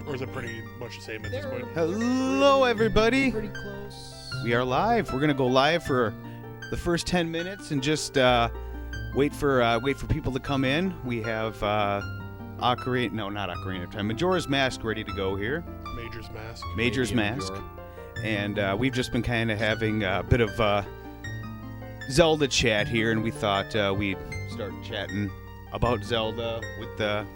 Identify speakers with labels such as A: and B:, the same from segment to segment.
A: Or is it pretty much the same at this point?
B: Hello, everybody.
C: Pretty close.
B: We are live. We're gonna go live for the first 10 minutes and just wait for people to come in. We have Majora's Mask ready to go here. Major's Mask. And we've just been kind of having a bit of Zelda chat here, and we thought we'd start chatting about Zelda with the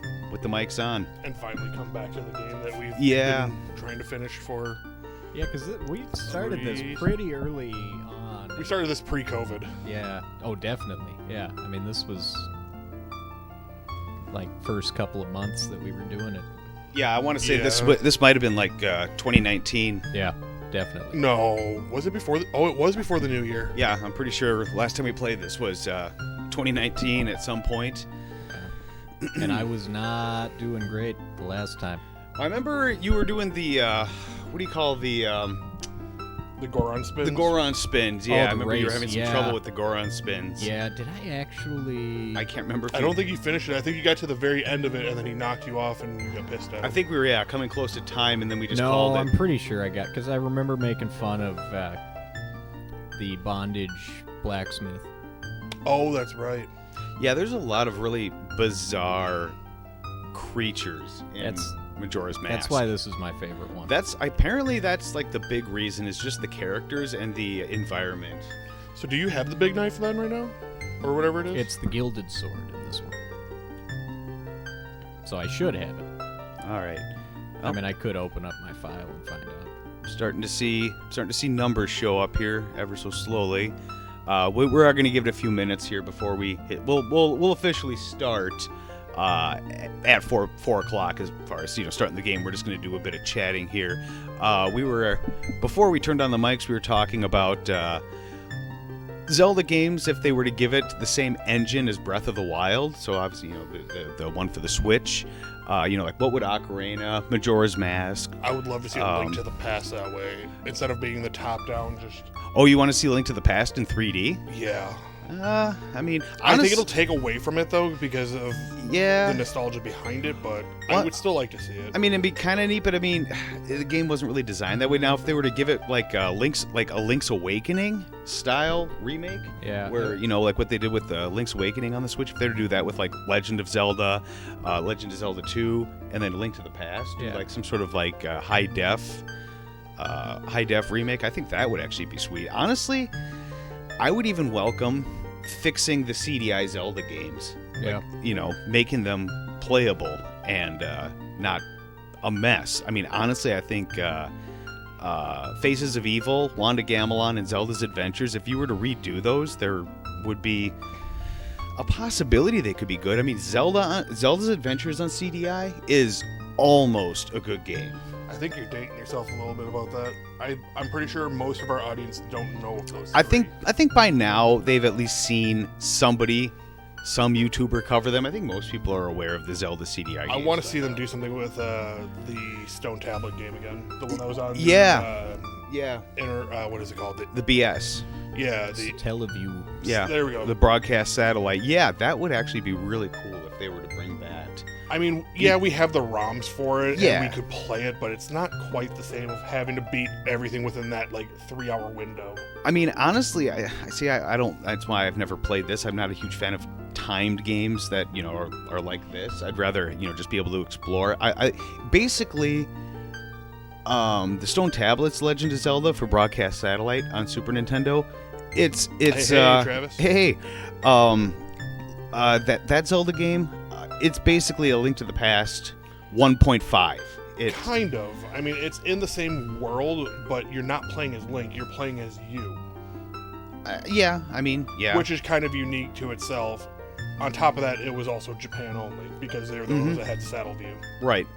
B: mics on.
A: And finally come back to the game that we've been trying to finish for.
C: Yeah, because we started this pretty early on.
A: We started this pre-COVID.
C: Yeah. Oh, definitely. Yeah. I mean, this was like first couple of months that we were doing it.
B: Yeah, I want to say this might have been like 2019.
C: Yeah, definitely.
A: No, was it before? It was before the new year.
B: Yeah, I'm pretty sure last time we played this was 2019 at some point.
C: And I was not doing great the last time.
B: I remember you were doing the what do you call the
A: Goron spins?
B: The Goron spins, yeah. I remember you were having some trouble with the Goron spins.
C: Yeah, did I actually...
B: I can't remember.
A: I don't think you finished it. I think you got to the very end of it, and then he knocked you off, and you got pissed at him.
B: I think we were, coming close to time, and then we just called it.
C: No, I'm pretty sure I got... Because I remember making fun of the bondage blacksmith.
A: Oh, that's right.
B: Yeah, there's a lot of really bizarre creatures in Majora's Mask.
C: That's why this is my favorite one.
B: That's like the big reason is just the characters and the environment.
A: So do you have the big knife then right now? Or whatever it is?
C: It's the gilded sword in this one. So I should have it.
B: All right.
C: I mean, I could open up my file and find out.
B: Starting to see numbers show up here ever so slowly. We're going to give it a few minutes here before we hit. We'll officially start at 4 o'clock as far as starting the game. We're just going to do a bit of chatting here. Before we turned on the mics, we were talking about Zelda games if they were to give it the same engine as Breath of the Wild. So obviously the one for the Switch. Like what would Ocarina, Majora's Mask?
A: I would love to see a Link to the Past that way instead of being the top-down.
B: Oh, you want to see Link to the Past in 3D?
A: Yeah.
B: I mean,
A: I think it'll take away from it though because of the nostalgia behind it, but I would still like to see it.
B: I mean, it'd be kind of neat, but I mean, the game wasn't really designed that way. Now, if they were to give it like a Link's Awakening style remake, where like what they did with Link's Awakening on the Switch, if they were to do that with like Legend of Zelda 2, and then Link to the Past, like some sort of like high def remake, I think that would actually be sweet. Honestly, I would even welcome fixing the CDI Zelda games. Making them playable and not a mess. I mean, honestly, I think Faces of Evil, Wanda Gamelon, and Zelda's Adventures, if you were to redo those, there would be a possibility they could be good. I mean, Zelda's Adventures on CDI is almost a good game.
A: I think you're dating yourself a little bit about that. I'm pretty sure most of our audience don't know of those.
B: I think by now they've at least seen some YouTuber cover them. I think most people are aware of the Zelda CDI games.
A: I want to see them do something with the Stone Tablet game again. The one that was on what is it called? The
B: BS.
A: Yeah, the
C: Teleview.
B: Yeah.
A: There we go.
B: The broadcast satellite. Yeah, that would actually be really cool if they were to bring that.
A: I mean, we have the ROMs for it, and we could play it, but it's not quite the same of having to beat everything within that, 3-hour window.
B: I mean, honestly, I don't, that's why I've never played this. I'm not a huge fan of timed games that, are like this. I'd rather, just be able to explore. I basically, the Stone Tablet's Legend of Zelda for broadcast satellite on Super Nintendo, it's
A: Travis.
B: That Zelda game, it's basically a Link to the Past 1.5.
A: Kind of. I mean, it's in the same world, but you're not playing as Link. You're playing as you.
B: Which
A: is kind of unique to itself. On top of that, it was also Japan only, because they were the ones that had Saddle View.
B: Right.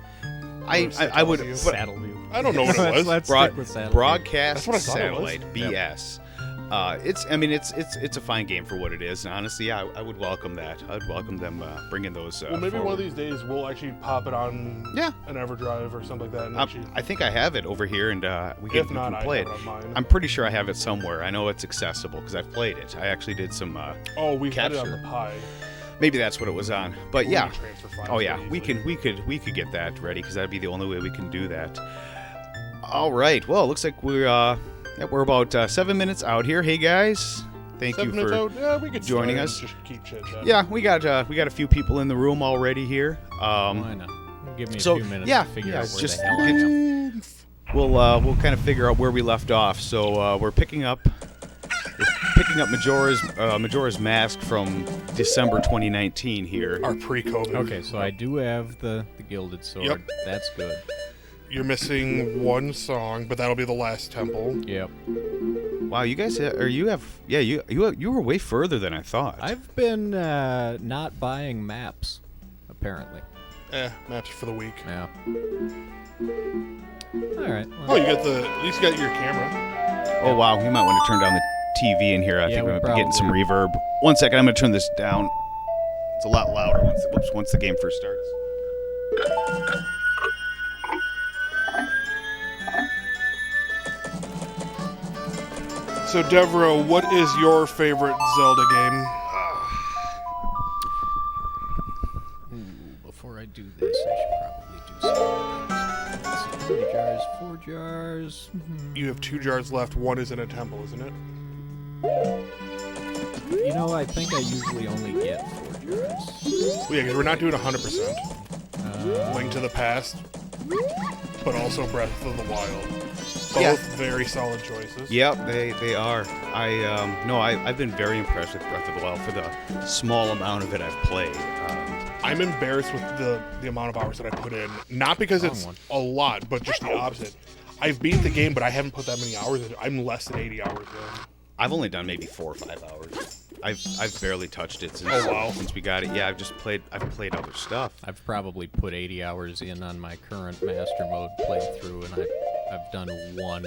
B: I would...
C: Saddle View.
A: I don't know what it was.
C: Let's stick with Saddle
B: Broadcast
A: View. That's what I thought
B: satellite,
A: it was.
B: BS. It's a fine game for what it is, and honestly, I would welcome that. I'd welcome them bringing those.
A: Well, maybe
B: forward.
A: one of these days we'll actually pop it on an EverDrive or something like that. And
B: I think I have it over here, and we can play it.
A: I have it on mine.
B: I'm pretty sure I have it somewhere. I know it's accessible because I've played it. I actually did some.
A: We had
B: capture.
A: it on the Pi.
B: Maybe that's what it was on. But yeah. Oh yeah, we could get that ready because that'd be the only way we can do that. All right. Well, it looks like we're about 7 minutes out here. Hey guys, thank you for joining us.
A: Just keep
B: yeah, we got a few people in the room already here.
C: Why not? Give me a few minutes to figure out where the hell I am.
B: We'll kind of figure out where we left off. So we're picking up Majora's Mask from December 2019 here.
A: Our pre-COVID.
C: Okay, so I do have the Gilded Sword.
A: Yep.
C: That's good.
A: You're missing one song, but that'll be the last temple.
C: Yep.
B: Wow, you guys you were way further than I thought.
C: I've been not buying maps, apparently.
A: Maps for the week.
C: Yeah. All right. Well,
A: Oh, at least you got your camera.
B: Oh wow, you might want to turn down the TV in here. I think we might be getting some reverb. 1 second, I'm going to turn this down. It's a lot louder once the game first starts.
A: So, Devereaux, what is your favorite Zelda game?
C: Before I do this, I should probably do something. Let's see, how many jars? 4 jars.
A: You have 2 jars left. One is in a temple, isn't it?
C: You know, I think I usually only get 4 jars.
A: Well, yeah, because we're not doing 100%. Link to the Past, but also Breath of the Wild. Both very solid choices.
B: Yep, they are. I've been very impressed with Breath of the Wild for the small amount of it I've played.
A: I'm embarrassed with the amount of hours that I put in. Not because it's a lot, but just the opposite. I've beat the game, but I haven't put that many hours in it. I'm less than 80 hours in.
B: I've only done maybe 4 or 5 hours. I've barely touched it since we got it. Yeah, I've played other stuff.
C: I've probably put 80 hours in on my current Master Mode playthrough, and I've done 1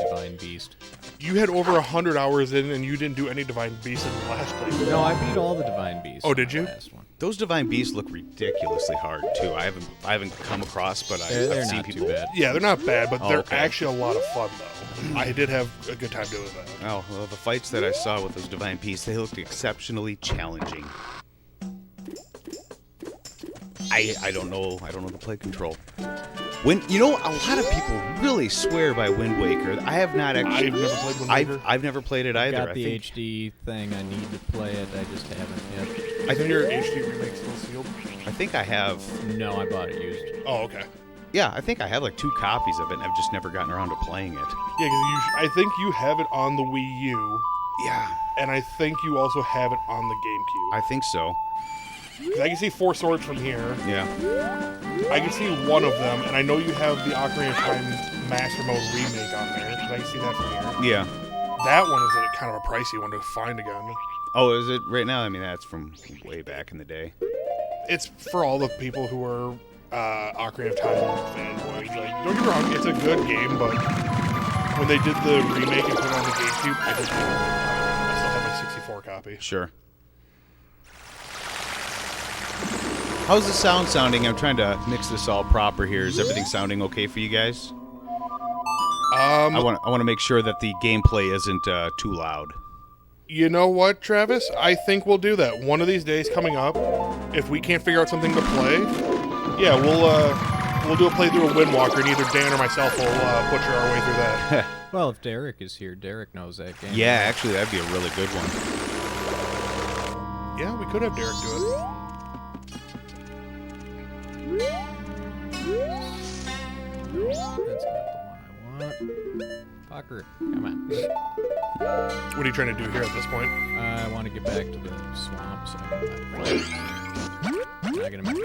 C: Divine Beast.
A: You had over 100 hours in, and you didn't do any Divine Beast in the last playthrough.
C: No, I beat all the Divine Beasts.
A: Oh, did you?
C: Last one.
B: Those Divine Beasts look ridiculously hard too. I haven't come across, but I've seen people.
C: Too bad.
A: Yeah, they're not bad, but they're actually a lot of fun though. I did have a good time doing that.
B: Oh well, the fights that I saw with those Divine Beasts, they looked exceptionally challenging. I don't know the play control. A lot of people really swear by Wind Waker. I have not actually.
A: I've never played Wind Waker.
B: I've never played it either.
C: Got the HD thing. I need to play it. I just haven't yet.
A: I think your HD remake still sealed.
B: I think I have.
C: No, I bought it used.
A: Oh, okay.
B: Yeah, I think I have like 2 copies of it, and I've just never gotten around to playing it.
A: Yeah, because I think you have it on the Wii U.
B: Yeah.
A: And I think you also have it on the GameCube.
B: I think so.
A: 'Cause I can see 4 swords from here.
B: Yeah.
A: I can see one of them, and I know you have the Ocarina of Time Master Mode remake on there, because I can see that from here.
B: Yeah.
A: That one is kind of a pricey one to find again.
B: Oh, is it right now? I mean, that's from way back in the day.
A: It's for all the people who are Ocarina of Time fanboys. Like, don't get me wrong, it's a good game, but when they did the remake and put it on the GameCube, I still have my 64 copy.
B: Sure. How's the sound sounding? I'm trying to mix this all proper here. Is everything sounding okay for you guys? I want to make sure that the gameplay isn't too loud.
A: You know what, Travis? I think we'll do that. One of these days coming up, if we can't figure out something to play, yeah, we'll do a playthrough of Windwalker, and either Dan or myself will butcher our way through that.
C: Well, if Derek is here, Derek knows that game.
B: Yeah, actually, that'd be a really good one.
A: Yeah, we could have Derek do it.
C: That's not the one I want. Fucker, come on.
A: What are you trying to do here at this point?
C: I want to get back to the swamp, so I'm not gonna make it.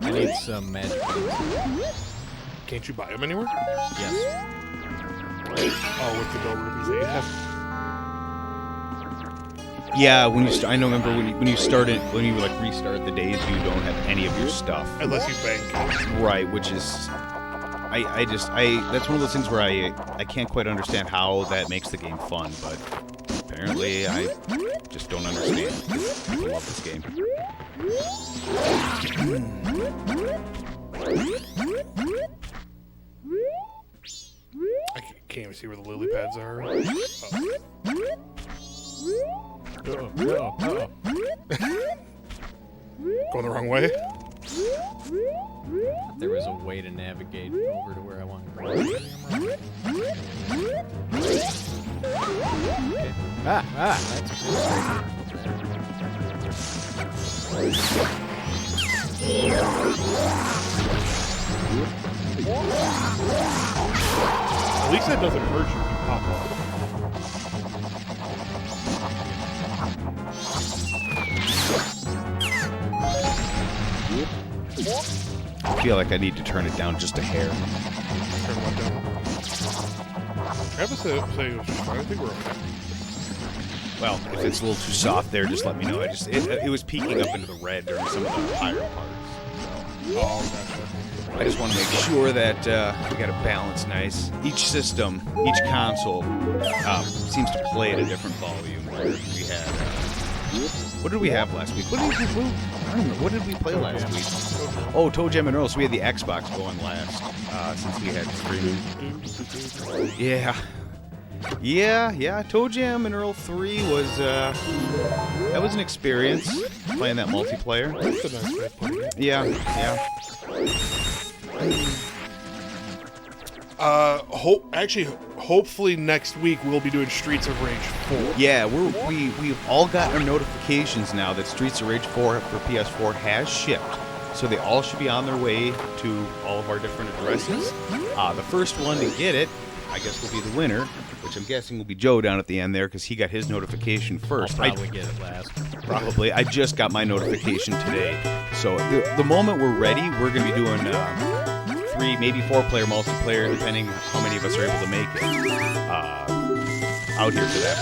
C: I need some magic.
A: Can't you buy them anywhere?
C: Yes.
A: Oh, with the gold rubies that you have.
B: Yeah, I remember when you restarted the days, you don't have any of your stuff.
A: Unless you bank.
B: Right, which is, that's one of those things where I can't quite understand how that makes the game fun, but apparently I just don't understand. I love this game.
A: I can't even see where the lily pads are.
C: Oh.
A: Going the wrong way?
C: There was a way to navigate over to where I wanted to go. Okay. That's
A: At least that doesn't hurt you if you pop off.
B: I feel like I need to turn it down just a hair.
A: Turn what down? Travis said it was just fine. I think we're okay.
B: Well, if it's a little too soft there, just let me know. It was peeking up into the red during some of the higher parts.
A: Oh, gotcha.
B: I just want to make sure that we got it balanced nice. Each system, each console seems to play at a different volume. Where we had, what did we have last week? I don't know. What did we play last week? Oh, Toe Jam and Earl. So we had the Xbox going last since we had streaming. Yeah. Toe Jam and Earl 3 was that was an experience playing that multiplayer.
A: That's a nice way of putting it.
B: Yeah.
A: Hopefully next week we'll be doing Streets of Rage 4.
B: Yeah, we've all got our notifications now that Streets of Rage 4 for PS4 has shipped. So they all should be on their way to all of our different addresses. The first one to get it, I guess, will be the winner, which I'm guessing will be Joe down at the end there because he got his notification first.
C: I'll probably get it last.
B: Probably. I just got my notification today. So the moment we're ready, we're going to be doing 3, maybe 4-player multiplayer, depending how many of us are able to make it out here for that.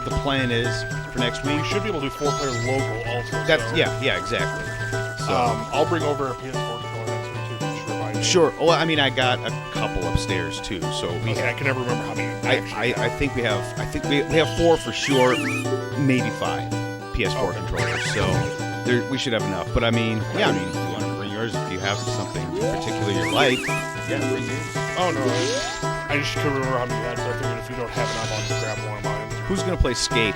B: But the plan is for next week.
A: We should be able to do 4-player local also.
B: That's
A: so.
B: yeah, exactly. So
A: I'll bring over a PS4 controller next week too. Just remind me.
B: sure. Well, I mean, I got a couple upstairs too. So we
A: Okay, I can never remember how many.
B: I think we have 4 for sure, maybe 5 PS4 controllers. So we should have enough. But I mean, if you want to bring yours, if you have something particular you like, yeah, bring yours.
A: Oh no, I just couldn't remember how many you had. So I figured if you don't have enough, I'll just grab one of mine.
B: Who's gonna play Skate?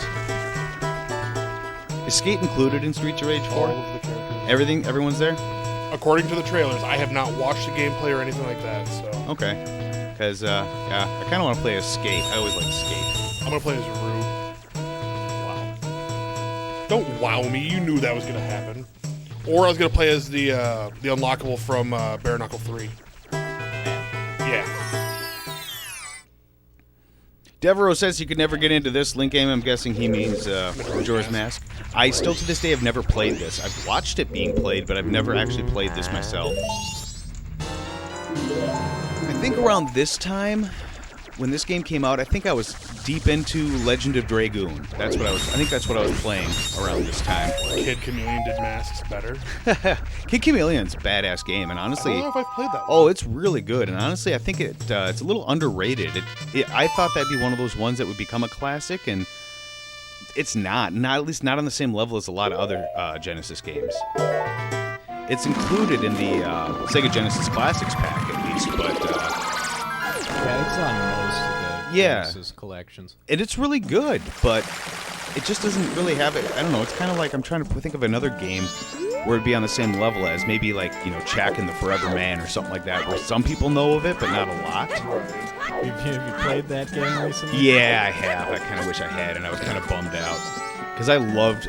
B: Is Skate included in Streets of Rage 4?
A: All of the characters.
B: Everyone's there?
A: According to the trailers, I have not watched the gameplay or anything like that. So
B: Okay. Because I kind of want to play as Skate. I always like Skate.
A: I'm gonna play as Rue. Wow! Don't wow me. You knew that was gonna happen. Or I was gonna play as the unlockable from Bare Knuckle 3. Yeah.
B: Devereaux says he could never get into this Link game. I'm guessing he means Majora's Mask. I still to this day have never played this. I've watched it being played, but I've never actually played this myself. I think around this time, when this game came out, I think I was deep into Legend of Dragoon. I think that's what I was playing around this time.
A: Kid Chameleon did masks better.
B: Kid Chameleon's a badass game, and honestly,
A: I don't know if I've played that one.
B: oh, it's really good. And honestly, I think it's a little underrated. I thought that'd be one of those ones that would become a classic, and it's not at least not on the same level as a lot of other Genesis games. It's included in the Sega Genesis Classics pack, at least, but
C: Yeah, it's on most of the Genesis collections.
B: and it's really good, but it just doesn't really have it. I don't know. It's kind of like I'm trying to think of another game where it'd be on the same level as maybe like Jack and the Forever Man or something like that, where some people know of it, but not a lot.
C: Have you played that game recently?
B: Yeah, I have. I kind of wish I had, and I was kind of bummed out because I loved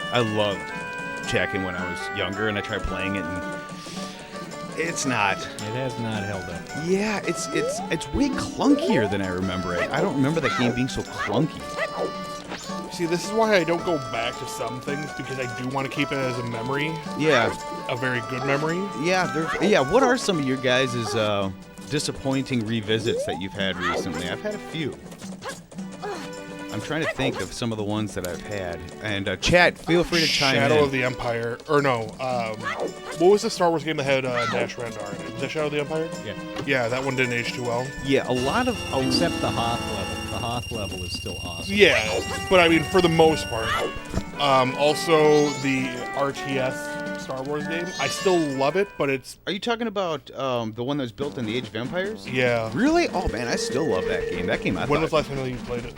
B: Check-In when I was younger, and I tried playing it, and it's not.
C: It has not held up.
B: Yeah, it's way clunkier than I remember it. I don't remember that game being so clunky.
A: See, this is why I don't go back to some things, because I do want to keep it as a memory.
B: Yeah,
A: A very good memory.
B: yeah. What are some of your guys' disappointing revisits that you've had recently? I've had a few. I'm trying to think of some of the ones that I've had. And chat, feel free to chime in.
A: Shadow of the Empire. Or no, what was the Star Wars game that had Dash Rendar in it? Was that Shadow of the Empire?
C: Yeah.
A: Yeah, that one didn't age too well.
B: Yeah, a lot of...
C: Except the Hoth level. The Hoth level is still awesome.
A: Yeah, but I mean, for the most part. Also, the RTS Star Wars game. I still love it, but it's...
B: Are you talking about the one that was built in the Age of Empires?
A: Yeah.
B: Really? Oh, man, I still love that game. That game,
A: When was the last time that you played it?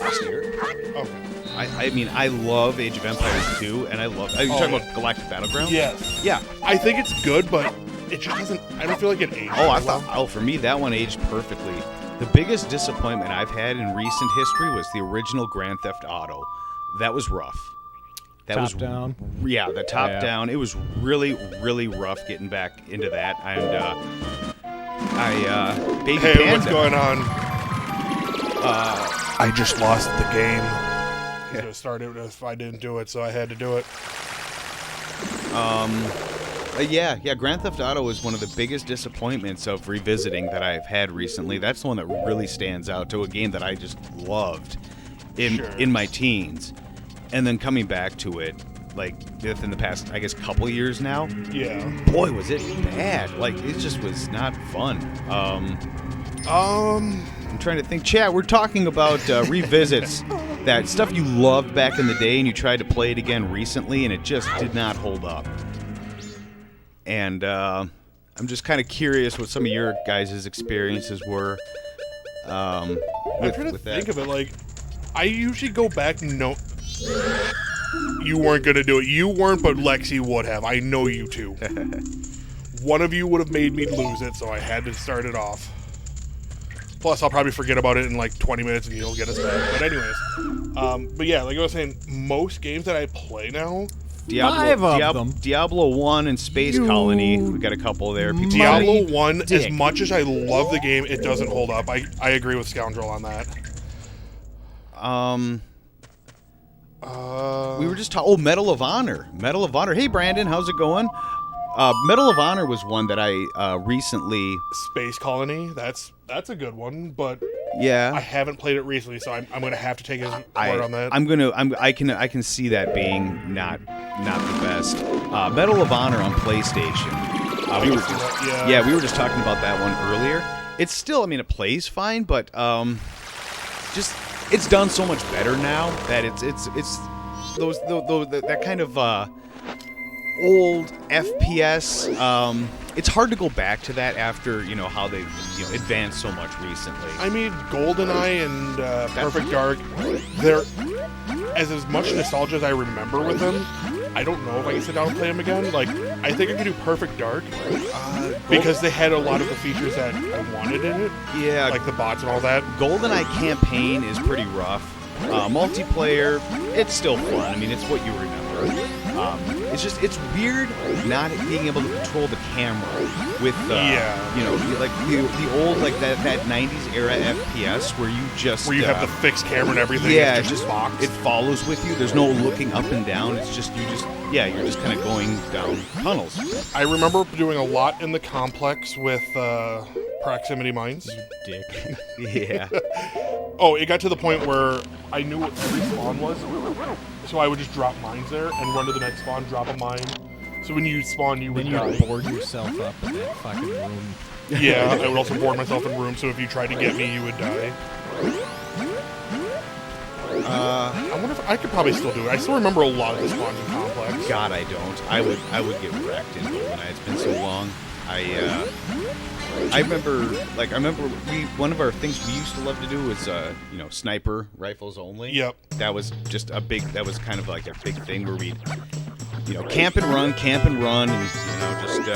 B: Last year.
A: Okay.
B: I mean, I love Age of Empires 2, and I love... Are you talking about Galactic Battlegrounds?
A: Yes.
B: Yeah.
A: I think it's good, but it just doesn't... I don't feel like it aged.
B: For me, that one aged perfectly. The biggest disappointment I've had in recent history was the original Grand Theft Auto. That was rough. That was
C: Top-down?
B: Yeah, the top-down. It was really, really rough getting back into that. And Baby
A: Hey,
B: Panda.
A: what's going on? I just lost the game. I should have started if I didn't do it, so I had to do it.
B: Yeah, Grand Theft Auto was one of the biggest disappointments of revisiting that I've had recently. That's the one that really stands out to a game that I just loved in my teens. And then coming back to it, like, within the past, I guess, couple years now.
A: Yeah.
B: Boy, was it bad. Like, it just was not fun. I'm trying to think. Chat, we're talking about revisits. That stuff you loved back in the day and you tried to play it again recently and it just did not hold up. And I'm just kind of curious what some of your guys' experiences were.
A: I'm trying to think of it. Like, I usually go back and know you weren't going to do it. You weren't, but Lexi would have. I know you two. One of you would have made me lose it, so I had to start it off. Plus, I'll probably forget about it in like 20 minutes and you'll get us back. But anyways. But yeah, like I was saying, most games that I play now...
B: Diablo 1 and Space Colony. We got a couple there.
A: Diablo 1, as much as I love the game, it doesn't hold up. I agree with Scoundrel on that.
B: We were just talking... Oh, Medal of Honor. Medal of Honor. Hey, Brandon, how's it going? Medal of Honor was one that I recently...
A: Space Colony, that's a good one, but
B: yeah,
A: I haven't played it recently, so I'm going to have to take his word on that.
B: I can see that being not the best. Medal of Honor on PlayStation. We were just talking about that one earlier. It's still, I mean, it plays fine, but just it's done so much better now that it's that kind of old FPS. It's hard to go back to that after how they've advanced so much recently.
A: I mean, GoldenEye and Perfect Dark, they're as much nostalgia as I remember with them. I don't know if I can sit down and play them again. Like, I think I could do Perfect Dark because they had a lot of the features that I wanted in it.
B: Yeah,
A: like the bots and all that.
B: GoldenEye campaign is pretty rough. Multiplayer, it's still fun. I mean, it's what you remember. It's weird not being able to control the camera with like the old like that 90s era FPS where you
A: have the fixed camera and everything.
B: Yeah, it follows with you. There's no looking up and down. It's just you're just kind of going down tunnels.
A: I remember doing a lot in the complex with proximity mines.
C: You dick.
B: Yeah.
A: Oh, it got to the point where I knew what every spawn was, so I would just drop mines there and run to the next spawn, drop a mine. So when you spawn, you would die.
C: Then you board yourself up in that fucking room.
A: Yeah, I would also board myself in rooms, so if you tried to get me, you would die. I wonder if I could probably still do it. I still remember a lot of the spawns in Complex.
B: God, I don't. I would get wrecked in GoldenEye. It's been so long. I remember one of our things we used to love to do was sniper rifles only.
A: Yep.
B: That was kind of like a big thing where we'd camp and run and just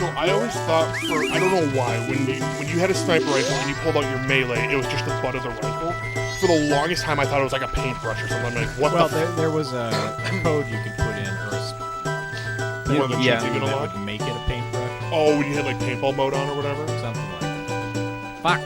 A: So I always thought I don't know why when you had a sniper rifle and you pulled out your melee, it was just the butt of the rifle. For the longest time I thought it was like a paintbrush or something. I'm like, what the
C: there was a code you could put in or that would make it a paintbrush.
A: Oh, when you had like paintball mode on or whatever?
C: Something like that. Fuck.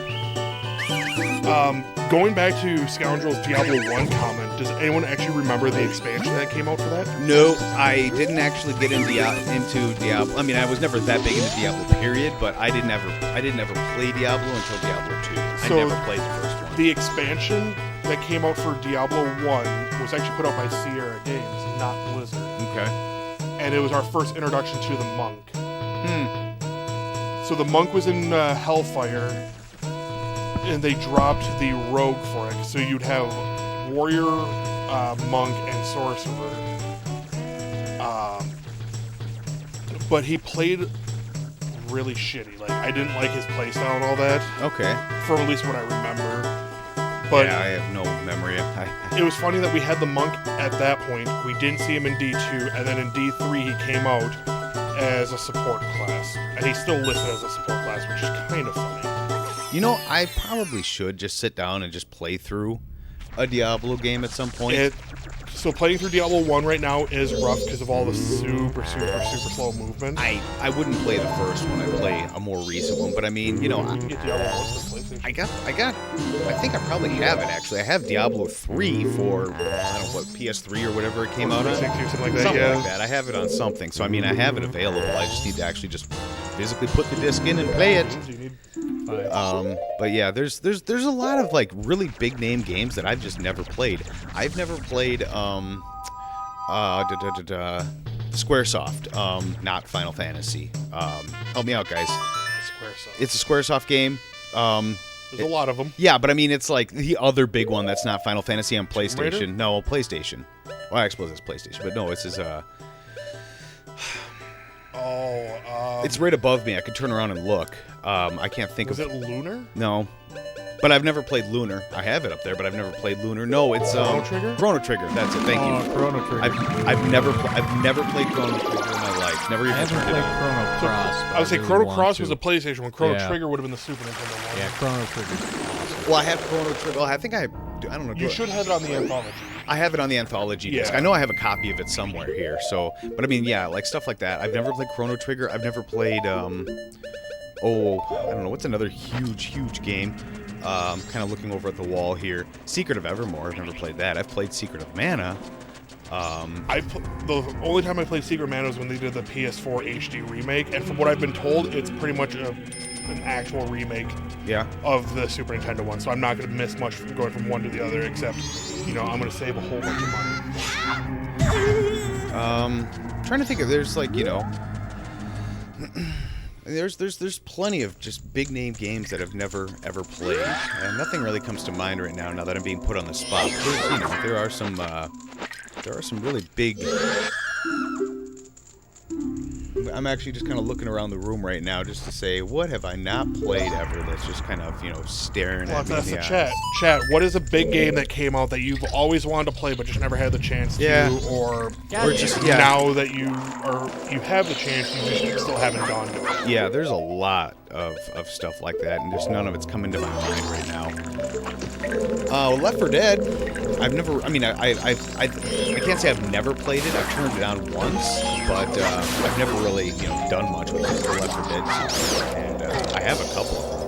A: Going back to Scoundrel's Diablo 1 comment, does anyone actually remember the expansion that came out for that?
B: No, I didn't actually get into Diablo. I mean, I was never that big into Diablo, period, but I didn't ever play Diablo until Diablo 2. I never played the first one.
A: The expansion that came out for Diablo 1 was actually put out by Sierra Games, not Blizzard.
B: Okay.
A: And it was our first introduction to the monk. So the monk was in Hellfire, and they dropped the rogue for it. So you'd have warrior, monk, and sorcerer. but he played really shitty. Like, I didn't like his playstyle and all that.
B: Okay.
A: For at least what I remember. But
B: yeah, I have no memory.
A: It was funny that we had the monk at that point. We didn't see him in D2, and then in D3 he came out as a support class. And he's still listed as a support class, which is kind of funny.
B: You know, I probably should just sit down and just play through a Diablo game at some point.
A: So playing through Diablo 1 right now is rough because of all the super slow movement.
B: I wouldn't play the first one. I'd play a more recent one. But I mean, you know,
A: You can get Diablo 1 for PlayStation.
B: I think I probably have it, actually. I have Diablo 3 for, I don't know, what, PS3 or whatever it came out on?
A: 360 or something like that,
B: Something
A: yeah.
B: like that. I have it on something. So, I mean, I have it available. I just need to actually just physically put the disc in and play it.
A: You need
C: 5.
B: But yeah, there's a lot of, like, really big name games that I've just never played. I've never played, Squaresoft, not Final Fantasy. Help me out, guys.
A: Squaresoft.
B: It's a Squaresoft game.
A: There's a lot of them.
B: Yeah, but I mean, it's like the other big one that's not Final Fantasy on PlayStation.
A: Raider?
B: No, PlayStation. Well, I suppose it's PlayStation, but no, it's his, it's right above me. I could turn around and look. I can't think
A: Was
B: of...
A: it Lunar?
B: No. But I've never played Lunar. I have it up there, but I've never played Lunar. No, it's
A: Chrono Trigger?
B: Chrono Trigger. That's it. Thank you.
C: Chrono Trigger.
B: I've never played Chrono Trigger in my life. Never
C: I
B: even
C: haven't
B: turned
C: played
B: it on.
C: Chrono Cross.
A: I would say
C: really
A: Chrono
C: want
A: Cross
C: to.
A: was a PlayStation one. Chrono
C: Yeah.
A: Trigger would have been the Super Nintendo one.
C: Yeah, Chrono Trigger.
B: Well, I have Chrono Trigger. Well, I think I don't know.
A: You should have it on the anthology.
B: I have it on the anthology disc.
A: Yeah.
B: I know I have a copy of it somewhere here. So, but I mean, yeah, like stuff like that. I've never played Chrono Trigger. I've never played. I don't know. What's another huge game? Kind of looking over at the wall here. Secret of Evermore. I've never played that. I've played Secret of Mana.
A: The only time I played Secret Mana was when they did the PS4 HD remake, and from what I've been told, it's pretty much an actual remake
B: Yeah.
A: of the Super Nintendo one. So I'm not going to miss much from going from one to the other, except, I'm going to save a whole bunch of money.
B: Trying to think of. There's like There's plenty of just big name games that I've never ever played, and nothing really comes to mind right now. Now that I'm being put on the spot, there are some really big. I'm actually just kind of looking around the room right now just to say, what have I not played ever that's just kind of staring
A: Well,
B: at me
A: that's
B: in
A: the
B: the
A: chat.
B: eyes.
A: Chat, what is a big game that came out that you've always wanted to play but just never had the chance to,
B: Yeah.
A: or
B: just
A: now that you have the chance, you just still haven't gone to it?
B: Yeah, there's a lot of stuff like that, and just none of it's coming to my mind right now. Left 4 Dead. I've never. I mean, I can't say I've never played it. I've turned it on once, but I've never really done much with the Left 4 Dead series, and I have a couple.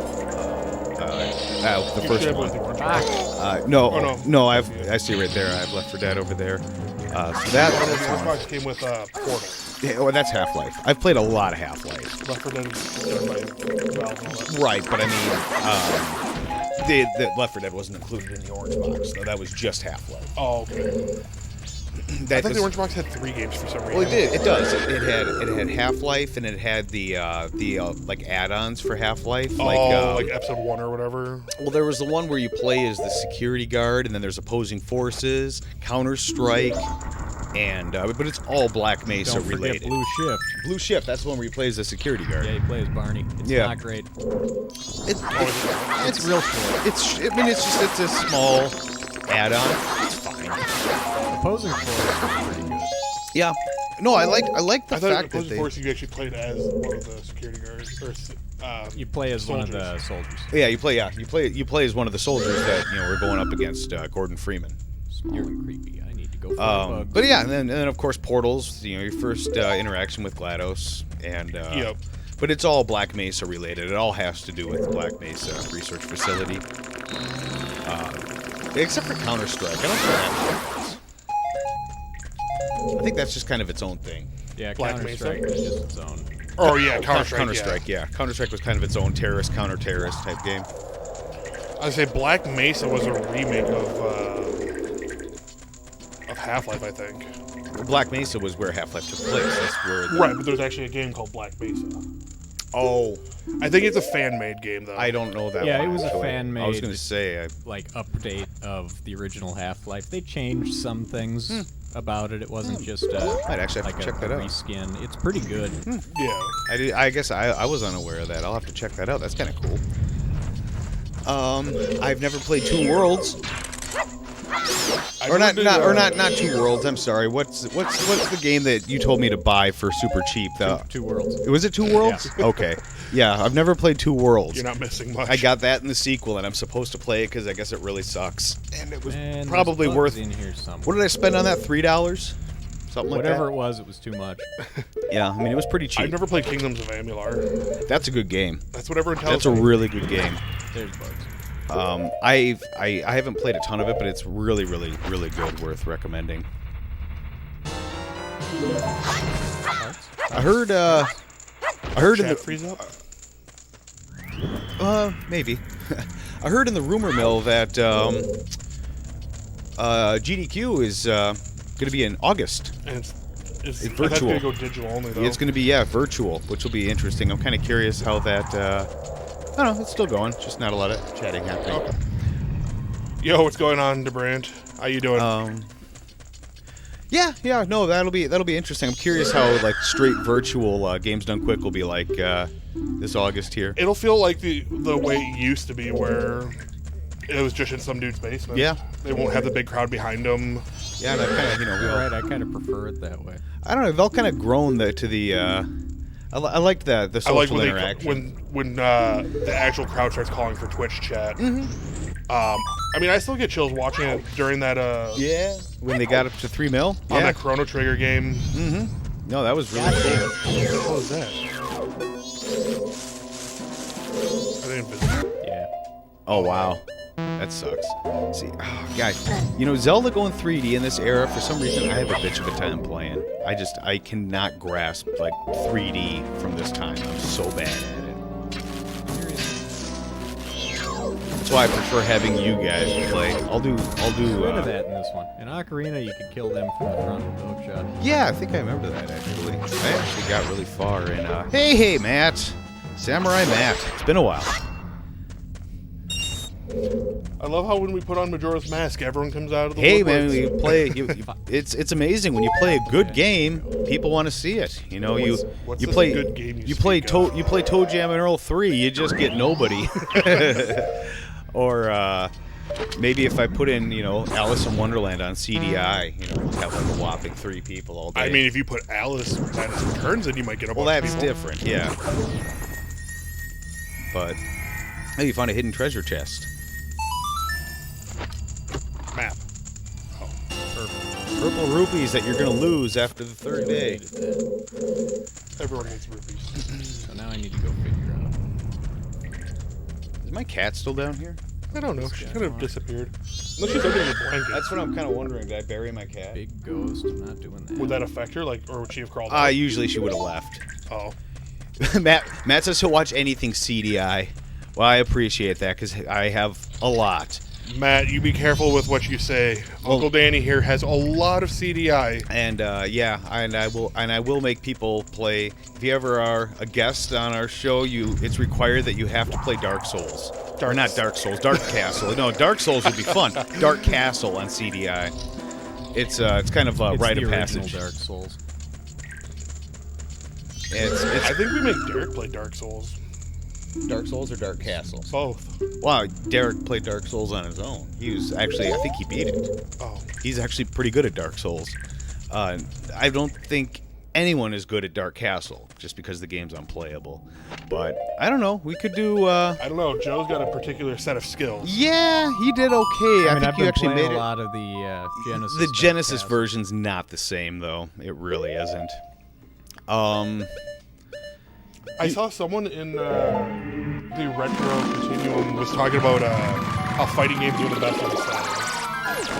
B: The
A: You
B: first
A: should have
B: one.
A: with the orange box.
B: No. I see right there. I have Left 4 Dead over there. So
A: The
B: that's
A: orange box came with Portal.
B: yeah, well, that's Half-Life. I've played a lot of Half-Life.
A: Left 4 Dead is done by Valve and all that.
B: Right, but I mean, the Left 4 Dead wasn't included in the orange box, though. That was just Half-Life.
A: Oh, okay. I thought the orange box had 3 games for some reason.
B: Well, it did. It does. It had Half-Life, and it had the like add-ons for Half-Life.
A: Like episode 1 or whatever.
B: Well, there was the one where you play as the security guard, and then there's opposing forces, Counter-Strike, and but it's all Black Mesa
C: Don't forget
B: related.
C: Blue Shift.
B: Blue Shift. That's the one where you play as the security guard.
C: Yeah, he plays Barney. It's
B: Yeah.
C: not great.
B: It's
C: real short.
B: it's a small add-on. It's fine.
C: Opposing Force is pretty good.
B: Yeah. No, I like the
A: I thought
B: fact that
A: Opposing
B: they.
A: Force you actually played as one of the security guards. Or,
C: You play as one of
A: soldiers.
C: the soldiers.
B: Yeah, you play as one of the soldiers that were going up against Gordon Freeman.
C: Small and creepy. I need to go find bugs.
B: But yeah, and then of course Portals. Your first interaction with GLaDOS, and
A: Yep.
B: But it's all Black Mesa related. It all has to do with the Black Mesa research facility, except for Counter-Strike. I don't think that counts. I think that's just kind of its own thing.
C: Yeah,
A: Black
C: Counter-Strike
A: Mesa?
C: is just its own.
A: Oh, yeah, Counter-Strike.
B: Counter-Strike, yeah. Counter-Strike was kind of its own terrorist, counter-terrorist type game.
A: I'd say Black Mesa was a remake of Half-Life, I think.
B: Black Mesa was where Half-Life took place. That's where.
A: Right, but there's actually a game called Black Mesa.
B: Oh,
A: I think it's a fan-made game, though.
B: I don't know that.
C: Yeah,
B: one,
C: it was a
B: actually.
C: fan-made-
B: I was going to say.
C: Like update of the original Half-Life. They changed some things. about it. It wasn't just
B: I'd actually have
C: like
B: to check that
C: a
B: out.
C: reskin. It's pretty good.
A: Yeah.
B: I guess I was unaware of that. I'll have to check that out. That's kind of cool. I've never played Two Worlds. Or not Two Worlds. I'm sorry. What's the game that you told me to buy for super cheap?
C: Two Worlds.
B: Was it Two Worlds?
A: Yeah.
B: Okay. Yeah, I've never played Two Worlds.
A: You're not missing much.
B: I got that in the sequel, and I'm supposed to play it because I guess it really sucks. And it was
C: And
B: probably
C: there's
B: worth.
C: bugs in here somewhere.
B: What did I spend on that? $3? Something like
C: Whatever
B: that.
C: it was too much.
B: Yeah, I mean it was pretty cheap.
A: I've never played Kingdoms of Amular.
B: That's a good game.
A: That's what everyone tells
B: That's a
A: me.
B: really good game.
C: There's bugs.
B: I haven't played a ton of it, but it's really, really, really good. Worth recommending. I heard in
A: Chat
B: the
A: freeze up?
B: maybe. I heard in the rumor mill that GDQ is going to be in August.
A: And it's
B: virtual.
A: That's going to go digital only, though.
B: It's going to be virtual, which will be interesting. I'm kind of curious how that. I don't know. It's still going. Just not a lot of chatting happening.
A: Okay. Yo, what's going on, DeBrand? How you doing?
B: Yeah. No, that'll be interesting. I'm curious how like straight virtual Games Done Quick will be like this August here.
A: It'll feel like the way it used to be, where it was just in some dude's basement.
B: Yeah.
A: They won't have the big crowd behind them.
B: Yeah, and I kind of
C: You're right. I kind of prefer it that way.
B: I don't know. They'll kind of grown to the. I liked the
A: I like
B: social
A: when
B: interaction.
A: when the actual crowd starts calling for Twitch chat. I mean, I still get chills watching it during that.
B: Yeah. When they got up to 3 mil.
A: On
B: Yeah.
A: that Chrono Trigger game.
B: No, that was really cool.
A: What was that? I didn't visit.
C: Yeah.
B: Oh wow, that sucks. See, guys, Zelda going 3D in this era, for some reason, I have a bitch of a time playing. I cannot grasp like 3D from this time. I'm so bad at it. That's why I prefer having you guys play. I'll do.
C: Rid of that in this one. In Ocarina, you could kill them from the front with no shot.
B: Yeah, I think I remember that actually. I actually got really far in. Hey, Matt, Samurai Matt. It's been a while.
A: I love how when we put on Majora's Mask, everyone comes out of the
B: Hey man,
A: woodworks.
B: we play. It's amazing when you play a good game. People want to see it.
A: What's
B: you
A: this
B: play
A: good game you
B: play
A: speak of?
B: You play Toe Jam and Earl 3. You just get nobody. Or maybe if I put in Alice in Wonderland on CDI, have like a whopping 3 people all day.
A: I mean, if you put Alice Returns in, you might get a bunch
B: well,
A: of
B: that's
A: people.
B: different, yeah. But hey, you found a hidden treasure chest.
A: Map.
B: Purple rupees that you're gonna lose after the 3rd day.
A: Everyone needs rupees.
C: So now I need to go figure out.
B: Is my cat still down here?
A: I don't know. She could have disappeared. Unless she's under your blanket.
B: That's what I'm kind of wondering. Did I bury my cat?
C: Big ghost. I'm not doing that.
A: Would that affect her? Or would she have crawled out?
B: Usually she would have left.
A: Oh.
B: Matt says he'll watch anything CDI. Well, I appreciate that because I have a lot.
A: Matt, you be careful with what you say. Uncle Danny here has a lot of CDI.
B: And I will make people play. If you ever are a guest on our show, it's required that you have to play Dark Souls. Or not Dark Souls, Dark Castle. No, Dark Souls would be fun. Dark Castle on CDI. It's kind of a
C: It's
B: rite
C: the
B: of
C: original
B: passage.
C: Dark Souls.
A: I think we make Derek play Dark Souls.
B: Dark Souls or Dark Castle?
A: Both.
B: Wow, Derek played Dark Souls on his own. He was actually, I think he beat it.
A: Oh.
B: He's actually pretty good at Dark Souls. I don't think anyone is good at Dark Castle, just because the game's unplayable. But I don't know. We could do.
A: I don't know. Joe's got a particular set of skills.
B: Yeah, he did okay. I
C: I've
B: think you
C: been
B: actually
C: playing
B: made
C: a
B: it.
C: lot of the Genesis.
B: The Genesis
C: Dark
B: version's not the same, though. It really isn't.
A: I saw someone in the Retro Continuum was talking about how fighting games are the best on the Saturn.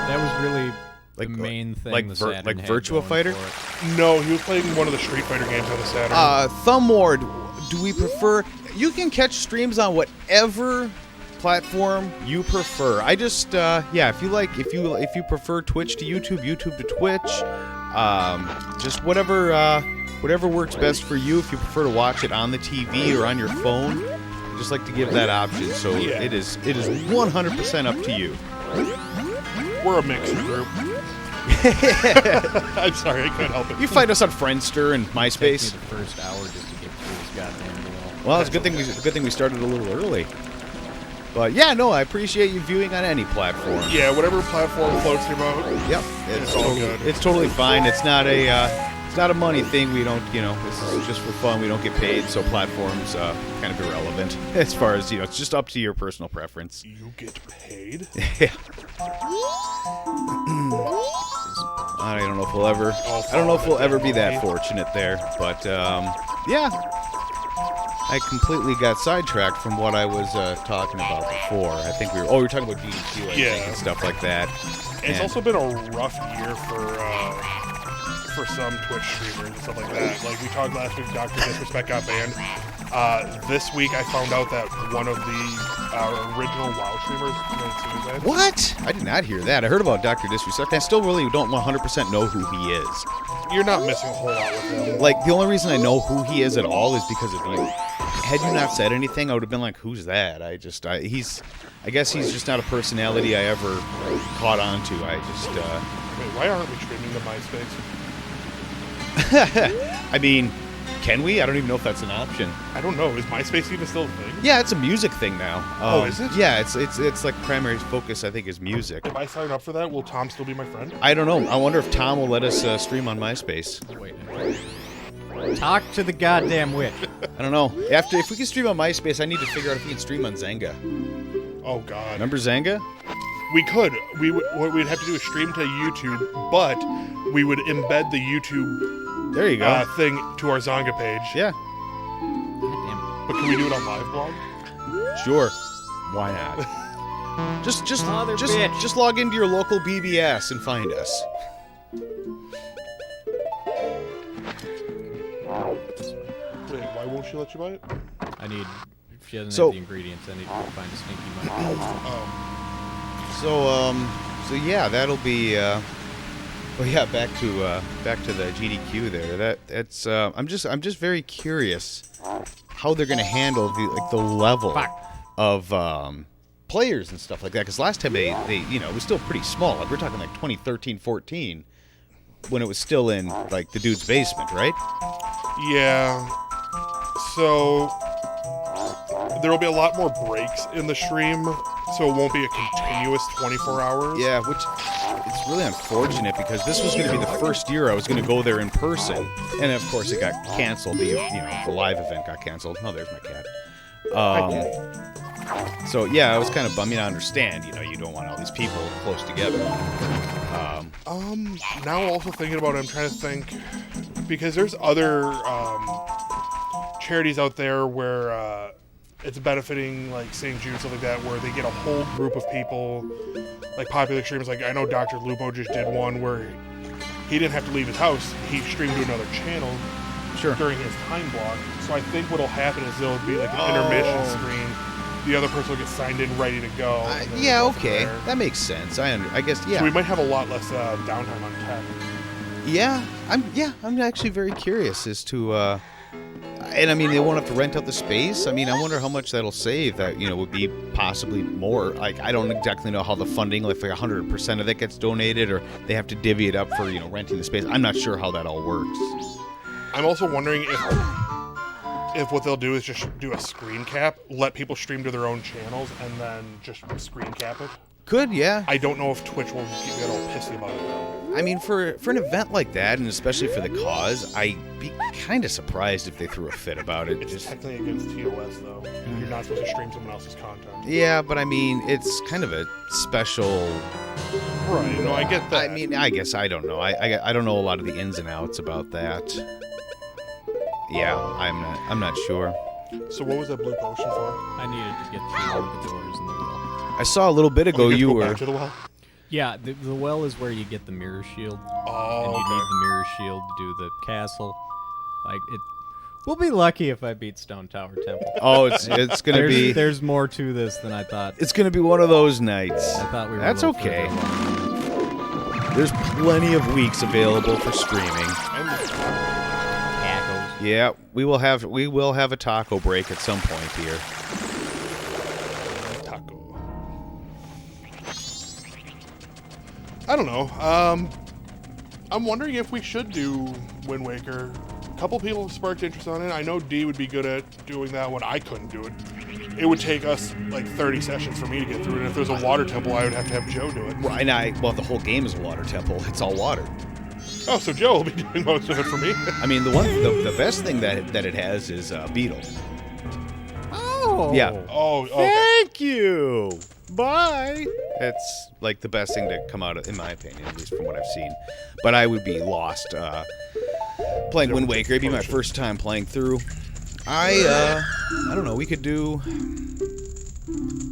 C: That was really
B: Like-
C: the main thing.
B: like
C: the
B: Vir-
C: Saturn
B: like
C: had
B: Virtua
C: going
B: Fighter?
C: for it.
A: No, he was playing one of the Street Fighter games on the Saturn.
B: Thumb Ward, do we prefer? You can catch streams on whatever platform you prefer. I just if you prefer Twitch to YouTube, YouTube to Twitch, just whatever works best for you. If you prefer to watch it on the TV or on your phone, I just like to give that option. So
A: Yeah.
B: it is 100% up to you.
A: We're a mixed group. I'm sorry, I couldn't help it.
B: You find us on Friendster and
C: It took me
B: MySpace.
C: the first hour just to get through this goddamn wall.
B: Well, it's a good thing we started a little early. But yeah, no, I appreciate you viewing on any platform.
A: Yeah, whatever platform floats your boat.
B: Yep,
A: It's all good.
B: It's totally fine. It's not a money thing. We don't, this is just for fun. We don't get paid, so platforms kind of irrelevant as far as it's just up to your personal preference.
A: You get paid?
B: Yeah. I don't know if we'll ever be that fortunate there, but yeah. I completely got sidetracked from what I was talking about before. I think we were talking about GDQ, I think, and stuff like that.
A: It's also been a rough year for some Twitch streamers and stuff like that. Like we talked last week, Dr. Disrespect got banned. This week I found out that one of the original WoW streamers committed suicide.
B: What? I did not hear that. I heard about Dr. Disrespect. I still really don't 100% know who he is.
A: You're not missing a whole lot with him.
B: Like, the only reason I know who he is at all is because of you. Had you not said anything, I would have been like, who's that? I guess he's just not a personality I ever caught on to.
A: Wait, why aren't we streaming to MySpace?
B: I mean, can we? I don't even know if that's an option.
A: I don't know. Is MySpace even still a thing?
B: Yeah, it's a music thing now.
A: Is it?
B: Yeah, it's like primary focus, I think, is music.
A: If I sign up for that, will Tom still be my friend?
B: I don't know. I wonder if Tom will let us stream on MySpace.
C: Wait. Talk to the goddamn witch.
B: I don't know. If we can stream on MySpace, I need to figure out if we can stream on Zynga.
A: Oh God.
B: Remember Zynga?
A: We could. What we'd have to do is stream to YouTube, but we would embed the YouTube
B: There you go.
A: thing to our Zynga page.
B: Yeah.
C: Goddamn.
A: But can we do it on live blog?
B: Sure. Why not?
C: Mother bitch.
B: Just log into your local BBS and find us.
A: Wait, why won't she let you buy it?
C: If she doesn't
B: So-
C: have the ingredients, I need to go find a sneaky money.
A: Oh.
B: So yeah, that'll be. Well, yeah, back to the GDQ there. That's. I'm just very curious how they're gonna handle the level of players and stuff like that. Because last time they it was still pretty small. Like, we're talking like 2013, 14, when it was still in like the dude's basement, right?
A: Yeah. So there will be a lot more breaks in the stream, so it won't be a continuous 24 hours.
B: Yeah, which it's really unfortunate because this was going to be the first year I was going to go there in person, and of course it got canceled. The live event got canceled. Oh, there's my cat. So yeah, I was kind of bummed. I understand. You don't want all these people close together.
A: Now also thinking about it, I'm trying to think, because there's other charities out there where it's benefiting, like St. Jude, stuff like that, where they get a whole group of people, like popular streamers. Like I know Dr. Lupo just did one where he didn't have to leave his house. He streamed to another channel during his time block. So I think what'll happen is there'll be like an intermission screen. The other person will get signed in, ready to go.
B: Yeah, okay, that makes sense. I guess, yeah.
A: So we might have a lot less downtime on tech.
B: Yeah, I'm actually very curious as to, and I mean, they won't have to rent out the space. I mean, I wonder how much that'll save. That would be possibly more. Like, I don't exactly know how the funding, like 100% of it gets donated, or they have to divvy it up for renting the space. I'm not sure how that all works.
A: I'm also wondering if what they'll do is just do a screen cap, let people stream to their own channels, and then just screen cap it.
B: Could, yeah.
A: I don't know if Twitch will get all pissy about it, though.
B: I mean, for an event like that, and especially for the cause, I'd be kind of surprised if they threw a fit about it.
A: It's technically against TOS, though. You're not supposed to stream someone else's content.
B: Yeah, but I mean, it's kind of a special...
A: Right, no, I get that.
B: I mean, I guess, I don't know. I don't know a lot of the ins and outs about that. Yeah, I'm not sure.
A: So what was that blue potion for?
C: I needed to get through one of the doors in the wall.
B: I saw a little bit ago you were...
A: Back to the well?
C: Yeah, the well is where you get the mirror shield.
A: Oh,
C: and you need the mirror shield to do the castle. We'll be lucky if I beat Stone Tower Temple.
B: Oh, it's gonna be...
C: There's more to this than I thought.
B: It's gonna be one of those nights.
C: I thought we were
B: That's
C: a little
B: okay.
C: further along.
B: There's plenty of weeks available for streaming.
C: Tacos.
B: Yeah, we will have a taco break at some point here.
A: Taco. I don't know. I'm wondering if we should do Wind Waker. A couple people have sparked interest on it. I know D would be good at doing that one. I couldn't do it. It would take us like 30 sessions for me to get through it. And if there's a water temple, I would have to have Joe do it.
B: Well, the whole game is a water temple. It's all water.
A: Oh, so Joe will be doing most of it for me.
B: I mean, the best thing that it has is Beetle.
C: Oh.
B: Yeah.
A: Oh, okay.
B: Thank you. Bye. It's like the best thing to come out of, in my opinion, at least from what I've seen. But I would be lost playing Wind Waker. It'd be my first time playing through. I don't know. We could do.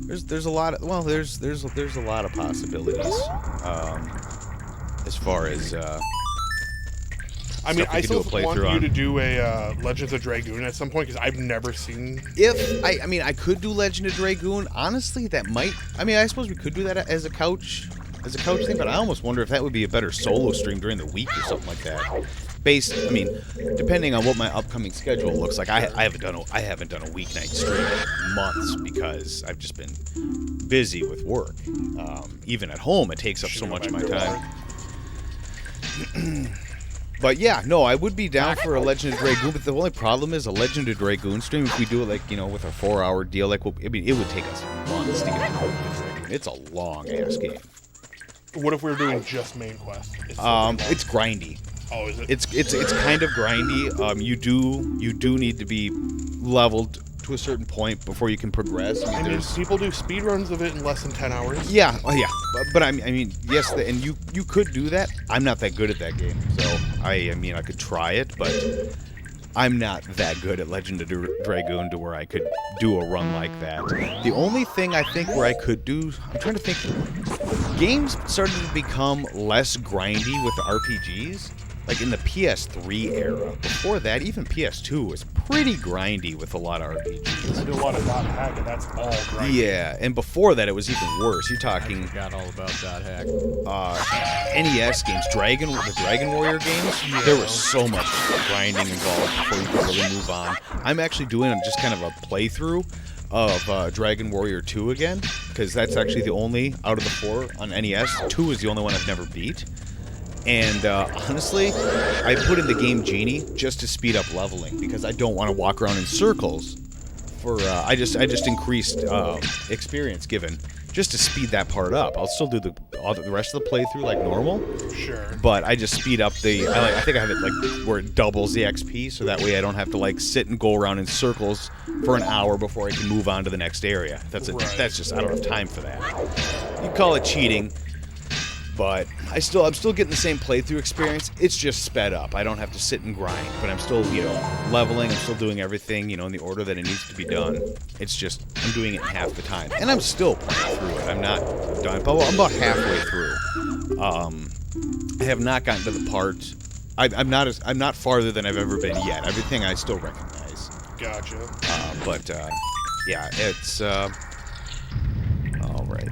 B: There's a lot of there's a lot of possibilities as far as.
A: I mean, I still want you to do a Legends of Dragoon at some point because I've never seen.
B: I could do Legend of Dragoon. Honestly, that might. I mean, I suppose we could do that as a couch thing, but I almost wonder if that would be a better solo stream during the week or something like that. Depending on what my upcoming schedule looks like, I haven't done a weeknight stream in months because I've just been busy with work. Even at home, it takes up so much of my time. But yeah, no, I would be down for a Legend of Dragoon, but the only problem is a Legend of Dragoon stream, if we do it like, with a 4-hour deal, it would take us months to get through Legend of Dragoon. It's a long-ass game.
A: What if we were doing just main quest?
B: It's grindy.
A: Oh, is it?
B: It's kind of grindy. You do need to be leveled to a certain point before you can progress.
A: I mean people do speedruns of it in less than 10 hours.
B: Yeah, but I mean, yes, and you could do that. I'm not that good at that game, so I could try it, but I'm not that good at Legend of Dragoon to where I could do a run like that. The only thing I think where I could do, I'm trying to think, games started to become less grindy with the RPGs. Like in the PS3 era. Before that, even PS2 was pretty grindy with a lot of RPGs.
A: I do a lot of dot hack, and that's all grindy.
B: Yeah, and before that, it was even worse. You're talking.
C: I forgot all about dot hack.
B: NES games, the Dragon Warrior games. Yeah. There was so much grinding involved before you could really move on. I'm actually doing just kind of a playthrough of Dragon Warrior 2 again, because that's actually the only out of the 4 on NES. 2 is the only one I've never beat. And honestly, I put in the game Genie just to speed up leveling because I don't want to walk around in circles. I just increased experience given just to speed that part up. I'll still do the rest of the playthrough like normal.
A: Sure.
B: But I just speed up I think I have it like where it doubles the XP, so that way I don't have to like sit and go around in circles for an hour before I can move on to the next area. That's just I don't have time for that. You call it cheating. But I'm still getting the same playthrough experience. It's just sped up. I don't have to sit and grind, but I'm still, leveling. I'm still doing everything, in the order that it needs to be done. It's just I'm doing it in half the time, and I'm still playing through it. I'm not done. I'm about halfway through. I have not gotten to the part. I'm not farther than I've ever been yet. Everything I still recognize.
A: Gotcha.
B: Yeah, it's all right.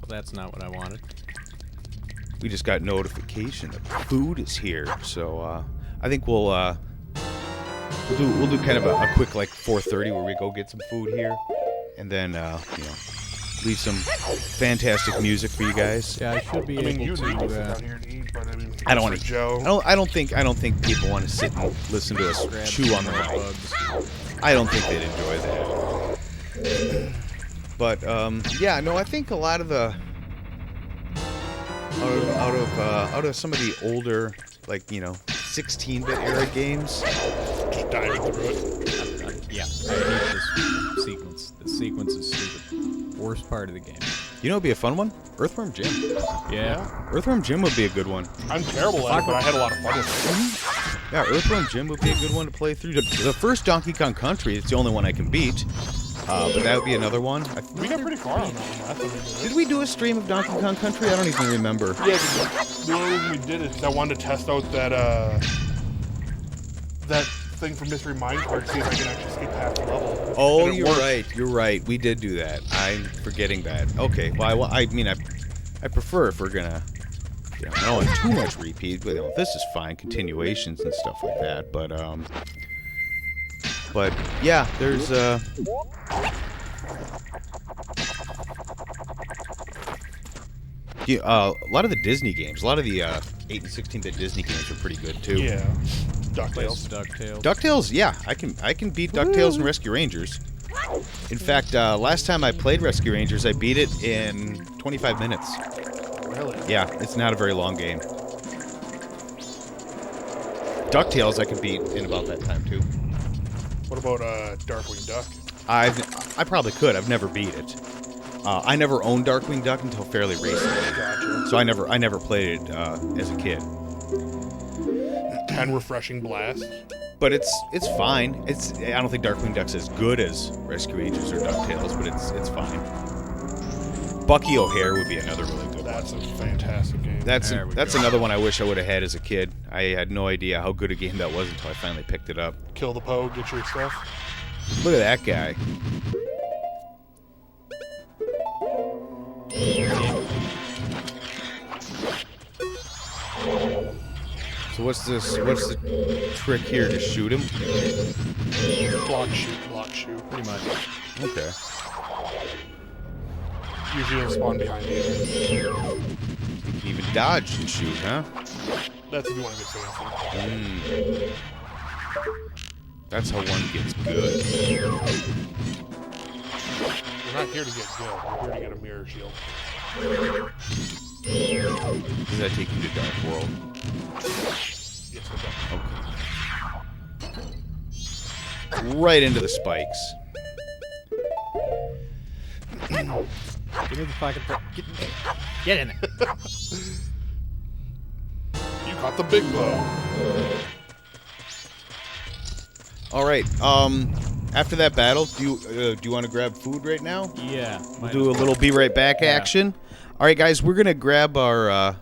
C: That's not what I wanted.
B: We just got notification that food is here, so I think we'll do kind of a quick like 4:30 where we go get some food here, and then leave some fantastic music for you guys.
C: Yeah, I should be able to.
A: Sit down here and eat, but
B: I don't want to.
A: Joe.
B: I don't think people want to sit and listen to us chew on the mic. I don't think they'd enjoy that. But I think a lot of the out of some of the older 16-bit era games,
A: just diving through it.
C: Yeah, I hate this sequence. The sequence is stupid. Worst part of the game.
B: It'd be a fun one. Earthworm Jim.
C: Yeah.
B: Earthworm Jim would be a good one.
A: I'm terrible at it, but I had a lot of fun with it.
B: Yeah, Earthworm Jim would be a good one to play through. The first Donkey Kong Country, it's the only one I can beat. But that would be another one.
A: We got pretty far on that one.
B: Did we do a stream of Donkey Kong Country? I don't even remember.
A: Yeah, the only reason we did it is I wanted to test out that thing from Mystery Minecart, see if I can actually skip half the level.
B: Oh, you're right. We did do that. I'm forgetting that. Okay, well, I prefer if we're gonna, I don't want too much repeat, but this is fine, continuations and stuff like that. But yeah, there's A lot of the Disney games, a lot of the 8 and 16-bit Disney games are pretty good too.
A: Yeah.
C: Plays
A: DuckTales.
C: DuckTales.
B: DuckTales, yeah, I can beat DuckTales and Rescue Rangers. In fact, last time I played Rescue Rangers, I beat it in 25 minutes.
A: Really?
B: Yeah, it's not a very long game. DuckTales I can beat in about that time too.
A: What about Darkwing Duck?
B: I probably could. I've never beat it. I never owned Darkwing Duck until fairly recently,
A: Gotcha.
B: so I never played it as a kid.
A: 10 refreshing blasts.
B: But it's fine. I don't think Darkwing Duck's as good as Rescue Rangers or DuckTales, but it's fine. Bucky O'Hare would be another really good one.
A: That's a fantastic game.
B: That's
C: There we go.
B: another one I wish I would have had as a kid. I had no idea how good a game that was until I finally picked it up.
A: Kill the Pogue, get your stuff.
B: Look at that guy. So what's the trick here? Just shoot him?
A: Block, shoot.
C: Pretty much.
B: Okay.
A: Usually it'll spawn behind you.
B: You can even dodge and shoot, huh?
A: That's if you want to get fancy.
B: That's how one gets good.
A: We're not here to get good. We're here to get a mirror shield.
B: Does that take you to Dark World?
A: Yes, it does.
B: Okay. Right into the spikes.
C: Give me the fucking... Get in there.
A: You caught the big bow.
B: All right. After that battle, do you want to grab food right now?
C: Yeah.
B: We'll do a little be right back
C: Yeah.
B: action. All right, guys, we're gonna grab our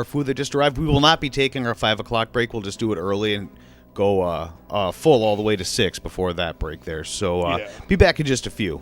B: food that just arrived. We will not be taking our 5 o'clock break. We'll just do it early and go full all the way to 6 before that break there. So
A: Yeah.
B: be back in just a few.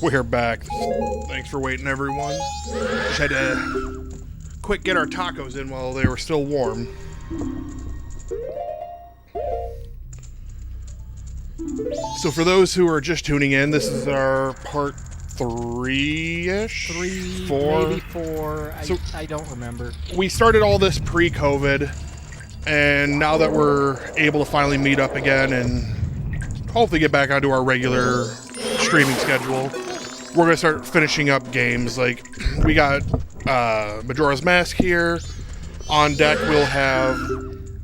A: We're back. Thanks for waiting, everyone. Just had to quick get our tacos in while they were still warm. So for those who are just tuning in, this is our part 3-ish? 4?
D: Maybe 4. I don't remember.
A: We started all this pre-COVID, and now that we're able to finally meet up again and hopefully get back onto our regular streaming schedule, we're going to start finishing up games. Like, we got Majora's Mask here. On deck, we'll have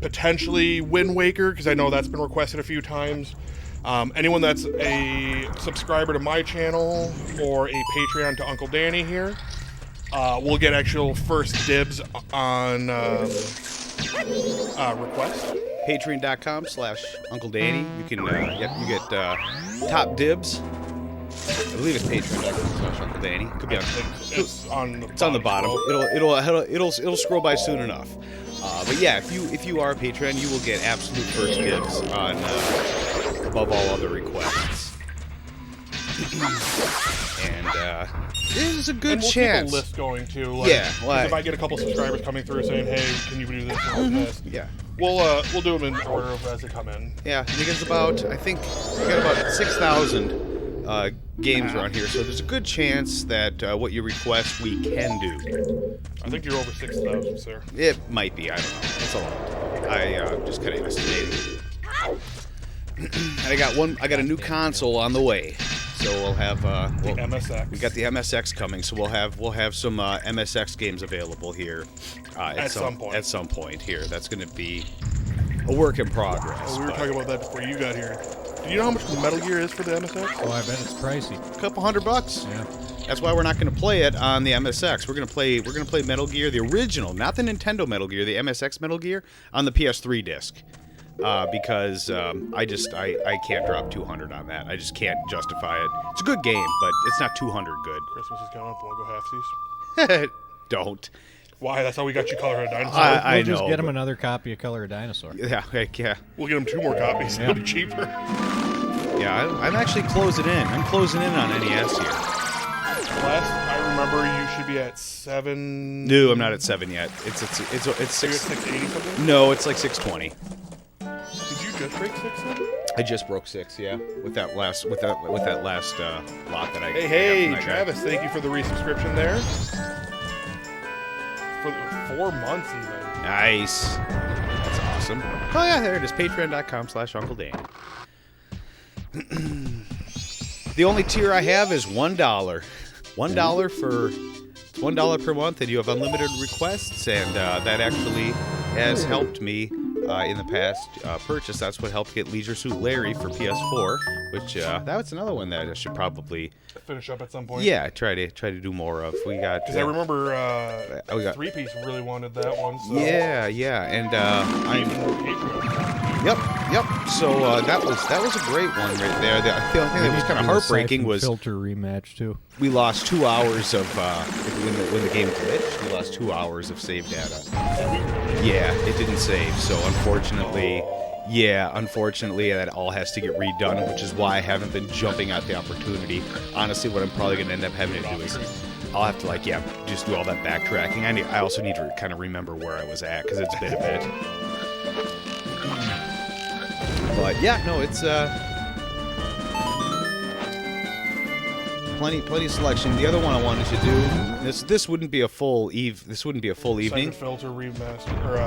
A: potentially Wind Waker, because I know that's been requested a few times. Anyone that's a subscriber to my channel or a Patreon to Uncle Danny here will get actual first dibs on request.
B: Patreon.com/Uncle Danny. You can you get top dibs. I believe it's Patreon.com/Uncle Danny. Could be on.
A: It's on the
B: bottom. It'll scroll by soon enough. But yeah, if you are a patron, you will get absolute first dibs on above all other requests. And there's a good chance.
A: Keep a list going too. Like,
B: yeah, like,
A: if I get a couple subscribers coming through saying, "Hey, can you do this?"
B: Yeah,
A: we'll do them in order as they come in.
B: Yeah, because I think we got about 6,000 games around here, so there's a good chance that what you request we can do.
A: I think you're over 6,000, sir.
B: It might be. I don't know. That's a lot. I just kind of estimated. I got a new console on the way, so we'll have
A: the MSX.
B: We got the MSX coming, so we'll have some MSX games available here at some point. At some point here, that's going to be a work in progress.
A: Oh, we were talking about that before you got here. Do you know how much Metal Gear is for the MSX?
C: Oh, I bet it's pricey.
B: A couple $100.
C: Yeah.
B: That's why we're not going to play it on the MSX. We're going to play Metal Gear, the original, not the Nintendo Metal Gear, the MSX Metal Gear, on the PS3 disc. Because I can't drop 200 on that. I just can't justify it. It's a good game, but it's not 200 good.
A: Christmas is coming up. Want to go halfsies?
B: Don't.
A: Why? That's how we got you Color of Dinosaur.
C: I
B: know.
C: Just get him another copy of Color of Dinosaur.
B: Yeah, heck yeah.
A: We'll get him 2 more copies.
C: Yeah.
A: It'll be cheaper.
B: Yeah, I'm actually closing in. I'm closing in on NES here.
A: Last I remember, you should be at 7.
B: No, I'm not at 7 yet. It's 6.
A: Are you at 680 something?
B: No, it's like 620.
A: Did you just break 6 then?
B: I just broke 6, yeah, with that last lot that I.
A: Hey, Travis! Thank you for the resubscription there. For 4 months even.
B: Nice. That's awesome. Oh yeah, there it is. Patreon.com/Uncle Dan. The only tier I have is $1. $1 for $1 per month, and you have unlimited requests, and that actually has helped me in the past purchase. That's what helped get Leisure Suit Larry for PS4, which that was another one that I should probably
A: finish up at some point.
B: Yeah, try to do more of. We got
A: because I remember 3-Piece really wanted that one. So.
B: Yeah, and I'm Yep. So that was a great one right there. The only thing that was kind of heartbreaking was
C: filter rematch too.
B: We lost 2 hours of when the game glitched. We lost 2 hours of save data. Yeah, it didn't save. So unfortunately, that all has to get redone, which is why I haven't been jumping at the opportunity. Honestly, what I'm probably going to end up having to do is I'll have to just do all that backtracking. I also need to kind of remember where I was at because it's been a bit. But yeah, no, it's plenty of selection. The other one I wanted to do this wouldn't be a full evening.
A: Siphon Filter remaster or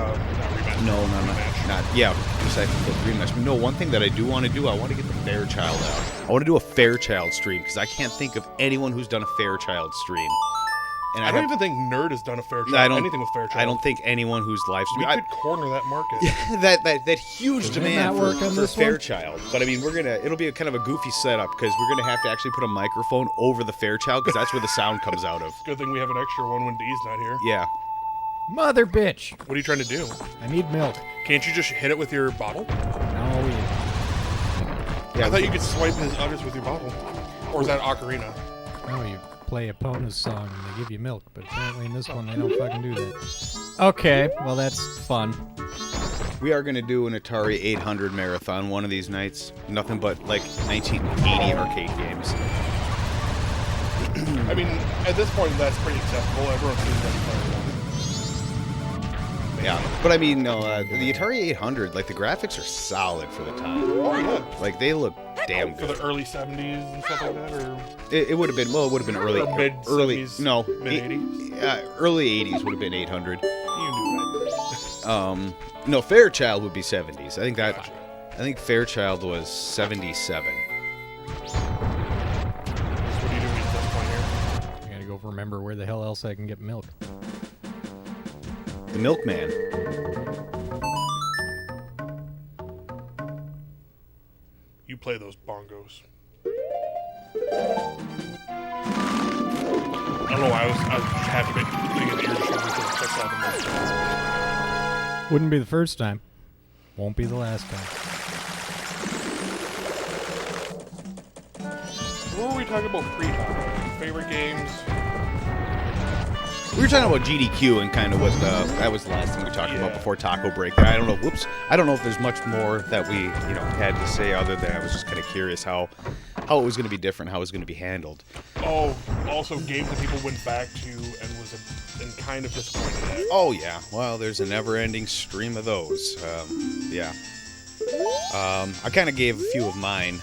A: not remaster.
B: No, Siphon Filter remaster. No, one thing that I do want to do, I want to get the Fairchild out. I want to do a Fairchild stream because I can't think of anyone who's done a Fairchild stream. And
A: I don't even think Nerd has done a Fairchild. Anything with Fairchild.
B: I don't think anyone who's live streaming.
A: We could corner that market.
B: that huge demand for Fairchild. But I mean, it'll be kind of a goofy setup because we're gonna have to actually put a microphone over the Fairchild because that's where the sound comes out of.
A: Good thing we have an extra one when Dee's not here.
B: Yeah.
C: Mother bitch.
A: What are you trying to do?
C: I need milk.
A: Can't you just hit it with your bottle?
C: No.
A: I thought you could swipe his udders with your bottle. Or is that Ocarina?
C: No, you play Epona's song and they give you milk, but apparently in this one they don't fucking do that. Okay, well that's fun.
B: We are going to do an Atari 800 marathon one of these nights. Nothing but, like, 1980 arcade games.
A: I mean, at this point, that's pretty acceptable. Everyone's seen Ready Player One.
B: Yeah, but I mean, no, the Atari 800, like, the graphics are solid for the time.
A: Oh, yeah.
B: Like, they look damn good.
A: For the early 70s and stuff like that, or?
B: It would have been, well, it would have been early.
A: Mid-70s?
B: No.
A: Mid-80s?
B: Early 80s would have been 800.
A: You knew that.
B: No, Fairchild would be 70s.
A: Gotcha.
B: I think Fairchild was 77.
A: What are you doing at this point here?
C: I gotta go remember where the hell else I can get milk.
B: The Milkman.
A: You play those bongos. I don't know why I was happy putting an ear shot because I saw the most.
C: Wouldn't be the first time. Won't be the last time.
A: What were we talking about pre-time? Favorite games?
B: We were talking about GDQ and kind of what that was the last thing we talked about before taco break. I don't know. Whoops. I don't know if there's much more that we had to say other than I was just kind of curious how it was going to be different, how it was going to be handled.
A: Oh, also games that people went back to and was kind of disappointed at.
B: Oh yeah. Well, there's a never-ending stream of those. Yeah. I kind of gave a few of mine.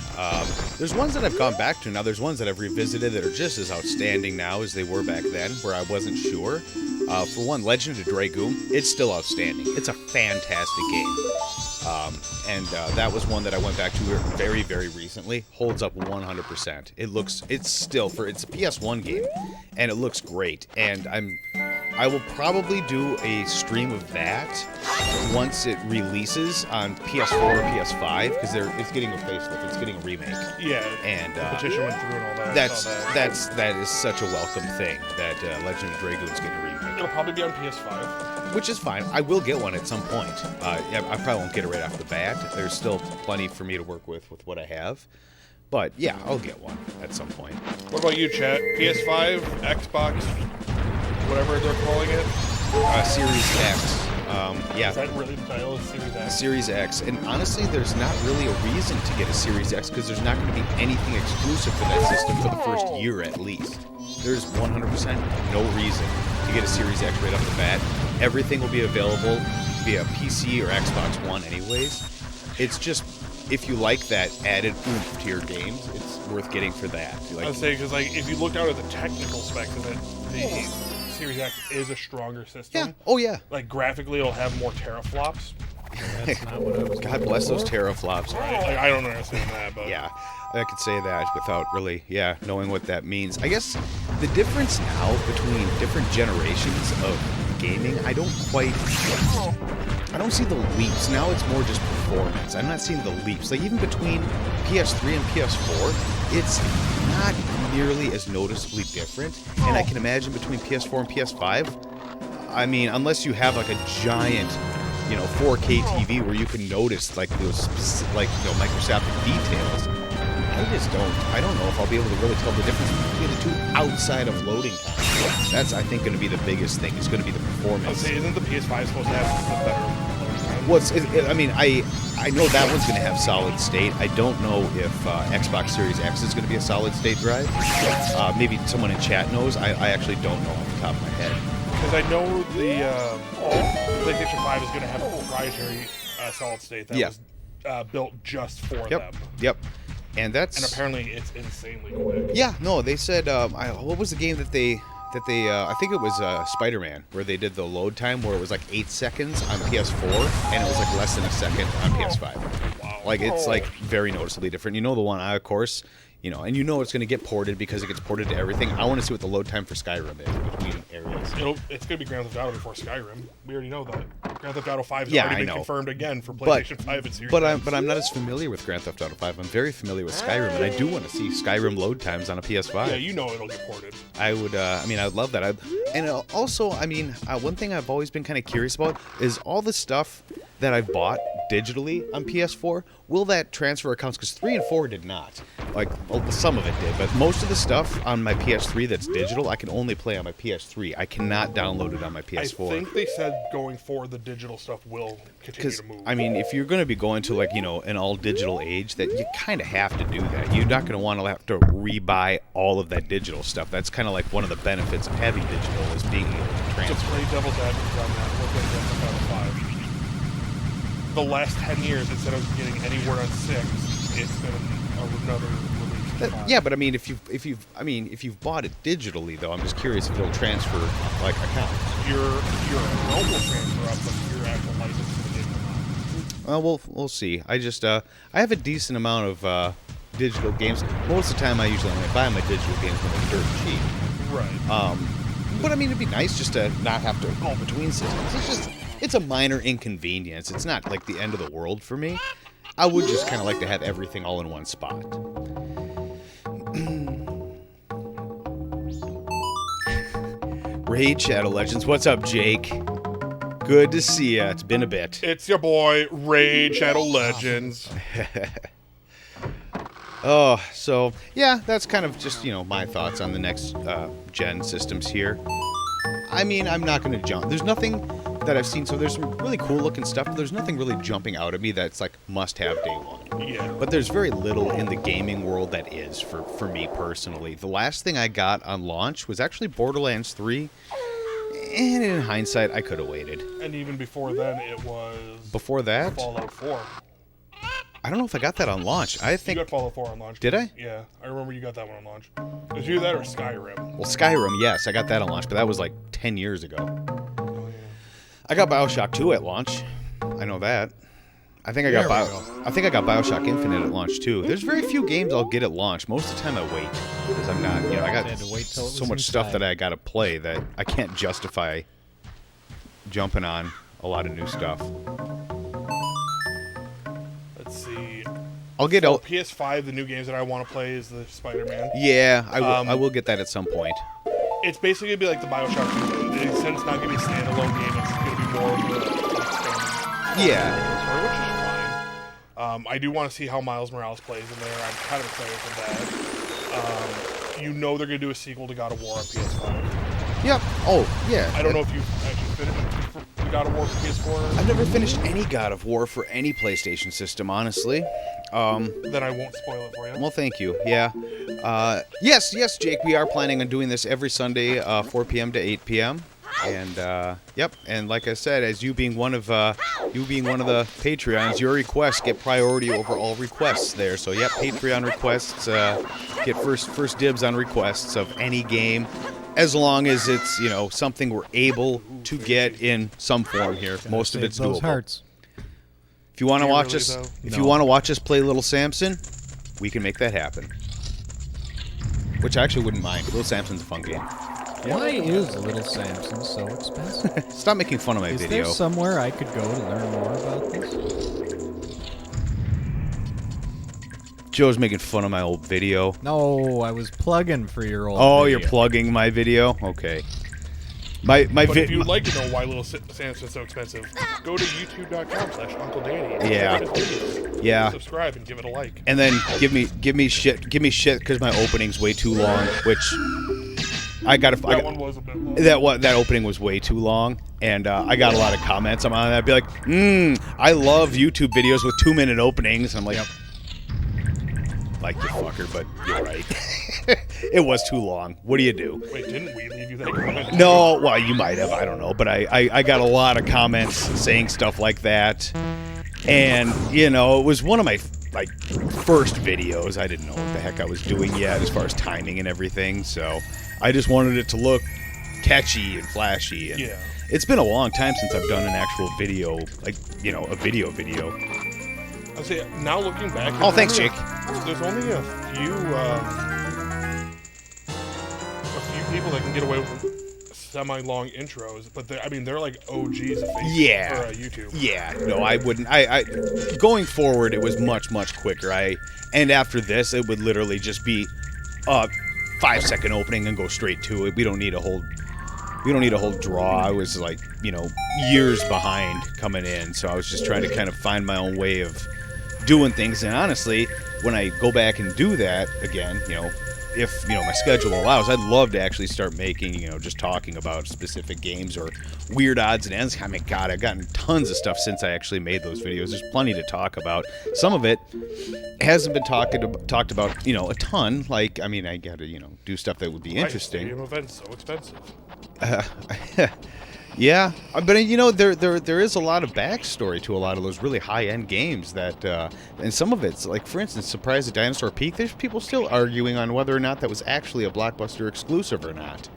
B: There's ones that I've gone back to. Now, there's ones that I've revisited that are just as outstanding now as they were back then, where I wasn't sure. For one, Legend of Dragoon, it's still outstanding. It's a fantastic game. And that was one that I went back to very, very recently. Holds up 100%. It's a PS1 game, and it looks great. And I will probably do a stream of that once it releases on PS4 or PS5 because it's getting a facelift. It's getting a remake.
A: Yeah,
B: and
A: the petition went through and all that.
B: That is such a welcome thing that Legend of Dragoon's getting a remake.
A: It'll probably be on PS5,
B: which is fine. I will get one at some point. I probably won't get it right off the bat. There's still plenty for me to work with what I have. But yeah, I'll get one at some point.
A: What about you, chat? PS5, Xbox, whatever they're calling it?
B: Series X. Yeah.
A: Is that really the title? Series X?
B: Series X. And honestly, there's not really a reason to get a Series X because there's not going to be anything exclusive for that system for the first year at least. There's 100% no reason to get a Series X right off the bat. Everything will be available via PC or Xbox One anyways. It's just, if you like that added oomph to your games, it's worth getting for that.
A: I would say, because if you look out at the technical specs of it, the Series X is a stronger system.
B: Yeah. Oh, yeah.
A: Like, graphically, it'll have more teraflops.
C: That's not what I was
B: God bless those teraflops.
A: Right? Like, I don't understand that, but...
B: Yeah, I could say that without really, knowing what that means. I guess the difference now between different generations of gaming, I don't see the leaps. Now it's more just performance. I'm not seeing the leaps. Like, even between PS3 and PS4, it's not nearly as noticeably different. And I can imagine between PS4 and PS5, I mean, unless you have like a giant 4K TV where you can notice like those microscopic details. I don't know if I'll be able to really tell the difference between the two outside of loading time. That's, I think, going to be the biggest thing. Is going to be the performance.
A: I would say, isn't the PS5 supposed to have a better loading time?
B: I know that one's going to have solid state. I don't know if Xbox Series X is going to be a solid state drive. Maybe someone in chat knows. I actually don't know off the top of my head.
A: Because I know the PlayStation 5 is going to have a proprietary solid state that was built just for them.
B: Yep. And
A: apparently it's insanely quick.
B: Yeah, no, they said what was the game that they I think it was Spider-Man where they did the load time where it was like 8 seconds on PS4 and it was like less than a second on PS5.
A: Wow.
B: Like it's like very noticeably different. You know the one of course, and it's going to get ported because it gets ported to everything. I want to see what the load time for Skyrim is between areas.
A: It's going to be Grand Theft Auto before Skyrim. We already know that. Grand Theft Auto 5 has already been confirmed again for PlayStation 5 and Series X.
B: But I'm not as familiar with Grand Theft Auto 5. I'm very familiar with Skyrim, and I do want to see Skyrim load times on a PS5.
A: Yeah, it'll get ported.
B: I would. I'd love that. One thing I've always been kind of curious about is all the stuff that I've bought digitally on PS4, will that transfer accounts? Because 3 and 4 did not. Like, well, some of it did, but most of the stuff on my PS3 that's digital, I can only play on my PS3. I cannot download it on my PS4.
A: I think they said going forward, the digital stuff will continue to move.
B: I mean, if you're going to be going to, like, you know, an all-digital age, that you kind of have to do that. You're not going to want to have to rebuy all of that digital stuff. That's kind of like one of the benefits of having digital is being able to transfer.
A: To play devil's advocate on that, look at Grand Theft Auto 5. The last 10 years, instead of getting any word on 6, it's been another release.
B: Yeah, but I mean, if you've bought it digitally, though, I'm just curious if it'll transfer like accounts.
A: Your account will transfer up, but your actual license to the game will not.
B: We'll see. I just I have a decent amount of digital games. Most of the time, I usually only buy my digital games when they're dirt cheap.
A: Right.
B: But I mean, it'd be nice just to not have to go between systems. It's a minor inconvenience. It's not like the end of the world for me. I would just kind of like to have everything all in one spot. Raid Shadow Legends. What's up, Jake? Good to see ya. It's been a bit.
A: It's your boy, Raid Shadow Legends.
B: Oh, so, yeah, that's kind of just, you know, my thoughts on the next gen systems here. I mean, I'm not going to jump. There's nothing that I've seen, so there's some really cool looking stuff, but there's nothing really jumping out at me that's like must-have day one.
A: Yeah.
B: But there's very little in the gaming world that is for me personally. The last thing I got on launch was actually Borderlands 3, and in hindsight, I could have waited.
A: And even before then, it was...
B: Before that?
A: Fallout 4.
B: I don't know if I got that on launch. I think...
A: You got Fallout 4 on launch.
B: Did I?
A: Yeah, I remember you got that one on launch. Was you that or Skyrim?
B: Well, Skyrim, yes, I got that on launch, but that was like 10 years ago.
A: Oh, yeah.
B: I got BioShock 2 at launch. I know that. I think I got BioShock Infinite at launch too. There's very few games I'll get at launch. Most of the time I wait because I'm not, you know, I got so much stuff that I got to play that I can't justify jumping on a lot of new stuff.
A: Let's see.
B: I'll get
A: out PS5. The new games that I want to play is the Spider-Man.
B: Yeah, I will get that at some point.
A: It's basically gonna be like the BioShock 2. Instead, it's not gonna be a standalone game. It's gonna be more of an expanded story, which is fine. I do want to see how Miles Morales plays in there. I'm kind of excited for that. You know they're gonna do a sequel to God of War on PS5.
B: Yep. Oh, yeah.
A: I don't know if you've actually finished God of War for PS4.
B: I've never finished any God of War for any PlayStation system, honestly.
A: Then I won't spoil it for you.
B: Well, thank you. Yeah. Yes, Jake. We are planning on doing this every Sunday, 4 p.m. to 8 p.m. And yep. And like I said, as you being one of the Patreons, your requests get priority over all requests there. So yep, Patreon requests get first dibs on requests of any game, as long as it's, you know, something we're able to get in some form here. Most of it's doable.
D: Hearts.
B: If you want to watch us, you want to watch us play Little Samson, we can make that happen. Which I actually wouldn't mind. Little Samson's a fun game.
D: Why is Little Samson so expensive?
B: Stop making fun of my video.
D: Is there somewhere I could go to learn more about this?
B: Joe's making fun of my old video.
D: No, I was plugging for your old
B: video.
D: video.
B: You're plugging my video? Okay.
A: But if you'd like to know why Little Samson's so expensive, go to youtube.com/UncleDanny.
B: Yeah.
A: Subscribe and give it a like.
B: And then give me shit because my opening's way too long, which
A: one was a bit long.
B: That opening was way too long, and I got a lot of comments on that. I'd be like, I love YouTube videos with 2-minute openings. I'm like, like you fucker, but you're right. It was too long. What do you do?
A: Wait, didn't we leave you that comment?
B: No, well, you might have. I don't know. But I got a lot of comments saying stuff like that. And, you know, it was one of my, like, first videos. I didn't know what the heck I was doing yet as far as timing and everything. So I just wanted it to look catchy and flashy. And
A: yeah.
B: It's been a long time since I've done an actual video, like, you know, a video.
A: I'll say, now looking back...
B: Oh, thanks, Jake.
A: There's only a few people that can get away with semi-long intros, but they're like OGs of Facebook or YouTube.
B: Yeah, no, I wouldn't. I going forward, it was much quicker. And after this, it would literally just be a 5-second opening and go straight to it. We don't need a whole we don't need a whole draw. I was like, years behind coming in, so I was just trying to kind of find my own way of doing things. And honestly, when I go back and do that again, if my schedule allows, I'd love to actually start making, just talking about specific games or weird odds and ends. I mean, God, I've gotten tons of stuff since I actually made those videos. There's plenty to talk about. Some of it hasn't been talked about, a ton. Like, I mean, I got to, do stuff that would be interesting.
A: Stadium events so expensive.
B: Yeah, but there is a lot of backstory to a lot of those really high-end games that, and some of it's like, for instance, Surprise at Dinosaur Peak. There's people still arguing on whether or not that was actually a Blockbuster exclusive or not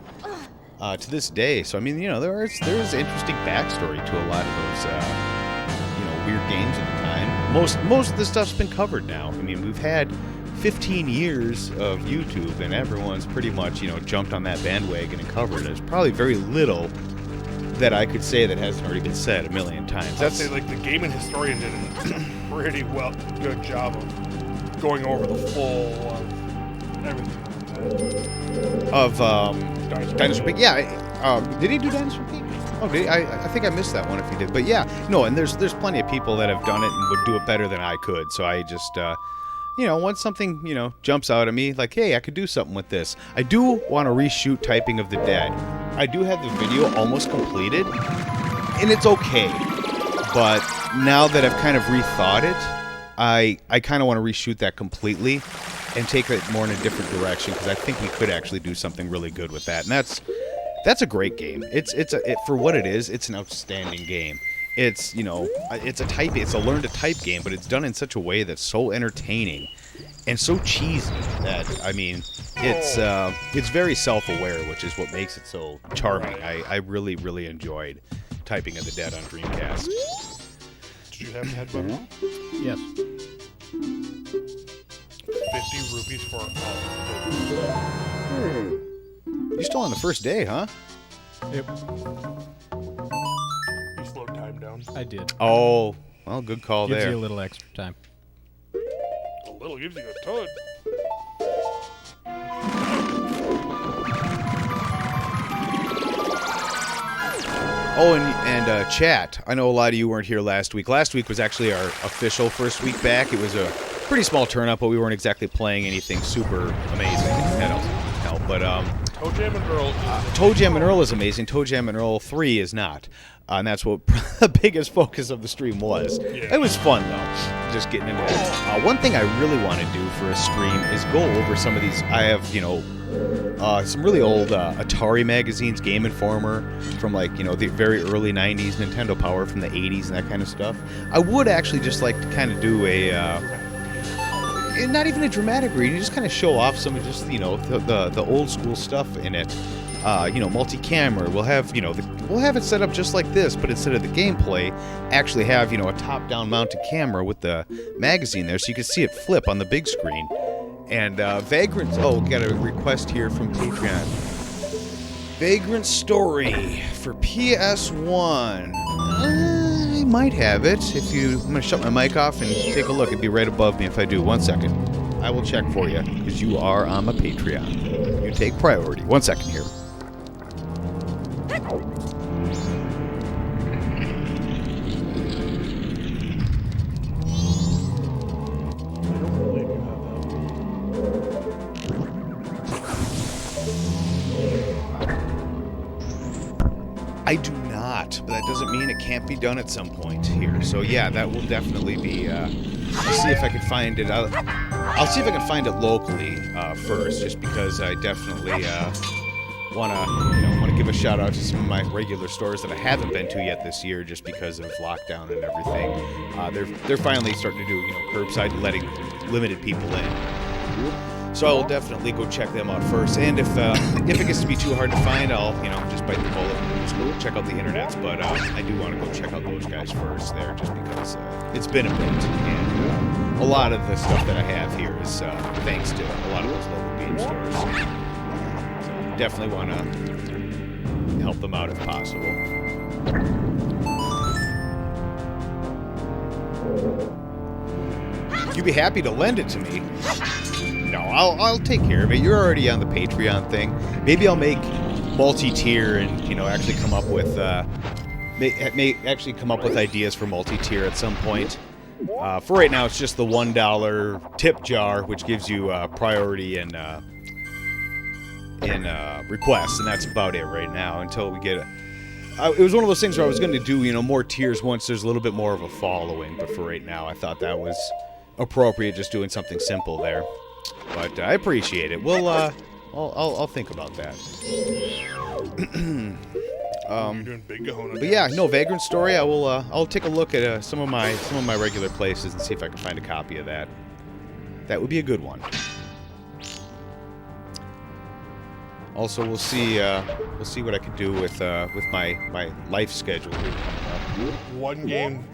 B: to this day. So I mean, there is interesting backstory to a lot of those, weird games at the time. Most of the stuff's been covered now. I mean, we've had 15 years of YouTube, and everyone's pretty much jumped on that bandwagon and covered it. There's probably very little that I could say that hasn't already been said a million times.
A: I'd say like the gaming historian did a pretty good job of going over the full everything
B: of Dinosaur Peak. Yeah, did he do Dinosaur Peak? Oh, did he? I think I missed that one if he did. But yeah, no, and there's plenty of people that have done it and would do it better than I could. So I just once something, jumps out at me, like, hey, I could do something with this. I do want to reshoot Typing of the Dead. I do have the video almost completed, and it's okay. But now that I've kind of rethought it, I kind of want to reshoot that completely and take it more in a different direction, because I think we could actually do something really good with that. And that's a great game. For what it is, it's an outstanding game. It's it's a learn to type game, but it's done in such a way that's so entertaining and so cheesy that, I mean, it's very self-aware, which is what makes it so charming. I really, really enjoyed Typing of the Dead on Dreamcast.
A: Did you have a headbutt on?
C: Yes.
A: 50 rupees for
B: You're still on the first day, huh?
C: Yep.
A: You slowed time down.
C: I did.
B: Oh, well, good call
C: Gives
B: there.
C: you a little extra time.
A: A little gives you a ton.
B: Oh, and chat. I know a lot of you weren't here last week. Last week was actually our official first week back. It was a pretty small turnout, but we weren't exactly playing anything super amazing. That also help. But
A: Toe Jam and Earl.
B: Toe Jam and Earl is amazing. Toe Jam and Earl 3 is not. And that's what the biggest focus of the stream was.
A: Yeah.
B: It was fun, though, just getting into it. One thing I really want to do for a stream is go over some of these. I have, some really old Atari magazines, Game Informer, from the very early 90s, Nintendo Power from the 80s and that kind of stuff. I would actually just like to kind of do not even a dramatic reading, just kind of show off some of just, the old school stuff in it. Multi-camera. We'll have, we'll have it set up just like this, but instead of the gameplay, actually have, a top-down mounted camera with the magazine there, so you can see it flip on the big screen. And Vagrant. Oh, got a request here from Patreon. Vagrant Story for PS1. I might have it. I'm gonna shut my mic off and take a look. It'd be right above me if I do. 1 second. I will check for you because you are on my Patreon. You take priority. 1 second here. I do not, but that doesn't mean it can't be done at some point here. So yeah, that will definitely be. I'll see if I can find it. I'll see if I can find it locally first, just because I definitely want to give a shout out to some of my regular stores that I haven't been to yet this year, just because of lockdown and everything. They're finally starting to do curbside, letting limited people in. So I will definitely go check them out first, and if it gets to be too hard to find, I'll just bite the bullet and just go check out the internets. But I do want to go check out those guys first there, just because it's been a bit, and a lot of the stuff that I have here is thanks to a lot of those local game stores. So definitely want to help them out if possible. You'd be happy to lend it to me. No, I'll take care of it. You're already on the Patreon thing. Maybe I'll make multi-tier and actually come up with may actually come up with ideas for multi-tier at some point. For right now, it's just the $1 tip jar, which gives you priority and requests, and that's about it right now until we get it was one of those things where I was going to do more tiers once there's a little bit more of a following, but for right now I thought that was appropriate, just doing something simple there. But I appreciate it. We'll I'll think about that.
A: You're doing big Gahona.
B: But yeah, no, Vagrant Story. I'll take a look at some of my regular places and see if I can find a copy of that. That would be a good one. Also, we'll see what I can do with my life schedule.
A: One game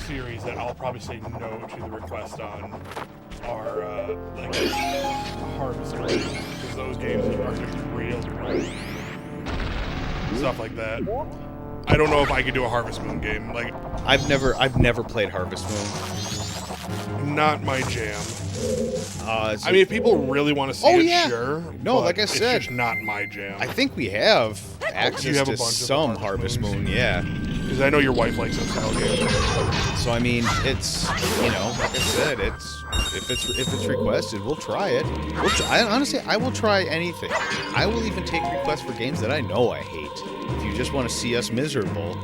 A: series that I'll probably say no to the request on are like Harvest Moon, because those games are just real stuff like that. I don't know if I could do a Harvest Moon game. Like,
B: I've never played Harvest Moon.
A: Not my jam. I mean, if people really want to see it, sure.
B: No, like I said,
A: it's just not my jam.
B: I think we have access to some Harvest Moon, yeah.
A: Because I know your wife likes those style games.
B: So I mean, it's like I said, if it's requested, we'll try it. Honestly, I will try anything. I will even take requests for games that I know I hate. If you just want to see us miserable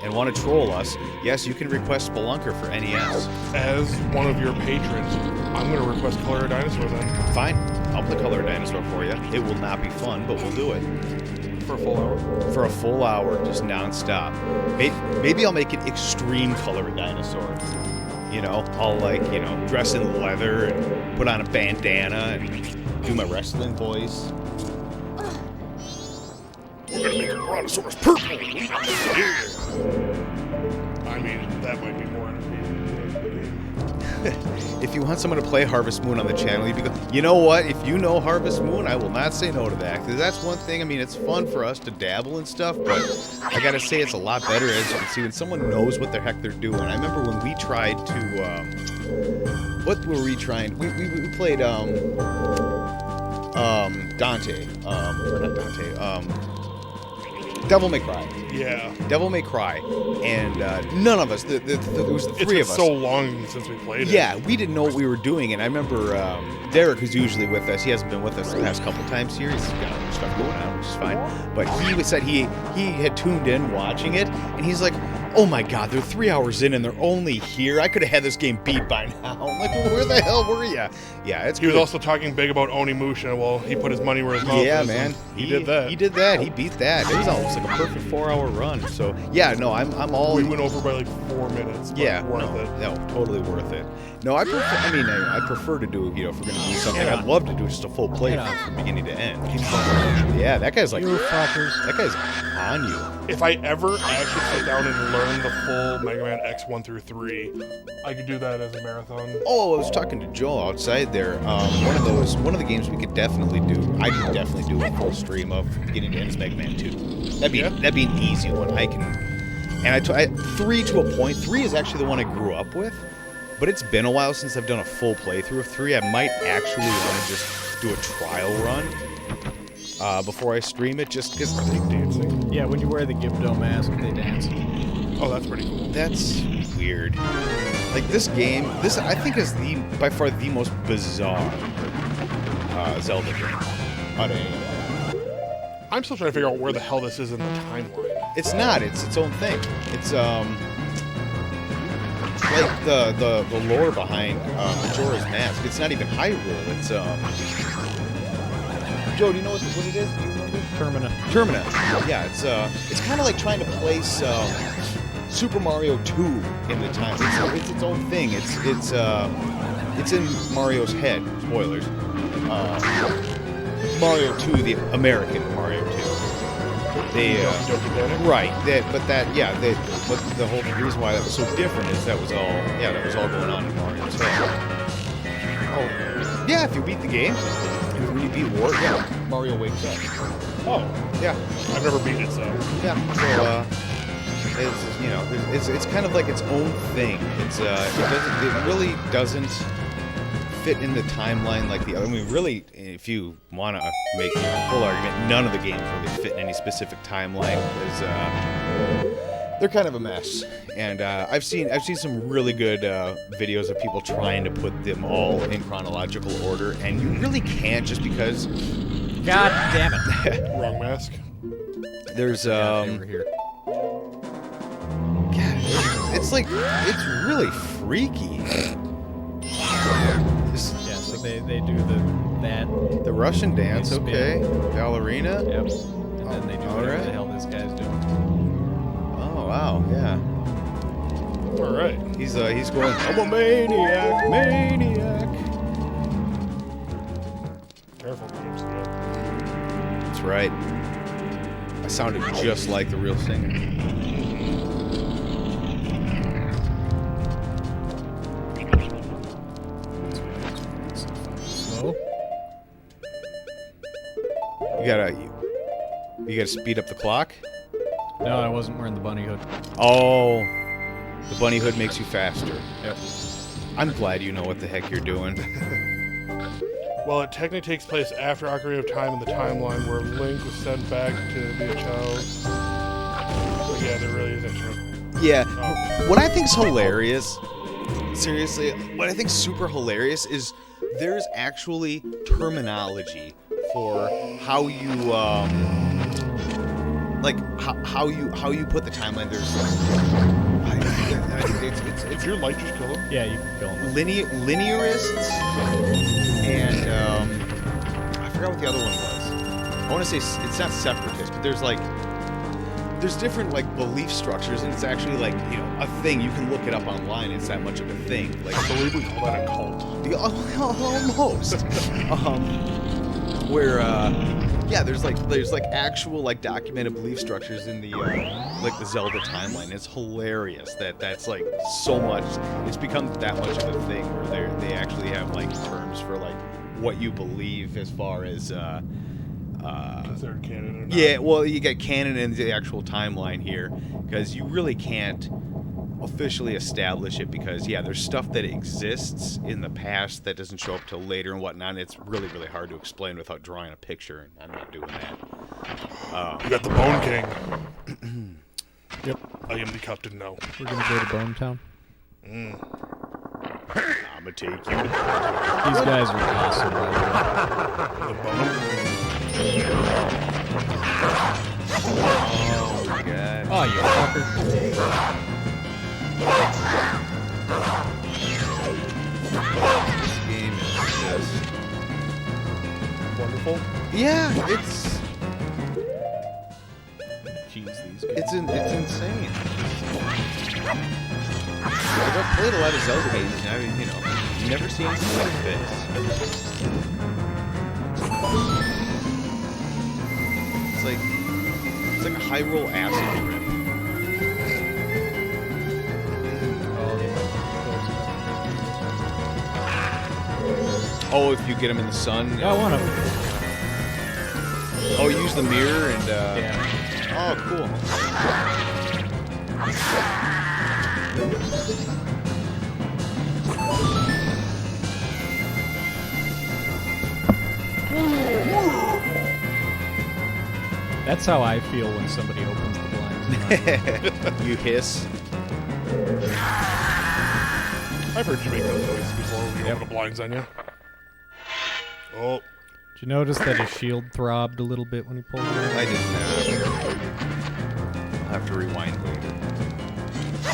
B: and want to troll us, yes, you can request Spelunker for NES.
A: As one of your patrons, I'm going to request Color Dinosaur then.
B: Fine. I'll play Color Dinosaur for you. It will not be fun, but we'll do it.
A: For a full hour?
B: For a full hour, just non-stop. Maybe I'll make it Extreme Color Dinosaur. I'll dress in leather and put on a bandana and do my wrestling voice.
A: We're gonna make a brontosaurus purple! Yeah! I mean, that might be more entertaining.
B: If you want someone to play Harvest Moon on the channel, you'd be you know what? If you know Harvest Moon, I will not say no to that. Because that's one thing, I mean, it's fun for us to dabble and stuff, but I gotta say it's a lot better, as you can see, when someone knows what the heck they're doing. I remember when we tried to, what were we trying? We played, Dante. Or not Dante, Devil May Cry.
A: Yeah.
B: Devil May Cry. And none of us, it was the three of us.
A: It's been so long since we played it.
B: Yeah, we didn't know what we were doing. And I remember Derek, who's usually with us, he hasn't been with us the past couple times here. He's got other stuff going on, which is fine. But he said he had tuned in watching it, and he's like, oh my god, they're 3 hours in and they're only here. I could have had this game beat by now. I'm like, well, where the hell were you? Yeah, it's
A: He was also talking big about Onimusha. Well, he put his money where his mouth is.
B: Yeah, man.
A: He did that.
B: He did that. He beat that. It was almost like a perfect 4-hour run. So, yeah, no, I'm all...
A: We went over by like 4 minutes. But
B: yeah,
A: worth it.
B: No, totally worth it. No, I prefer to do, if we're going to do something, I'd love to do just a full playthrough from beginning to end. Yeah, that guy's like... That guy's on you.
A: If I ever actually sit down and learn the full Mega Man X 1 through 3, I could do that as a marathon.
B: Oh, I was talking to Joel outside there. One of the games we could definitely do. I could definitely do a full stream of beginning to end is Mega Man 2. That'd be an easy one. I can, and I 3 to a point. 3 is actually the one I grew up with, but it's been a while since I've done a full playthrough of 3. I might actually want to just do a trial run before I stream it, just because I think dancing.
C: Yeah, when you wear the Gibdo mask, they dance.
A: Oh, that's pretty cool.
B: That's weird. Like, this game, I think is by far the most bizarre Zelda game.
A: I'm still trying to figure out where the hell this is in the timeline.
B: It's not. It's its own thing. It's like the lore behind Majora's Mask. It's not even Hyrule. It's Joe, do you know what it is? Do you remember? Termina. Yeah, it's kind of like trying to place Super Mario 2 in the time. It's its own thing. It's in Mario's head. Spoilers. Mario 2, the American Mario 2. Right. But the whole reason why that was so different is that was all going on in Mario's head. Oh, yeah. If you beat the game, when you beat War, Mario wakes up.
A: Oh, yeah. I've never beat it, so.
B: Yeah. So, it's kind of like its own thing. It really doesn't fit in the timeline like the other. I mean, really, if you want to make a full argument, none of the games really fit in any specific timeline because they're kind of a mess. And I've seen some really good videos of people trying to put them all in chronological order, and you really can't just because.
C: God damn it!
A: Wrong mask.
B: There's
C: Over here.
B: it's it's really freaky.
C: Yeah, so they do that.
B: The Russian dance,
C: They spin.
B: okay. Ballerina.
C: Yep. And then they do whatever
B: Alright.
C: the hell this guy's doing.
B: Oh wow, yeah.
A: All right.
B: He's going. I'm a maniac.
A: Careful, James.
B: That's right. I sounded just like the real singer.
D: Slow.
B: You gotta speed up the clock.
C: No, I wasn't wearing the bunny hood.
B: Oh, the bunny hood makes you faster.
C: Yep.
B: I'm glad you know what the heck you're doing.
A: Well, it technically takes place after Ocarina of Time in the timeline where Link was sent back to be a child. But yeah, there really isn't true.
B: Yeah.
A: Oh.
B: What I think's hilarious, seriously, what I think's super hilarious is there's actually terminology for how you how you put the timeline. There's I think it's
A: Did your light just kill him?
C: Yeah, you can kill him.
B: linearists and I forgot what the other one was. I want to say it's not separatist, but there's different like belief structures, and it's actually like, you know, a thing. You can look it up online. It's that much of a thing. Like
A: I believe we call that a cult.
B: almost. Where yeah, there's like actual like documented belief structures in the like the Zelda timeline. It's hilarious that's like so much. It's become that much of a thing where they actually have like terms for like what you believe as far as
A: Considered canon or not.
B: yeah, well, you get canon and the actual timeline here because you really can't officially establish it because, yeah, there's stuff that exists in the past that doesn't show up till later and whatnot, and it's really, really hard to explain without drawing a picture, and I'm not doing that.
A: You got the Bone King. Yep. I am the captain now.
C: We're gonna go to Bone Town.
B: I'ma take you.
C: These guys are awesome, by the way.
A: The Bone.
B: Oh, my God.
C: Oh, you fucker.
B: This game is just...
A: Wonderful.
B: Yeah,
C: Jeez, these guys.
B: it's insane. I've played a lot of Zelda games, and I mean, you know, you never see anything like this. It's like a Hyrule acid trip. Oh, if you get them in the sun.
C: I want to.
B: Oh, use the mirror and.
C: Yeah.
B: Oh, cool.
C: That's how I feel when somebody opens the blinds.
B: You hiss.
A: I've heard you make those noises before when you open the blinds on you. Oh.
C: Did you notice that his shield throbbed a little bit when he pulled it out?
B: I didn't I'll have to rewind later.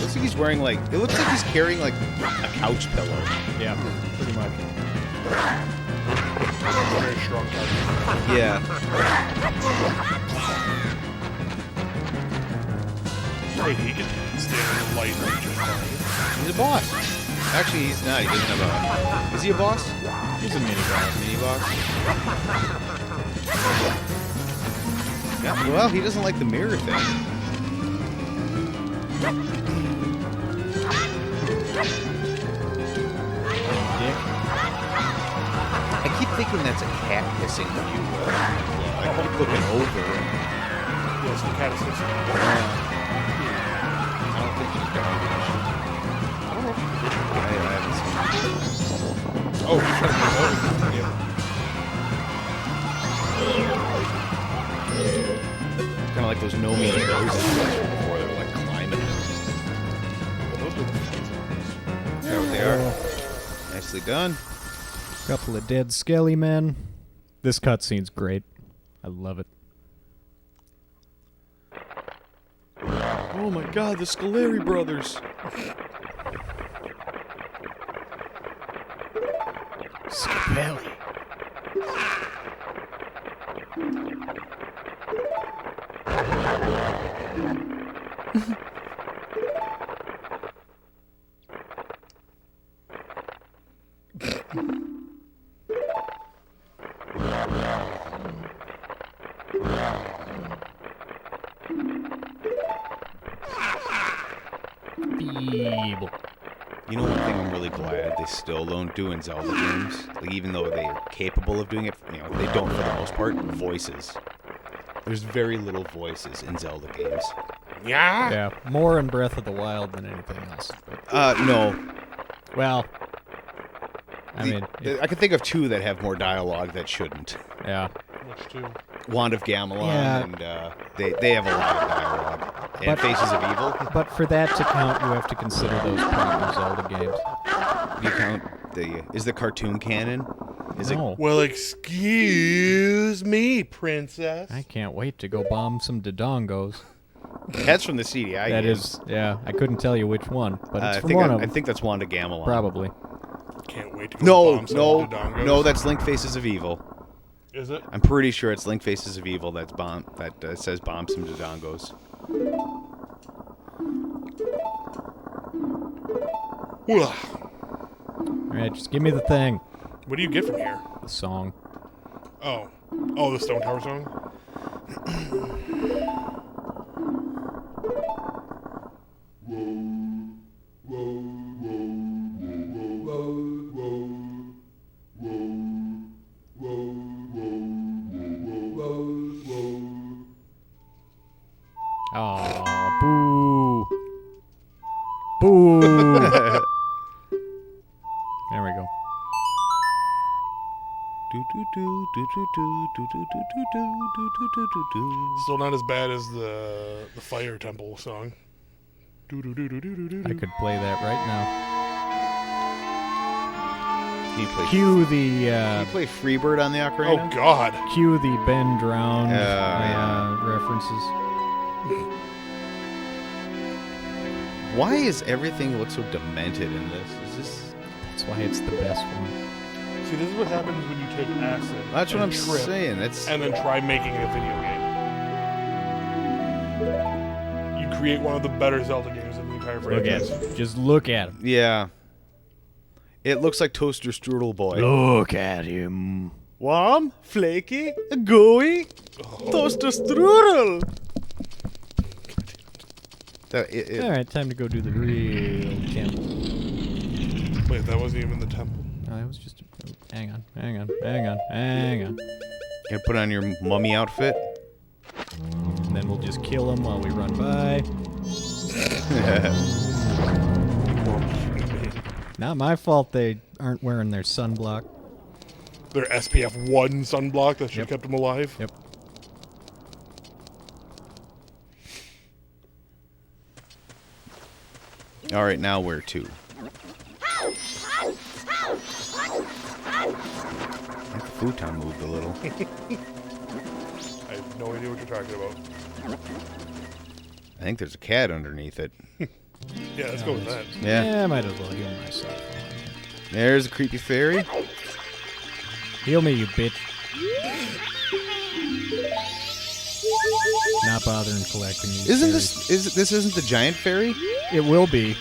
B: Looks like he's wearing like. It looks like he's carrying like a couch pillow.
C: Yeah, pretty much.
A: Very strong couch.
B: Yeah.
A: Hey, he can stand in the light like just fine.
B: He's a boss. Actually, he's not. He doesn't have a. Is he a boss?
C: He's a mini boss.
B: Mini boss. Yeah. Well, he doesn't like the mirror thing.
C: Dick.
B: I keep thinking that's a cat hissing when you. I keep looking over.
A: Yes, the cat is hissing.
B: I don't think she's got any issues. I haven't seen her.
A: Oh, he's trying to get over. Yeah.
B: Kind of like those no-meat hills before they're like climbing. There they are. Nicely done.
D: Couple of dead skelly men. This cutscene's great. I love it.
B: Oh my god, the Scaleri brothers.
D: Skelly. Feeble.
B: You know one thing I'm really glad they still don't do in Zelda games? Like, even though they are capable of doing it, you know, they don't for the most part. Voices. There's very little voices in Zelda games.
A: Yeah.
D: Yeah, more in Breath of the Wild than anything else.
B: No.
D: Well, I mean,
B: I can think of two that have more dialogue that shouldn't.
D: yeah.
A: Which two?
B: Wand of Gamelon
D: Yeah.
B: and they have a lot of dialogue. And
D: But-
B: Faces of Evil.
D: But for that to count, you have to consider those proper Zelda games.
B: You count is the cartoon canon? Is
D: No.
A: Well, excuse me, princess.
D: I can't wait to go bomb some Dodongos.
B: That's from the CDI
D: That
B: games.
D: is, yeah, I couldn't tell you which one, but it's
B: I
D: from
B: think
D: one
B: I
D: of them.
B: think that's Wand of Gamelon.
D: Probably.
A: Can't wait to go
B: No,
A: bomb some Dodongos.
B: no, that's Link Faces of Evil.
A: Is it?
B: I'm pretty sure it's Link Faces of Evil that says bomb some Dodongos.
A: Ugh.
D: Alright, just give me the thing.
A: What do you get from here?
D: The song.
A: Oh. Oh, the Stone Tower song?
D: Aw, boo. Boo. There we go.
A: Still not as bad as the Fire Temple song.
D: I could play that right now.
B: Can you play?
D: Cue
B: Can you
D: the
B: play Freebird on the
A: Oh
B: ocarina?
A: God!
D: cue the Ben Drowned
B: yeah.
D: references.
B: Why is everything look so demented in this? Is this?
D: That's why it's the best one.
A: See, this is what happens when you take acid.
B: That's what
A: and
B: I'm
A: trip
B: saying. That's
A: And then try making a video game. You create one of the better Zelda games in the entire
D: Look at
A: franchise.
D: him. Just look at him.
B: yeah. It looks like Toaster Strudel Boy.
D: Look at him.
B: Warm, flaky, gooey, Toaster Strudel.
D: All right, time to go do the real temple.
A: Wait, that wasn't even the temple.
D: No, that was just. Hang on.
B: You put on your mummy outfit.
D: And then we'll just kill him while we run by. Not my fault they aren't wearing their sunblock.
A: Their SPF 1 sunblock that should have kept them alive.
D: Yep.
B: All right, now where to? I think the futon moved a little.
A: I have no idea what you're talking about.
B: I think there's a cat underneath it.
A: Yeah, let's go with that.
B: Yeah.
D: I might as well heal myself.
B: There's a creepy fairy.
D: Heal me, you bitch. Not bothering collecting these.
B: Isn't
D: fairies.
B: this isn't the giant fairy?
D: It will be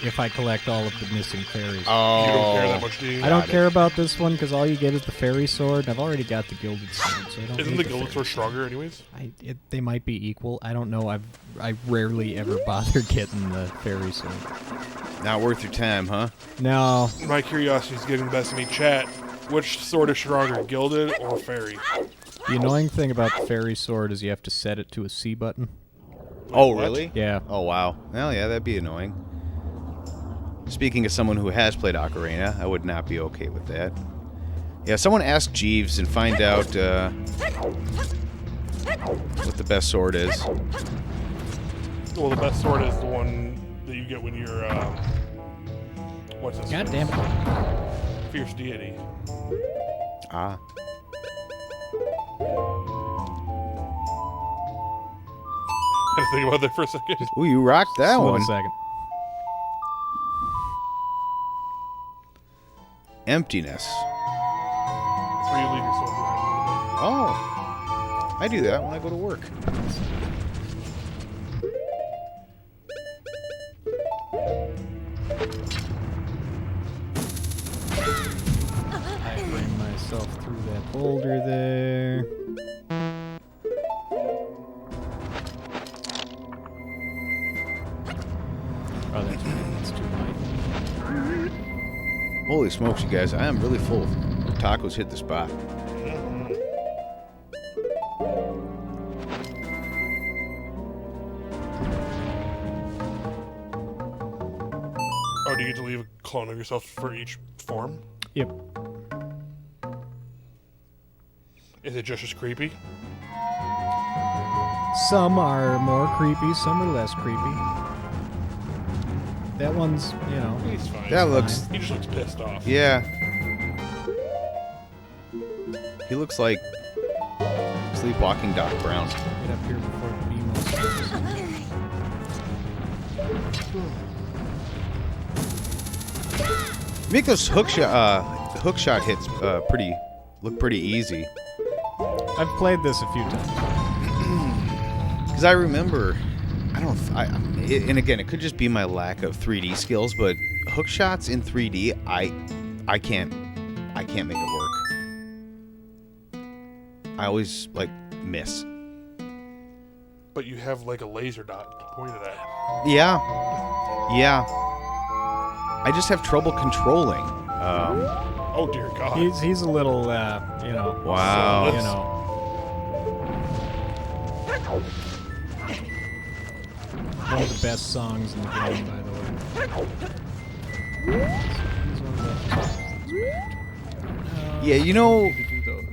D: if I collect all of the missing fairies.
B: Oh.
A: You don't care that much, do you?
D: I don't care about this one because all you get is the fairy sword. I've already got the gilded sword, so I don't.
A: Isn't
D: need
A: the Gilded
D: fairy
A: Sword stronger anyways?
D: They might be equal. I don't know. I rarely ever bother getting the fairy sword.
B: Not worth your time, huh?
D: No,
A: My curiosity is getting the best of me. Chat, which sword is stronger, Gilded or Fairy?
D: the annoying thing about the fairy sword is you have to set it to a C button.
B: Oh,
A: what?
B: really?
D: Yeah.
B: Oh, wow. Well, yeah, that'd be annoying. Speaking of someone who has played Ocarina, I would not be okay with that. Yeah, someone ask Jeeves and find out what the best sword is.
A: Well, the best sword is the one that you get when you're, what's this?
D: God damn it.
A: Fierce deity.
B: Ah.
A: Had to think about that for a second.
B: Ooh, you rocked that
D: Slow
B: one.
D: a second.
B: Emptiness.
A: That's where you leave your sword behind.
B: Oh. I do that when I go to work.
D: I frame myself through that boulder there. Oh, that's right. That's too light.
B: Holy smokes, you guys. I am really full. The tacos hit the spot.
A: Oh, do you get to leave a clone of yourself for each form?
D: Yep.
A: Is it just as creepy?
D: Some are more creepy, some are less creepy. That one's, you know.
A: He's fine.
B: That looks...
A: He just looks pissed off.
B: Yeah. He looks like sleepwalking Doc Brown.
D: Get up here before the beam starts.
B: Make those hook shot hits look pretty easy.
D: I've played this a few times.
B: Because I remember, and again, it could just be my lack of 3D skills, but hook shots in 3D, I can't make it work. I always miss.
A: But you have like a laser dot to point it at.
B: Yeah. I just have trouble controlling.
A: Oh dear God.
D: He's a little, you know.
B: Wow.
D: You know. One of the best songs in the game, by the way. He's one of the-
B: Yeah, you know,
D: Need to do those.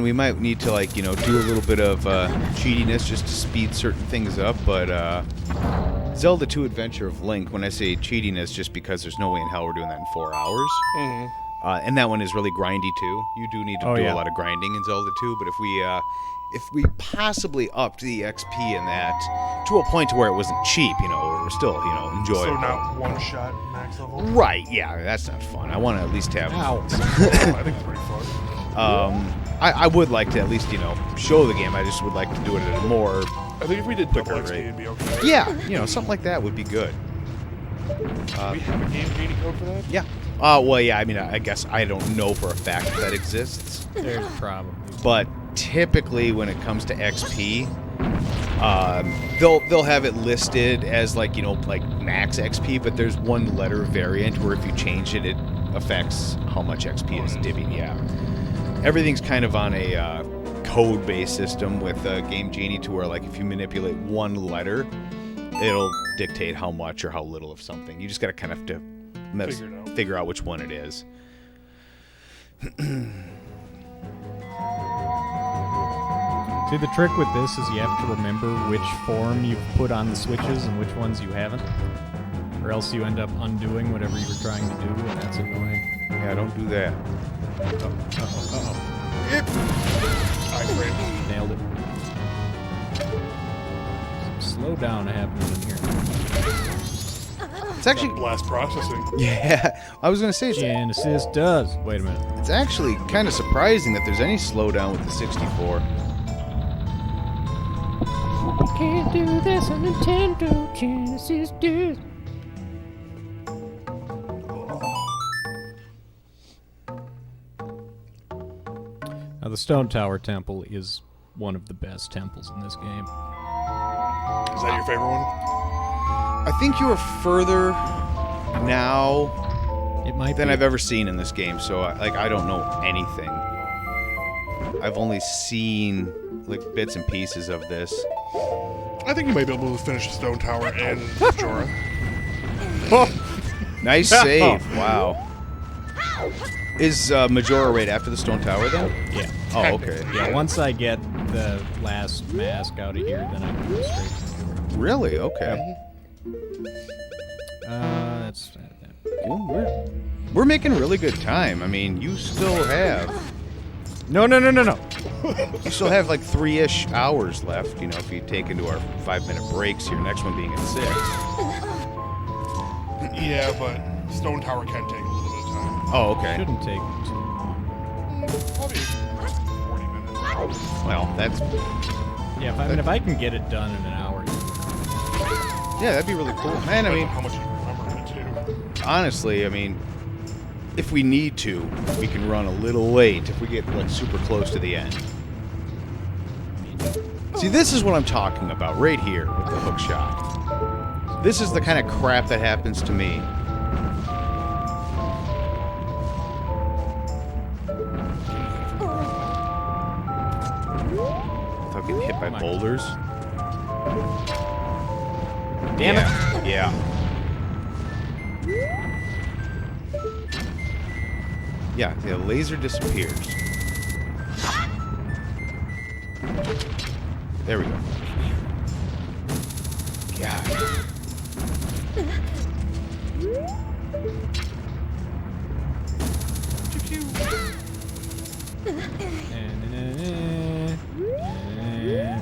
B: we might need to do a little bit of cheatiness just to speed certain things up, but Zelda 2 Adventure of Link, when I say cheatiness, just because there's no way in hell we're doing that in 4 hours.
A: Mm-hmm.
B: And that one is really grindy too. You do need to do a lot of grinding in Zelda 2, but if we possibly upped the XP in that to a point to where it wasn't cheap, where we're still, enjoyable.
A: So not one shot max level?
B: Right, yeah, that's not fun. I want to at least have...
D: Ow.
A: I think it's pretty fun.
B: I would like to at least, show the game. I just would like to do it at a more...
A: I think if we did double
B: quicker
A: XP,
B: rate.
A: it'd be okay.
B: Yeah, something like that would be good.
A: Do we have a Game Genie code for that?
B: Yeah. Well, yeah, I guess I don't know for a fact that exists.
D: There's probably.
B: But typically when it comes to XP, they'll have it listed as max XP, but there's one letter variant where if you change it, it affects how much XP is divvied. Yeah. Everything's kind of on a code-based system with Game Genie to where if you manipulate one letter, it'll dictate how much or how little of something. You just got to kind of have to figure out which one it is.
D: See, the trick with this is you have to remember which form you've put on the switches and which ones you haven't. Or else you end up undoing whatever you were trying to do, and that's annoying.
B: Yeah, don't do that.
A: I framed.
D: Nailed it. Some slowdown happening in here.
B: It's actually...
A: Blast processing.
B: Yeah, I was going to say,
D: Genesis does. Wait a minute.
B: it's actually kind of surprising that there's any slowdown with the 64.
E: You can't do this on Nintendo Genesis does.
D: Now, the Stone Tower Temple is one of the best temples in this game.
A: Is that your favorite one?
B: I think you are further now
D: It might
B: than
D: be.
B: I've ever seen in this game, so I don't know anything. I've only seen bits and pieces of this.
A: I think you might be able to finish the Stone Tower and Majora.
B: Nice save. Wow. Is Majora right after the stone tower then?
D: Yeah.
B: Oh, okay.
D: Yeah, once I get the last mask out of here, then I can go straight to Majora.
B: Really? Okay.
D: That's...
B: Well, we're making really good time. I mean, you still have...
D: No.
B: You still have like 3-ish hours left, you know, if you take into our 5-minute breaks, your next one being at 6.
A: Yeah, but Stone Tower can take a little bit of time.
B: Oh, okay.
D: Shouldn't take too long.
A: Probably 40 minutes.
B: Well, that's...
D: Yeah, if I can get it done in an hour.
B: Yeah, that'd be really cool. Man, I mean,
A: how much you remember of it, too.
B: honestly, I mean, if we need to, we can run a little late if we get like super close to the end. See, this is what I'm talking about right here with the hook shot. This is the kind of crap that happens to me. Without getting hit by boulders.
D: Damn it.
B: Yeah. Yeah, the laser disappears. There we go. God.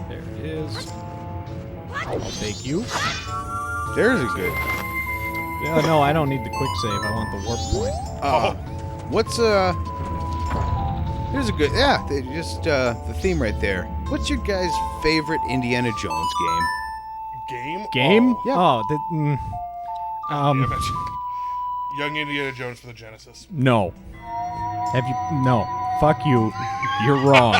D: There it is. I'll take you.
B: There's a good.
D: Yeah, no, I don't need the quick save. I want the warp point.
B: What's Here's a good. Yeah, just the theme right there. What's your guys' favorite Indiana Jones game?
D: Game?
A: Oh,
B: Yeah.
D: Oh,
A: damn it. Young Indiana Jones for the Genesis.
D: no. Have you? No. Fuck you. You're wrong.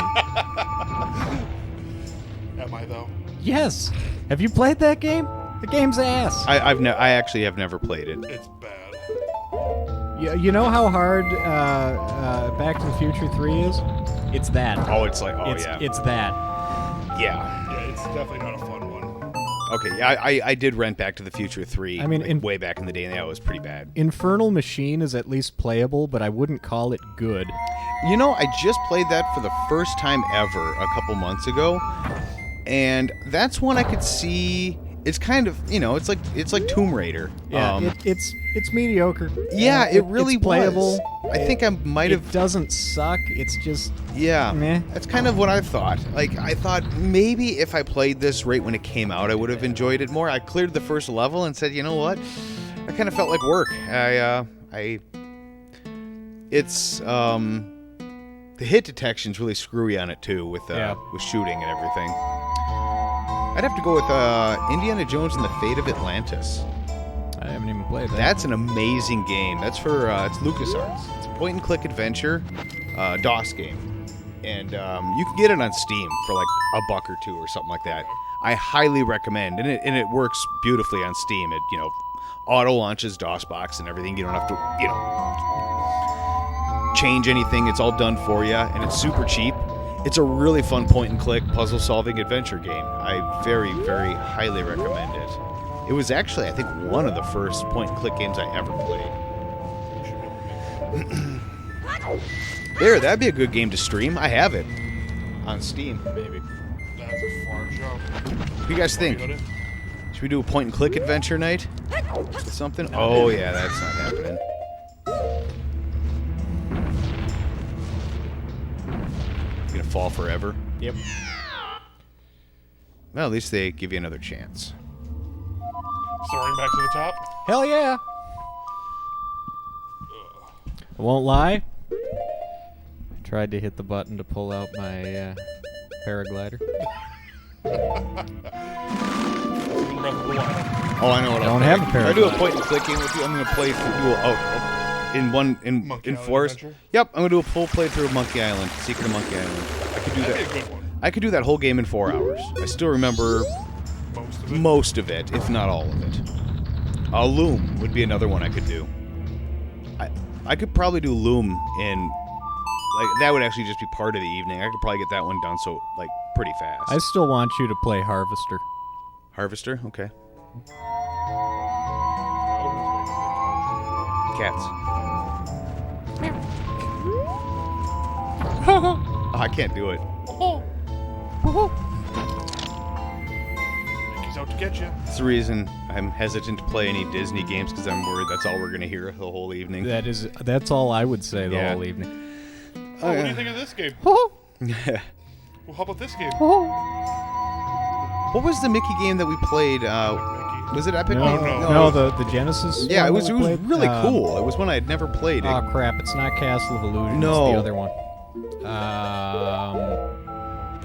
A: Am I, though?
D: Yes. Have you played that game? The game's ass.
B: I actually have never played it.
A: It's bad.
D: You know how hard Back to the Future 3 is? It's that.
B: Oh, it's like
D: It's that.
B: yeah.
A: Yeah, it's definitely not a fun one.
B: Okay, yeah, I did rent Back to the Future 3.
D: I mean,
B: like, way back in the day, and that was pretty bad.
D: Infernal Machine is at least playable, but I wouldn't call it good.
B: You know, I just played that for the first time ever a couple months ago, and that's one I could see. It's kind of, you know, it's like Tomb Raider.
D: Yeah, it's mediocre.
B: Yeah, it really
D: it's playable.
B: was. I think I might have.
D: It doesn't suck. It's just
B: Yeah,
D: meh.
B: that's kind of what I thought. Like, I thought maybe if I played this right when it came out, I would have enjoyed it more. I cleared the first level and said, you know what? I kind of felt like work. It's the hit detection's really screwy on it too, with shooting and everything. I'd have to go with Indiana Jones and the Fate of Atlantis.
D: I haven't even played that.
B: That's an amazing game. That's for it's LucasArts. It's a point-and-click adventure DOS game, and you can get it on Steam for like $1 or $2 or something like that. I highly recommend, and it works beautifully on Steam. It auto launches DOSBox and everything. You don't have to change anything. It's all done for you, and it's super cheap. It's a really fun point-and-click puzzle-solving adventure game. I very, very highly recommend it. It was actually, I think, one of the first point-and-click games I ever played. There, that'd be a good game to stream. I have it on Steam, maybe.
A: That's a far jump.
B: What do you guys think? Should we do a point-and-click adventure night? With something? Oh, yeah, that's not happening. Gonna fall forever?
D: Yep.
B: Well, at least they give you another chance.
A: Soaring back to the top.
D: Hell yeah. I won't lie. I tried to hit the button to pull out my paraglider.
B: Oh, I know what
D: Don't have a
B: If I do a
D: paraglider.
B: point-and-click game with you, I'm gonna play through in
A: Monkey Island
B: Forest.
A: Adventure?
B: Yep, I'm gonna do a full playthrough of Monkey Island, Secret of Monkey Island. I could do
A: That'd
B: that.
A: be a good one.
B: I could do that whole game in 4 hours. I still remember
A: Most of it.
B: most of it, if not all of it. Loom would be another one I could do. I could probably do Loom in, like, that would actually just be part of the evening. I could probably get that one done pretty fast.
D: I still want you to play Harvester.
B: Harvester, okay. Cats. Oh, I can't do it.
A: He's out to get you.
B: That's the reason I'm hesitant to play any Disney games because I'm worried that's all we're gonna hear the whole evening.
D: That's all I would say the whole evening.
A: Oh, what do you think of this game?
B: Yeah.
A: Well, how about this game?
B: What was the Mickey game that we played? Was it Epic?
D: No, the Genesis.
B: Yeah, it
D: one
B: was
D: that we played?
B: really cool. It was one I had never played.
D: Oh crap! It's not Castle of Illusion.
B: No.
D: It's the other one.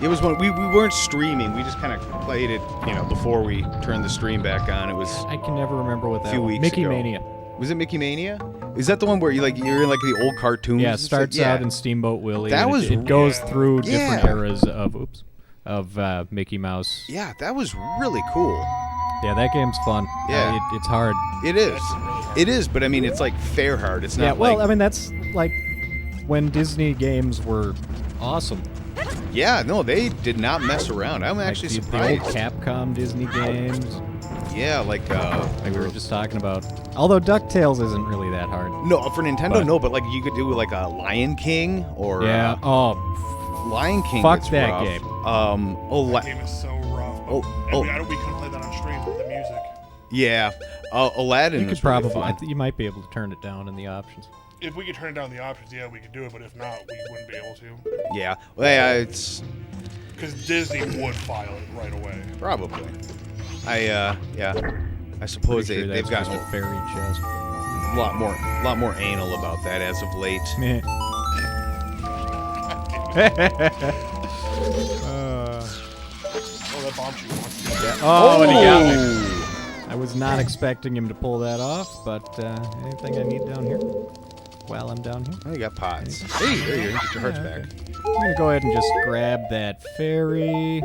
B: It was one we weren't streaming. We just kind of played it, before we turned the stream back on. It was
D: I can never remember what that.
B: few
D: was.
B: weeks
D: Mickey
B: ago.
D: Mania.
B: Was it Mickey Mania? Is that the one where you're in like the old cartoons?
D: Yeah, it
B: and
D: starts
B: stuff?
D: out in Steamboat Willie.
B: That
D: and
B: was
D: it goes through different
B: Yeah.
D: eras of Mickey Mouse.
B: Yeah, that was really cool.
D: Yeah, that game's fun.
B: Yeah.
D: It's hard.
B: It is. It is, but I mean, it's like fair hard. It's not
D: Yeah, well,
B: like...
D: I mean, that's like when Disney games were awesome.
B: Yeah, no, they did not mess around. I'm actually
D: the old
B: surprised.
D: Capcom Disney games,
B: Yeah, like
D: like we were just talking about. Although DuckTales isn't really that hard.
B: no, for Nintendo,
D: But-
B: no, but like you could do like a Lion King or
D: Yeah.
B: Lion King.
D: Fuck
B: gets
D: that
B: rough.
D: game.
A: That game is so rough.
B: Oh,
A: and
B: oh.
A: we couldn't play that on stream with the music.
B: Yeah, Aladdin.
D: You could
B: was really
D: probably.
B: fun.
D: You might be able to turn it down in the options.
A: If we could turn down the options, yeah, we could do it. But if not, we wouldn't be able to.
B: Yeah, well, yeah, it's
A: Because Disney would file it right away.
B: probably. I suppose
D: Pretty sure
B: they've
D: that's
B: gotten
D: just a fairy chest.
B: a lot more anal about that as of late.
D: Meh.
A: Oh, that bomb shoot wants to
D: Oh, and he got me. I was not expecting him to pull that off, but anything I need down here? While I'm down here,
B: Oh, you got pots. Hey, there you go. Get your hearts back.
D: I'm gonna go ahead and just grab that fairy.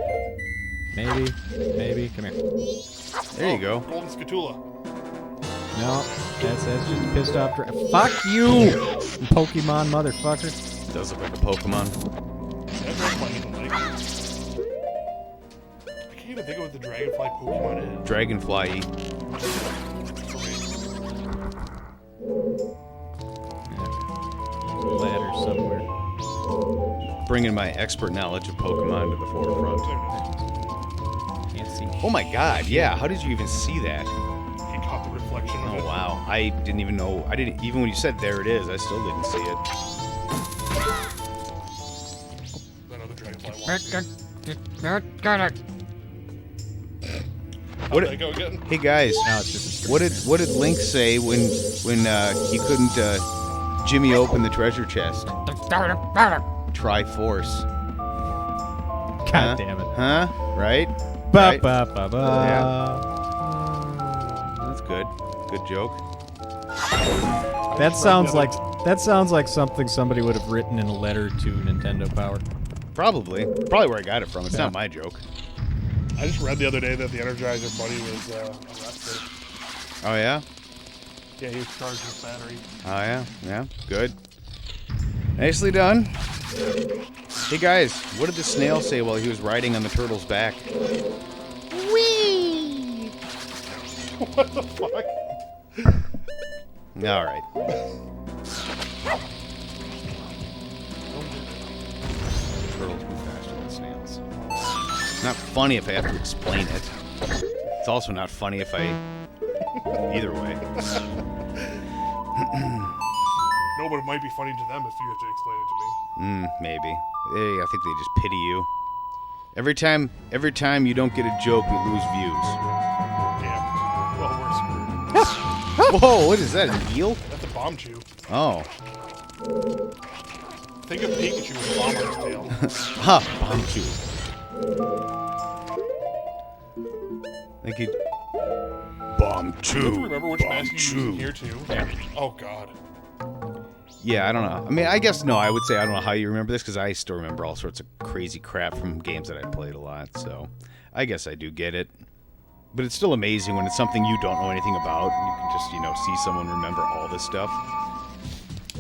D: Maybe. Come here.
B: There you go.
A: Golden Scatula.
D: No, that's just a pissed off. Fuck you, Pokemon motherfucker.
B: Does look like a Pokemon.
A: That's not funny to like. I can't even think of what the Dragonfly Pokemon is.
B: Dragonfly.
A: For me.
D: Ladder somewhere.
B: Bringing my expert knowledge of Pokemon to the forefront.
D: Can't see.
B: Oh my god, yeah. How did you even see that?
A: He caught the reflection of
B: Oh
A: it.
B: wow. I didn't even know. I didn't even when you said there it is, I still didn't see it.
A: Another Dragonfly wants to.
B: What
A: How'd that go again?
B: Hey guys,
D: Now it's just a
B: what did Link say when he couldn't Jimmy open the treasure chest? Triforce.
D: God damn it.
B: Huh? Right?
D: Ba
B: Right?
D: ba ba ba.
B: That's good. Good joke.
D: That sounds like something somebody would have written in a letter to Nintendo Power.
B: Probably where I got it from. It's not my joke.
A: I just read the other day that the Energizer Bunny was arrested.
B: Oh yeah?
A: Yeah, he was charged with battery.
B: Oh yeah? Yeah. Good. Nicely done. Hey guys, what did the snail say while he was riding on the turtle's back?
E: Whee!
A: What the fuck?
B: All right. Turtles move faster than snails. It's not funny if I have to explain it. It's also not funny if I... Either way.
A: No, but it might be funny to them if you have to explain it to me.
B: Maybe. I think they just pity you. Every time you don't get a joke, we lose views.
A: Yeah. Well, we're screwed.
B: Whoa, what is that, an eel?
A: That's a bomb chew.
B: Oh.
A: Think of Pikachu with a bomb on his tail.
B: Ha! Bomb chew. Thank you. Bomb
A: Do you
B: chew.
A: remember which mask you used in here, too? Yeah. Oh, God.
B: Yeah, I don't know. I mean, I guess no. I would say I don't know how you remember this because I still remember all sorts of crazy crap from games that I played a lot. So, I guess I do get it. But it's still amazing when it's something you don't know anything about. And you can just, see someone remember all this stuff.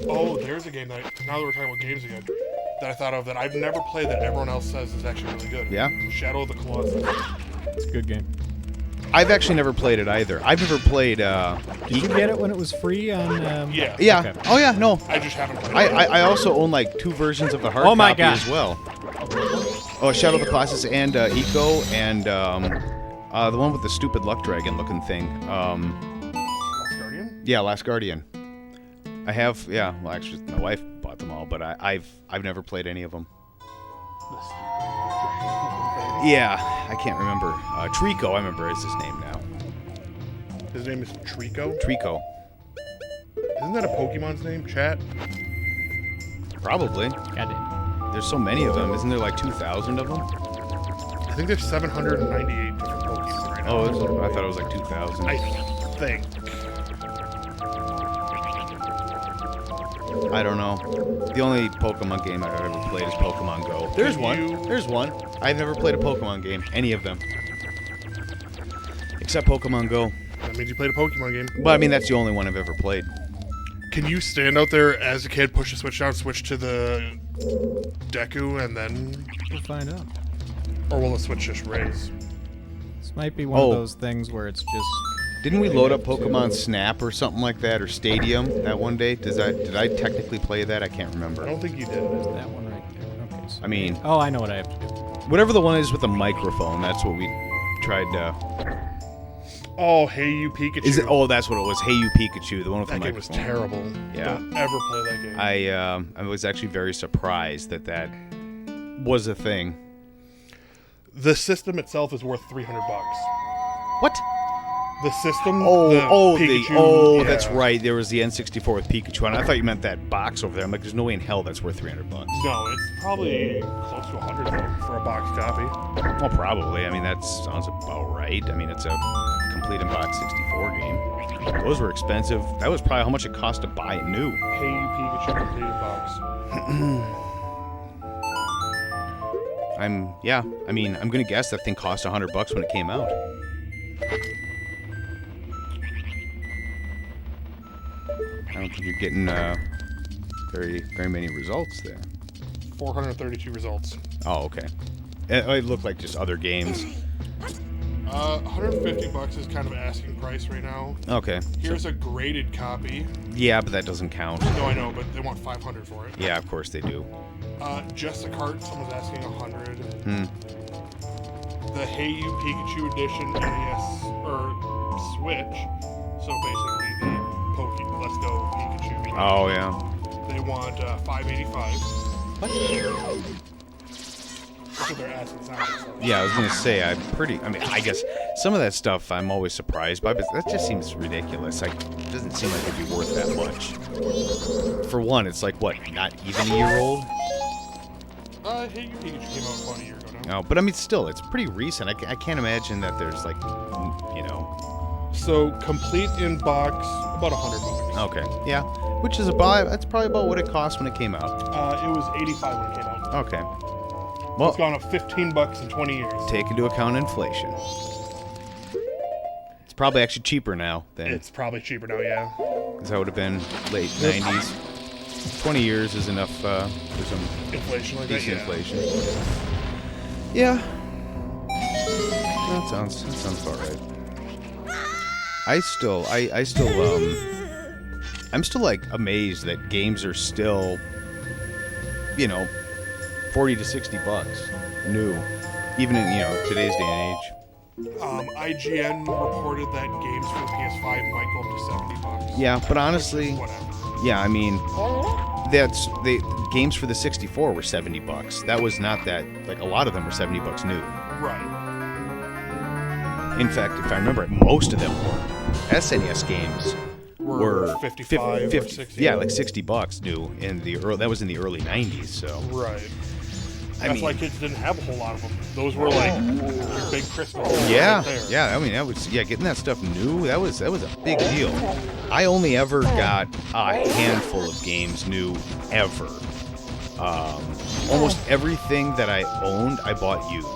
A: Oh, there's a game that, now that we're talking about games again, that I thought of that I've never played that everyone else says is actually really good.
B: Yeah?
A: Shadow of the Colossus.
D: It's a good game.
B: I've actually never played it either. I've never played.
D: Did you get it when it was free on?
A: Yeah.
B: Yeah.
D: Okay.
B: Oh yeah. No.
A: I just haven't played it.
B: I also own like 2 versions of the hard
D: Oh my
B: copy
D: God.
B: as well. Oh, Shadow of the Colossus and Eco and the one with the stupid luck dragon looking thing.
A: Guardian?
B: Yeah, Last Guardian. I have. Yeah. Well, actually, my wife bought them all, but I've never played any of them. Yeah, I can't remember. Trico, I remember is his name now.
A: His name is Trico.
B: Trico.
A: Isn't that a Pokemon's name, chat?
B: Probably.
D: Goddamn.
B: There's so many of them. Isn't there like 2,000 of them?
A: I think there's 798 different Pokemon right now.
B: Oh, I thought it was like 2,000.
A: I think.
B: I don't know. The only Pokemon game I've ever played is Pokemon Go. There's
A: Can
B: one.
A: you-
B: There's one. I've never played a Pokemon game. Any of them. Except Pokemon Go.
A: That means you played a Pokemon game.
B: But I mean, that's the only one I've ever played.
A: Can you stand out there as a kid, push the switch down, switch to the Deku, and then...
D: We'll find out.
A: Or will the switch just raise?
D: This might be one
B: Oh.
D: of those things where it's just.
B: Didn't we load up Pokemon Snap or something like that, or Stadium that one day? Did I technically play that? I can't
A: I
B: remember.
A: don't think you did.
D: That one right there. Okay. So
B: I mean,
D: oh, I know what I have to do.
B: whatever the one is with the microphone, that's what we tried to...
A: Oh, Hey You Pikachu.
B: Is it? Oh, that's what it was. Hey You Pikachu, the one with
A: That
B: the
A: game was
B: microphone.
A: terrible.
B: Yeah.
A: Don't ever play that game.
B: I was actually very surprised that was a thing.
A: The system itself is worth $300.
B: What?
A: The system.
B: Oh,
A: yeah.
B: that's right. There was the N64 with Pikachu, and I thought you meant that box over there. I'm like, there's no way in hell that's worth $300.
A: No, it's probably close to 100 though for a box copy.
B: Well, probably. I mean, that sounds about right. I mean, it's a complete in box 64 game. Those were expensive. That was probably how much it cost to buy it new.
A: Hey You Pikachu completed box.
B: I'm gonna guess that thing cost $100 when it came out. I don't think you're getting very many results there.
A: 432 results.
B: Oh, okay. It looked like just other games.
A: $150 is kind of asking price right now.
B: Okay.
A: Here's a graded copy.
B: Yeah, but that doesn't count.
A: No, I know, but they want 500 for it.
B: Yeah, of course they do.
A: Just a cart, someone's asking 100.
B: Hmm.
A: The Hey You Pikachu edition NES or Switch. So basically the Let's Go Pikachu.
B: Oh yeah.
A: They want 585. What? That's what they're asking. It's not what it's
B: Yeah, I was gonna say I guess some of that stuff I'm always surprised by, but that just seems ridiculous. Like, it doesn't seem like it'd be worth that much. For one, it's like what, not even a year old?
A: Hey You Pikachu came out about a year ago now.
B: No, but I mean, still, it's pretty recent. I can't imagine that there's like, you know.
A: So complete in box, about $100.
B: Okay, yeah, which is that's probably about what it cost when it came out.
A: It was 85 when it came out.
B: Okay.
A: It's
B: Well,
A: gone up $15 in 20 years.
B: take into account inflation. It's probably actually cheaper now than
A: It's probably cheaper now, yeah.
B: because that would have been late 90s. 20 years is enough for some
A: Inflation like that,
B: decent
A: yeah.
B: inflation. Yeah. That sounds about right. I'm still like amazed that games are still, you know, $40 to $60 new, even in, you know, today's day and age.
A: IGN reported that games for the PS5 might go up to $70.
B: Yeah, but honestly,
A: Whatever.
B: yeah, I mean, games for the 64 were $70. That was not that, like, a lot of them were $70 new.
A: Right.
B: In fact, if I remember it, most of them were. SNES games were
A: 55 or 60.
B: Yeah, like $60 new in the that was in the early 90s. So
A: Right.
B: I
A: That's
B: mean,
A: why kids didn't have a whole lot of them. Those were like your big Christmas.
B: yeah,
A: right there.
B: yeah. I mean, getting that stuff new. That was a big deal. I only ever got a handful of games new ever. Almost everything that I owned, I bought used.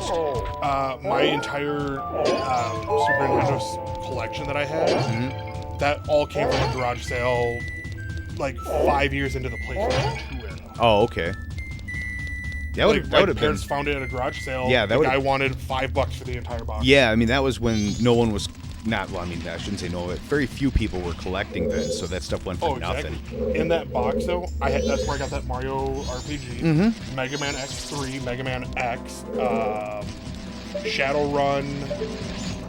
A: My entire Super Nintendo collection that I had, that all came from a garage sale like 5 years into the PlayStation 2 era.
B: Oh, okay. That would
A: my
B: have been.
A: parents found it at a garage sale.
B: Yeah, that
A: the
B: would.
A: guy wanted $5 for the entire box.
B: Yeah, I mean that was when no one was not. Well, I mean I shouldn't say no. But very few people were collecting this, so that stuff went for nothing.
A: In that box, though, that's where I got that Mario RPG, Mega Man X3, Mega Man X, Shadowrun,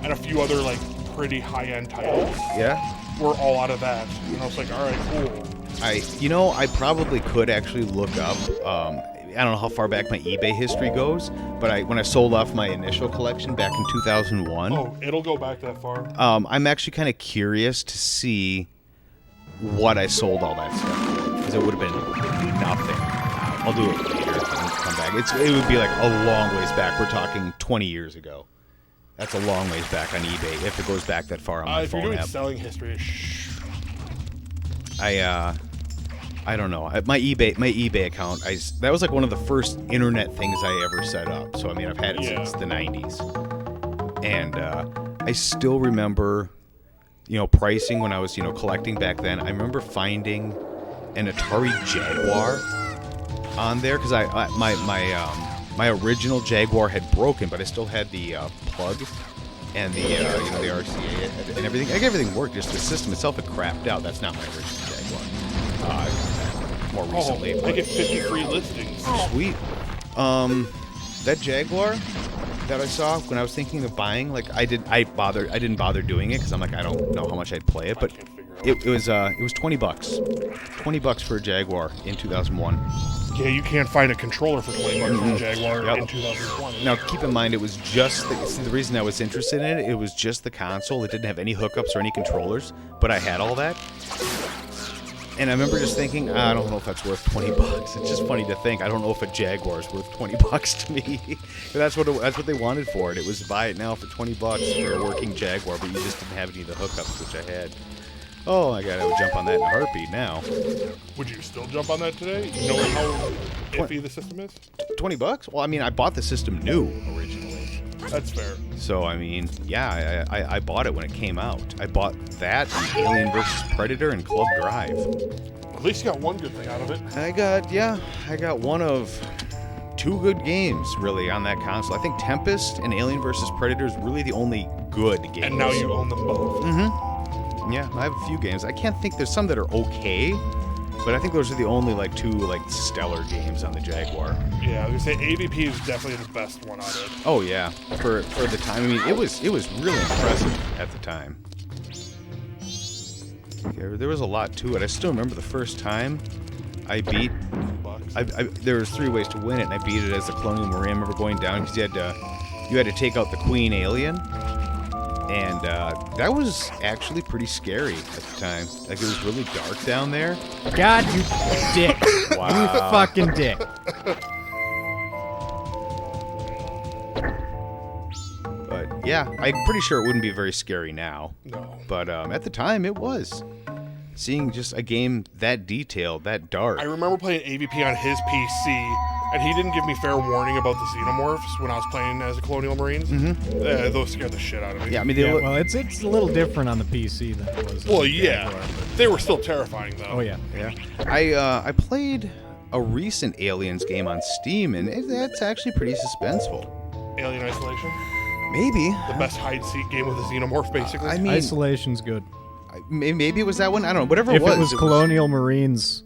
A: and a few other like pretty high-end titles.
B: Yeah.
A: We're all out of that, and I was like, all right, cool.
B: I probably could actually look up. I don't know how far back my eBay history goes, but when I sold off my initial collection back in 2001.
A: Oh, it'll go back that far.
B: I'm actually kind of curious to see what I sold all that stuff for, because it would have been nothing. I'll do it later when I come back. It would be like a long ways back. We're talking 20 years ago. That's a long ways back on eBay if it goes back that far on my
A: if
B: phone
A: you're doing
B: app.
A: selling history,
B: I don't know. My eBay account, that was like one of the first internet things I ever set up. So I mean, I've had it since the 90s, and I still remember, pricing when I was collecting back then. I remember finding an Atari Jaguar on there because my original Jaguar had broken, but I still had the plug and the the RCA and everything. Like, everything worked. Just the system itself had crapped out. That's not my original Jaguar. More recently.
A: I get 50 free listings.
B: Sweet. That Jaguar that I saw when I was thinking of buying, like I didn't bother doing it because I'm like, I don't know how much I'd play it, but it was $20. $20 for a Jaguar in 2001.
A: Yeah, you can't find a controller for $20 for a Jaguar in 2020.
B: Now, keep in mind, it was just the reason I was interested in it. It was just the console. It didn't have any hookups or any controllers, but I had all that. And I remember just thinking, I don't know if that's worth $20. It's just funny to think. I don't know if a Jaguar is worth $20 to me. that's what they wanted for it. It was buy it now for $20 for a working Jaguar, but you just didn't have any of the hookups, which I had. Oh my God, I would jump on that in a heartbeat now.
A: Would you still jump on that today, knowing how iffy the system is?
B: $20? Well, I mean, I bought the system new originally.
A: That's fair.
B: So, I mean, yeah, I bought it when it came out. I bought that, and Alien vs. Predator, and Club Drive.
A: At least you got one good thing out of it.
B: I got one of two good games, really, on that console. I think Tempest and Alien vs. Predator is really the only good games.
A: And now you own them both.
B: Yeah, I have a few games. I can't think, there's some that are okay, but I think those are the only two stellar games on the Jaguar.
A: Yeah, I was gonna say AVP is definitely the best one on it.
B: Oh yeah, for the time. I mean, it was really impressive at the time. Okay, there was a lot to it. I still remember the first time I beat. There was 3 ways to win it, and I beat it as a Colonial Marine. I remember going down because you had to take out the Queen Alien. And that was actually pretty scary at the time. Like, it was really dark down there.
D: God, you dick.
B: Wow.
D: You fucking dick.
B: But, yeah, I'm pretty sure it wouldn't be very scary now.
A: No.
B: But at the time, it was. Seeing just a game that detailed, that dark.
A: I remember playing AVP on his PC, and he didn't give me fair warning about the xenomorphs when I was playing as a Colonial Marines. Those scared the shit out of me.
B: Yeah, I mean,
D: well, it's a little different on the PC than it was.
A: Well, yeah. They were still terrifying, though.
D: Oh, yeah.
B: Yeah. I played a recent Aliens game on Steam, and that's actually pretty suspenseful.
A: Alien Isolation?
B: Maybe.
A: The best hide-seek game with a xenomorph, basically.
B: I mean,
D: Isolation's good.
B: Maybe it was that one. I don't know. Whatever
D: if
B: it was.
D: If it was Colonial Marines,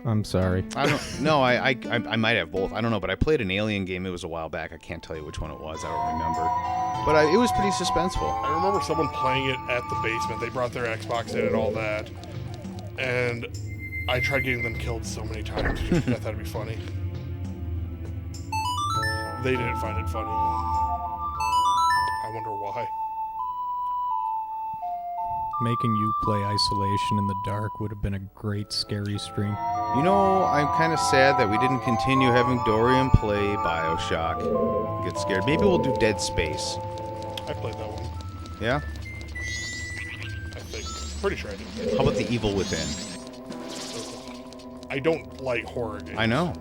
D: I'm sorry.
B: I don't know. I might have both. I don't know. But I played an Alien game. It was a while back. I can't tell you which one it was. I don't remember. But it was pretty suspenseful.
A: I remember someone playing it at the basement. They brought their Xbox in and all that. And I tried getting them killed so many times just because I thought it'd be funny. They didn't find it funny. I wonder why.
D: Making you play Isolation in the dark would have been a great scary stream.
B: You know, I'm kind of sad that we didn't continue having Dorian play BioShock. Get scared. Maybe we'll do Dead Space.
A: I played that one.
B: Yeah?
A: I think. Pretty sure I did.
B: How about The Evil Within?
A: I don't like horror games.
B: I know.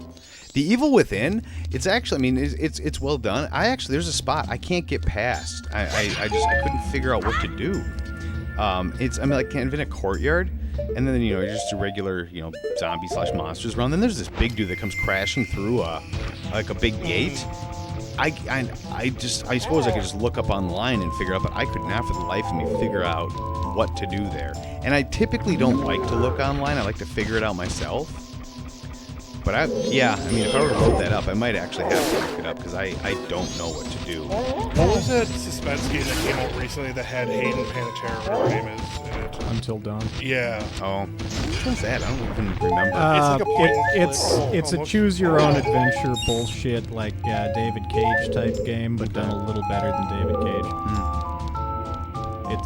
B: The Evil Within, it's actually, I mean, it's well done. There's a spot I can't get past. I couldn't figure out what to do. Like kind of in a courtyard, and then you're just a regular zombie/monsters run. Then there's this big dude that comes crashing through like a big gate. I suppose I could just look up online and figure out, but I could not for the life of me figure out what to do there. And I typically don't like to look online. I like to figure it out myself. But if I were to load that up, I might actually have to look it up because I don't know what to do.
A: What was that suspense game that came out recently that had Hayden Panettiere, whatever her name is, in it?
D: Until Dawn.
A: Yeah.
B: Oh, which one's that? I don't even remember.
D: It's a choose your own adventure bullshit like David Cage type game, but done a little better than David Cage.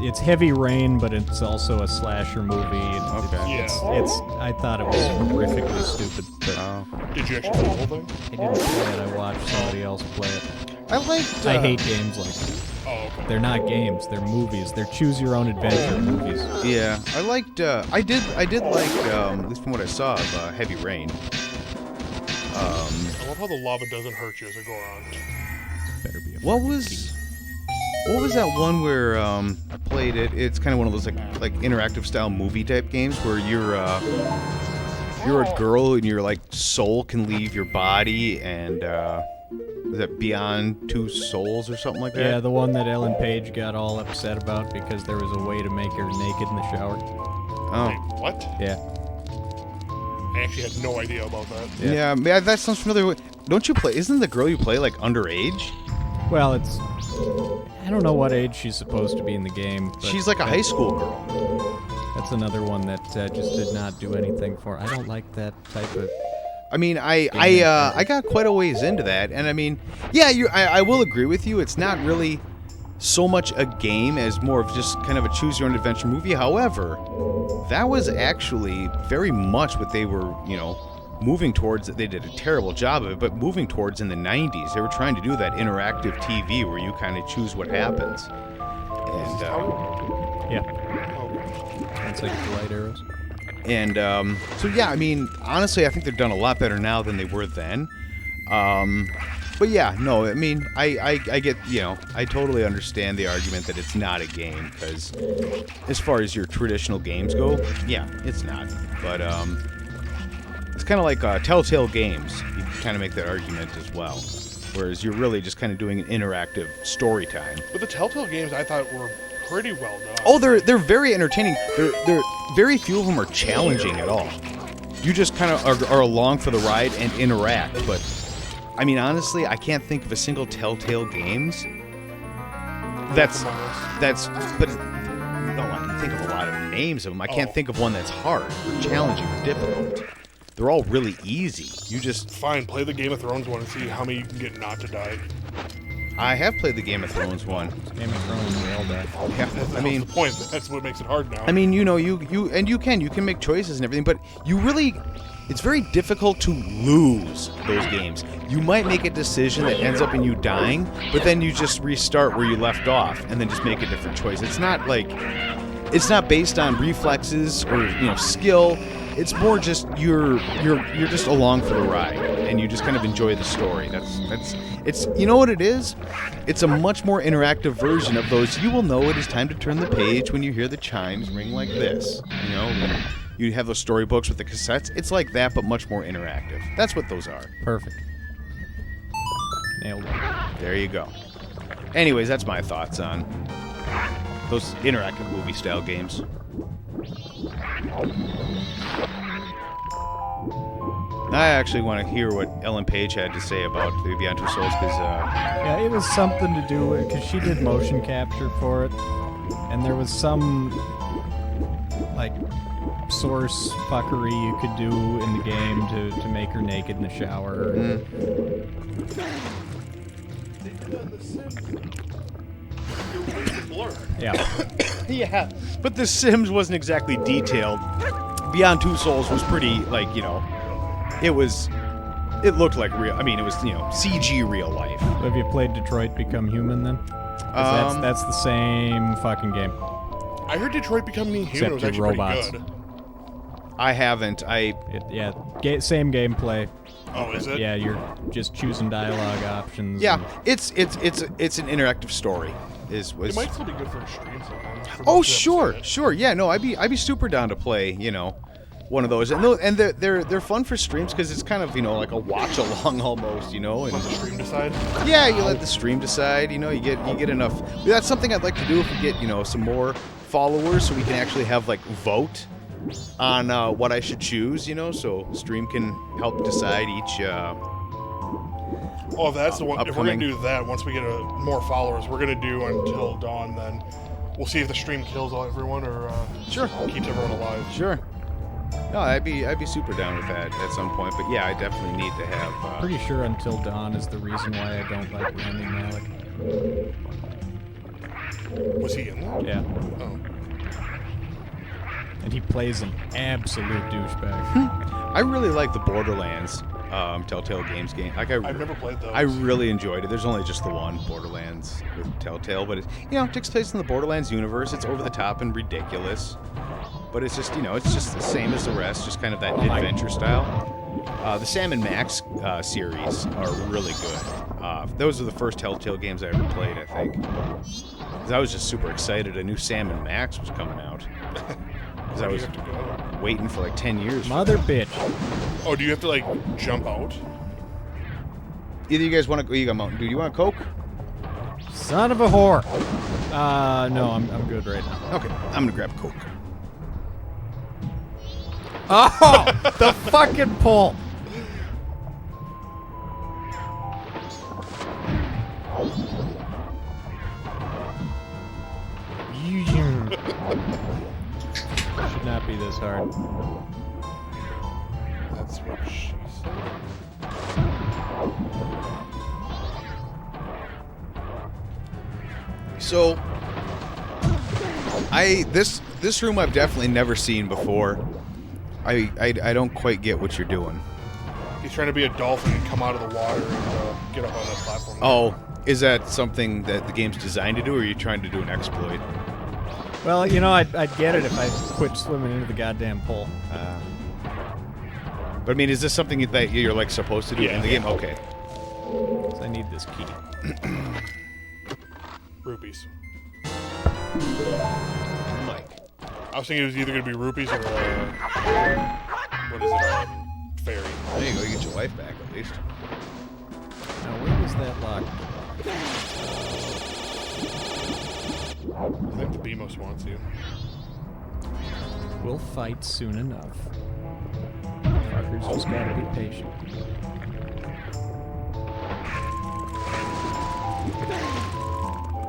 D: It's Heavy Rain, but it's also a slasher movie. I thought it was horrifically stupid. But
A: Did you actually play the whole thing?
D: I didn't play it. I watched somebody else play it.
B: I
D: hate games like that.
A: Oh, okay.
D: They're not games. They're movies. They're choose your own adventure movies.
B: Yeah, I liked. I did like. At least from what I saw of Heavy Rain.
A: I love how the lava doesn't hurt you as it go around.
D: Better be a
B: What was that one where I played it? It's kind of one of those like interactive style movie type games where you're a girl and your soul can leave your body, and is that Beyond Two Souls or something like that?
D: Yeah, the one that Ellen Page got all upset about because there was a way to make her naked in the shower.
B: Oh.
A: Wait, what?
D: Yeah.
A: I actually had no idea about that.
B: Yeah, that sounds familiar. Don't you play? Isn't the girl you play underage?
D: Well, I don't know what age she's supposed to be in the game. But
B: She's like a high school girl.
D: That's another one that just did not do anything for. I don't like that type of.
B: I mean, I got quite a ways into that, and I mean, yeah, I will agree with you. It's not really so much a game as more of just kind of a choose your own adventure movie. However, that was actually very much what they were, moving towards. They did a terrible job of it, but moving towards in the 90s. They were trying to do that interactive TV where you kind of choose what happens. And
D: yeah, that's like the light arrows.
B: And so yeah, I mean, honestly, I think they've done a lot better now than they were then. But yeah, no, I mean, I get, I totally understand the argument that it's not a game, because as far as your traditional games go, yeah, it's not. But it's kind of like Telltale games. You can kind of make that argument as well. Whereas you're really just kind of doing an interactive story time.
A: But the Telltale games I thought were pretty well done.
B: Oh, they're very entertaining. They're very few of them are challenging at all. You just kind of are along for the ride and interact. But I mean, honestly, I can't think of a single Telltale games. But no, I can think of a lot of names of them. I can't think of one that's hard or challenging or difficult. They're all really easy. You just
A: fine. Play the Game of Thrones one and see how many you can get not to die.
B: I have played the Game of Thrones one.
D: Game of Thrones, we all die.
B: Yeah,
A: I mean, the point. That's what makes it hard now.
B: I mean, you can make choices and everything, but it's very difficult to lose those games. You might make a decision that ends up in you dying, but then you just restart where you left off and then just make a different choice. It's not based on reflexes or skill. It's more just you're just along for the ride, and you just kind of enjoy the story. It's you know what it is? It's a much more interactive version of those. You will know it is time to turn the page when you hear the chimes ring like this. When you have those storybooks with the cassettes. It's like that, but much more interactive. That's what those are.
D: Perfect. Nailed it.
B: There you go. Anyways, that's my thoughts on those interactive movie style games. I actually want to hear what Ellen Page had to say about the Beyond Two Souls, because
D: yeah, it was something to do with, because she did motion capture for it, and there was some source fuckery you could do in the game to make her naked in the shower. Yeah.
B: Yeah, but The Sims wasn't exactly detailed. Beyond Two Souls was pretty, it looked like real. I mean, it was, CG real life.
D: Have you played Detroit Become Human then? 'Cause that's the same fucking game.
A: I heard Detroit Becoming Human was actually
D: robots.
A: pretty good.
B: I haven't.
D: Same gameplay.
A: Oh, is it?
D: Yeah, you're just choosing dialogue options.
B: Yeah, it's an interactive story. was.
A: It might still be good for streams.
B: Oh sure, yeah. No, I'd be super down to play. One of those, and they're fun for streams because it's kind of like a watch along almost. And
A: let the stream decide.
B: Yeah, you let the stream decide. You get enough. That's something I'd like to do if we get some more followers, so we can actually have vote on what I should choose. So stream can help decide each.
A: Oh, that's the one.
B: Upcoming.
A: If we're gonna do that, once we get more followers, we're gonna do Until Dawn. Then we'll see if the stream kills everyone or
B: Sure
A: keeps everyone alive.
B: Sure. No, I'd be super down with that at some point. But yeah, I definitely need to have.
D: Pretty sure Until Dawn is the reason why I don't like Rami Malek.
A: Was he in that?
D: Yeah.
A: Oh.
D: And he plays an absolute douchebag.
B: I really like the Borderlands Telltale Games game. I've
A: never played those.
B: I really enjoyed it. There's only just the one Borderlands with Telltale, but it takes place in the Borderlands universe. It's over the top and ridiculous, but it's just it's just the same as the rest, just kind of that adventure style. The Sam and Max series are really good. Those are the first Telltale games I ever played, I think. 'Cause I was just super excited. I knew Sam and Max was coming out. Because I was waiting for 10 years.
D: Mother bitch.
A: Oh, do you have to jump out?
B: Either you guys want to go. You got Mountain Dew. You want a Coke?
D: Son of a whore. No, I'm good right now.
B: Okay, I'm gonna grab a Coke.
D: Oh, the fucking pull. Should not be this hard.
A: That's what she said.
B: So, this room I've definitely never seen before. I don't quite get what you're doing.
A: He's trying to be a dolphin and come out of the water and get up on that platform.
B: Oh, is that something that the game's designed to do, or are you trying to do an exploit?
D: Well, I'd get it if I quit swimming into the goddamn pool.
B: But I mean, is this something that you're supposed to do in the game? Okay.
D: So I need this key.
A: Rupees.
B: Mike.
A: I was thinking it was either going to be rupees or what is it? Fairy.
B: There you go. You get your life back at least.
D: Now, where was that lock?
A: I think the Beamos wants you.
D: We'll fight soon enough. Fuckers just gotta be patient.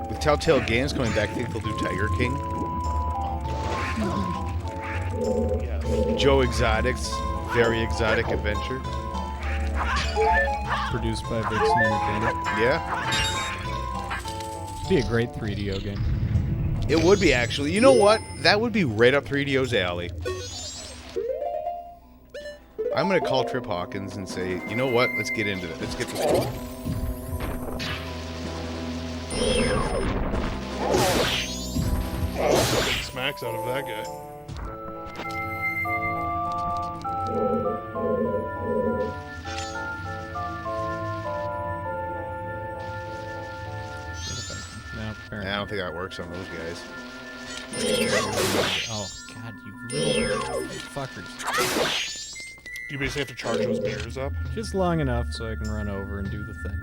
B: With Telltale Games coming back, I think they'll do Tiger King.
A: Yeah.
B: Joe Exotic's Very Exotic Adventure.
D: Produced by Vixen Entertainment.
B: Yeah.
D: It'd be a great 3DO game.
B: It would be, actually. You know what? That would be right up 3DO's alley. I'm going to call Trip Hawkins and say, you know what? Let's get into it. Let's get this going.
A: Big smacks out of that guy.
D: No, apparently.
B: I don't think that works on those guys.
D: Oh, God, you little fuckers.
A: You basically have to charge those mirrors up.
D: Just long enough so I can run over and do the thing.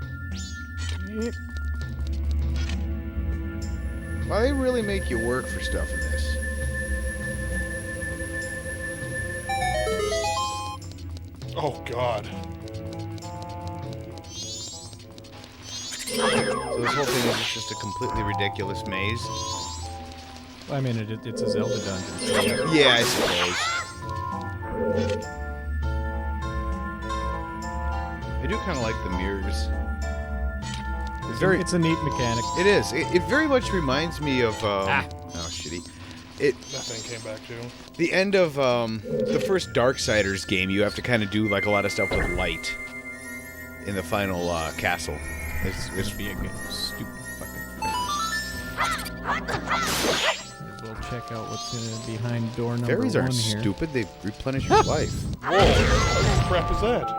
B: Well, they really make you work for stuff in this.
A: Oh, God.
B: So this whole thing is just a completely ridiculous maze.
D: Well, I mean, it's a Zelda dungeon. So
B: Yeah, I suppose. I do kind of like the mirrors.
D: it's a neat mechanic.
B: It is. It very much reminds me of. Oh, shitty.
A: That thing came back too.
B: The end of the first Darksiders game, you have to kind of do a lot of stuff with light in the final castle.
D: It's be a good stupid fucking thing. Might as well check out what's behind door number
B: Fairies
D: 1
B: aren't
D: here.
B: stupid. They replenish your life.
A: Whoa! What the crap is that?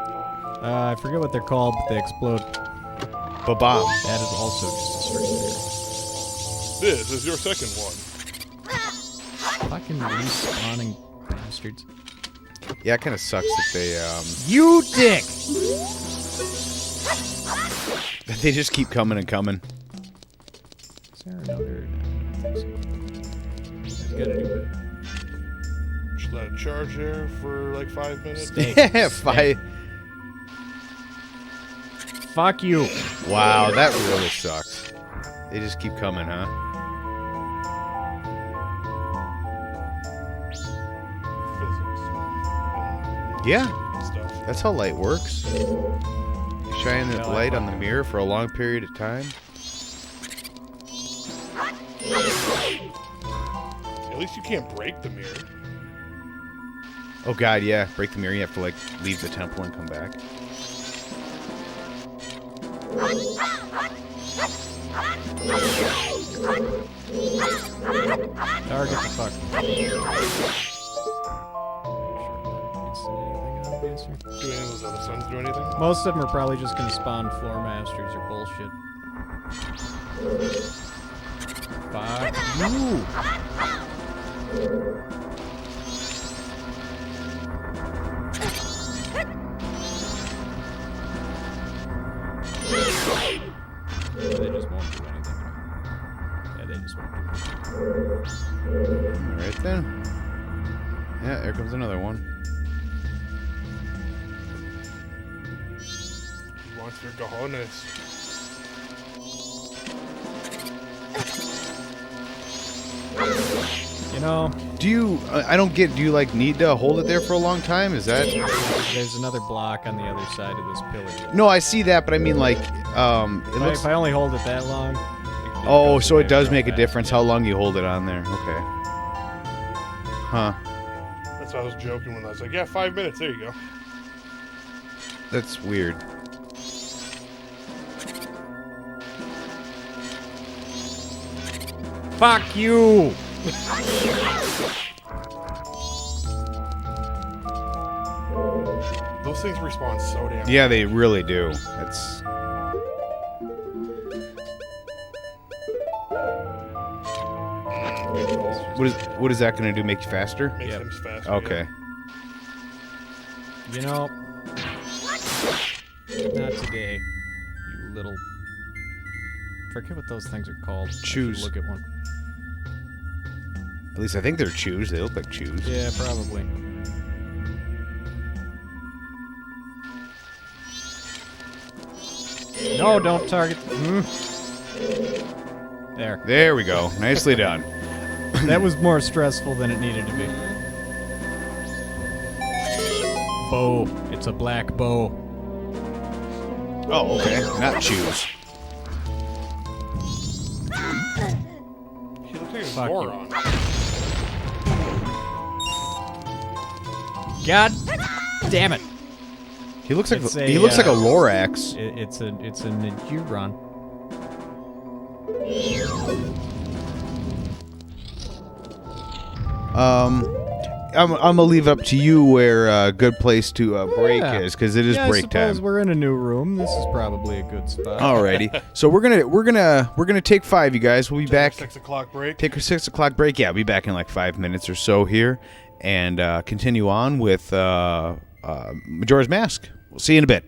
D: I forget what they're called, but they explode.
B: Ba-bomb.
D: That is also just a straight
A: This is your second one.
D: Fucking respawning bastards.
B: Yeah, it kind of sucks that they
D: You dick!
B: that they just keep coming and coming.
D: Is there another? No, I don't think so. I've got to do it.
A: Just let it charge there for like 5 minutes.
B: Yeah, fight.
D: Fuck you.
B: Wow, that really sucks. They just keep coming, huh?
A: Physics.
B: Yeah,
A: Stuff.
B: that's how light works. You shine the light on the mirror for a long period of time.
A: At least you can't break the mirror.
B: Oh god, yeah. Break the mirror, you have to like leave the temple and come back.
D: Target the fuck.
A: Do any of those other sons do anything?
D: Most of them are probably just gonna spawn floor masters or bullshit. Fuck you! They just won't do anything. Yeah, they just won't do anything.
B: Alright then. Yeah, there comes another one.
A: He wants their cojones.
D: You know,
B: Do you, I don't get, do you like need to hold it there for a long time? Is that?
D: there's another block on the other side of this pillar.
B: No, I see that, but I mean like, it looks,
D: If I only hold it that long.
B: oh,
D: goes
B: so it
D: away
B: does
D: real
B: make a
D: fast,
B: difference
D: yeah.
B: how long you hold it on there. Okay. Huh.
A: That's why I was joking when I was like, yeah, 5 minutes, there you go.
B: That's weird.
D: Fuck you!
A: Those things respawn so damn
B: Yeah, they really do. That's... What is that going to do? Make you faster?
A: Makes
D: Yep.
A: them faster.
B: Okay.
D: You know, not today, you little. Forget what those things are called. I should
B: Chews.
D: look at one.
B: At least I think they're chews. They look like chews.
D: Yeah, probably. No, don't target. There.
B: There we go. Nicely done.
D: That was more stressful than it needed to be. Bow. It's a black bow.
B: Oh, okay. Not chews.
A: He looks like a
D: Fuck you.
A: moron.
D: God damn it!
B: He looks like
D: It's
B: he
D: a,
B: looks like a Lorax.
D: It's a Najuron.
B: I'm gonna leave it up to you where a good place to break
D: Yeah.
B: is, because it is
D: Yeah,
B: break
D: I suppose
B: time.
D: we're in a new room. This is probably a good spot.
B: Alrighty. So we're gonna take 5, you guys. We'll be back.
A: 6 o'clock break.
B: Take a 6 o'clock break. Yeah, I'll be back in like 5 minutes or so here, and continue on with Majora's Mask. We'll see you in a bit.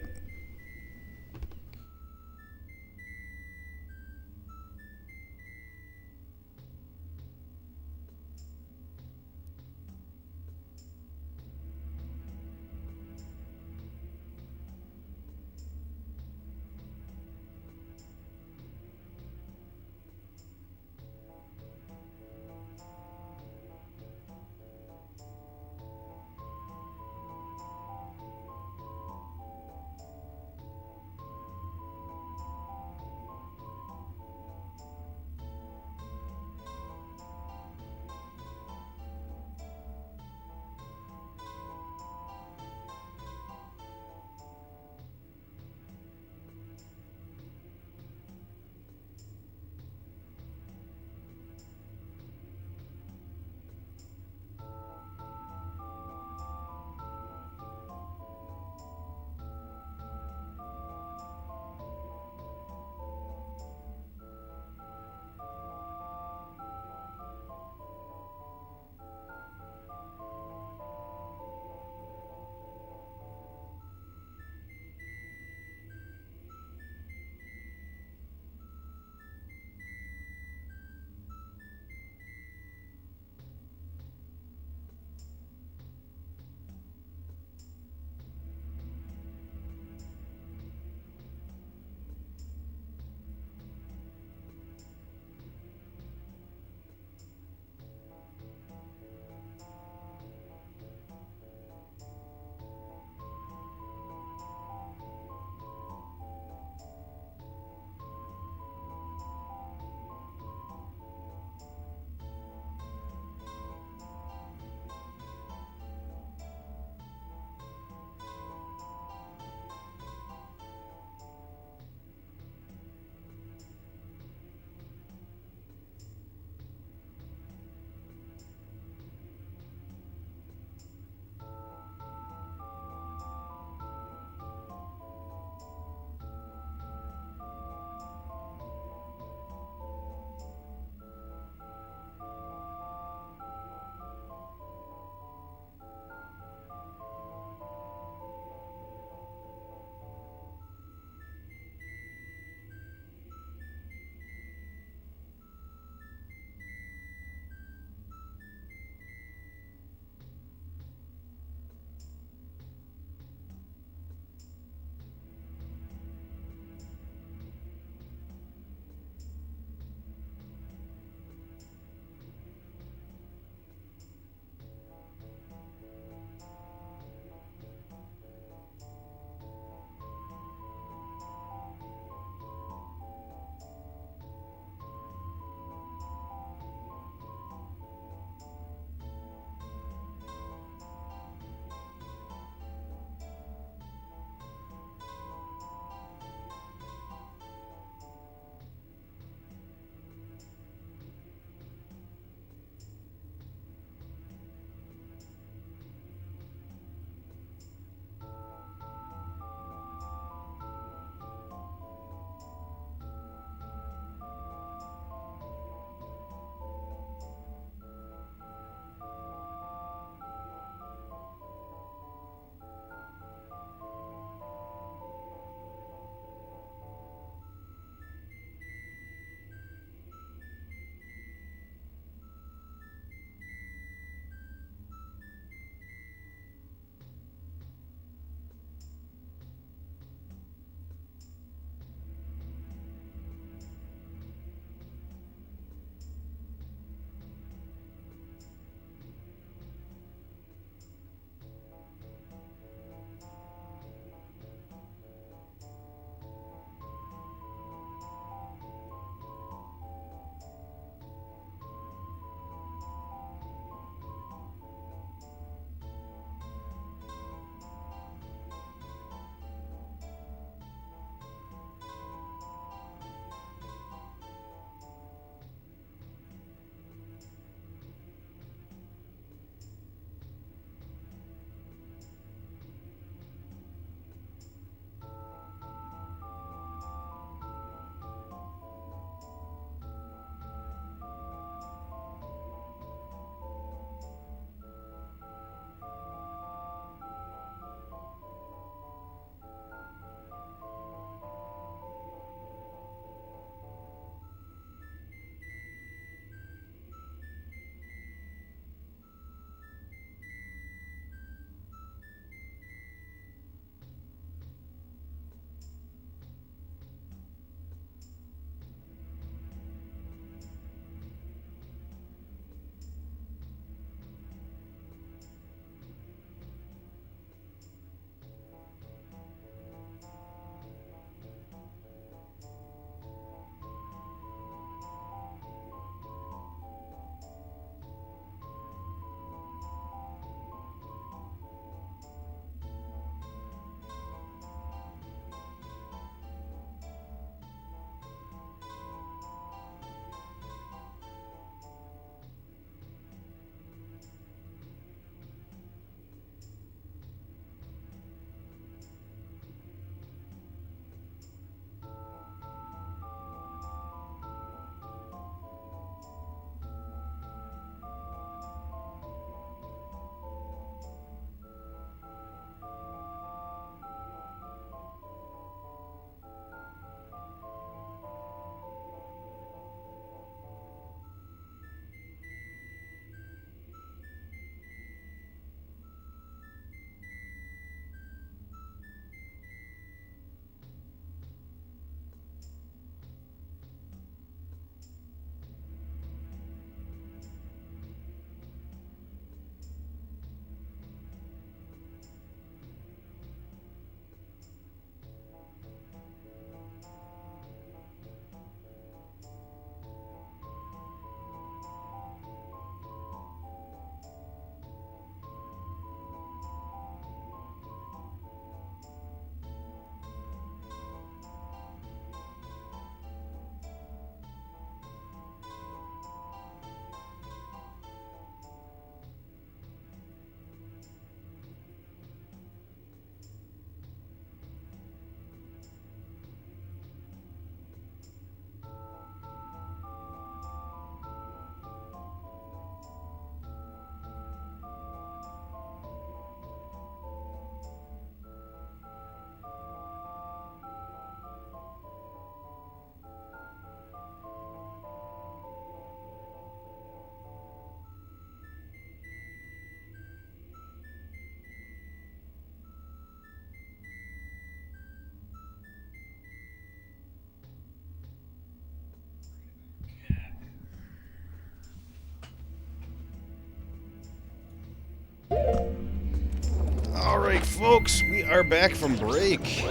B: right, folks, we are back from break.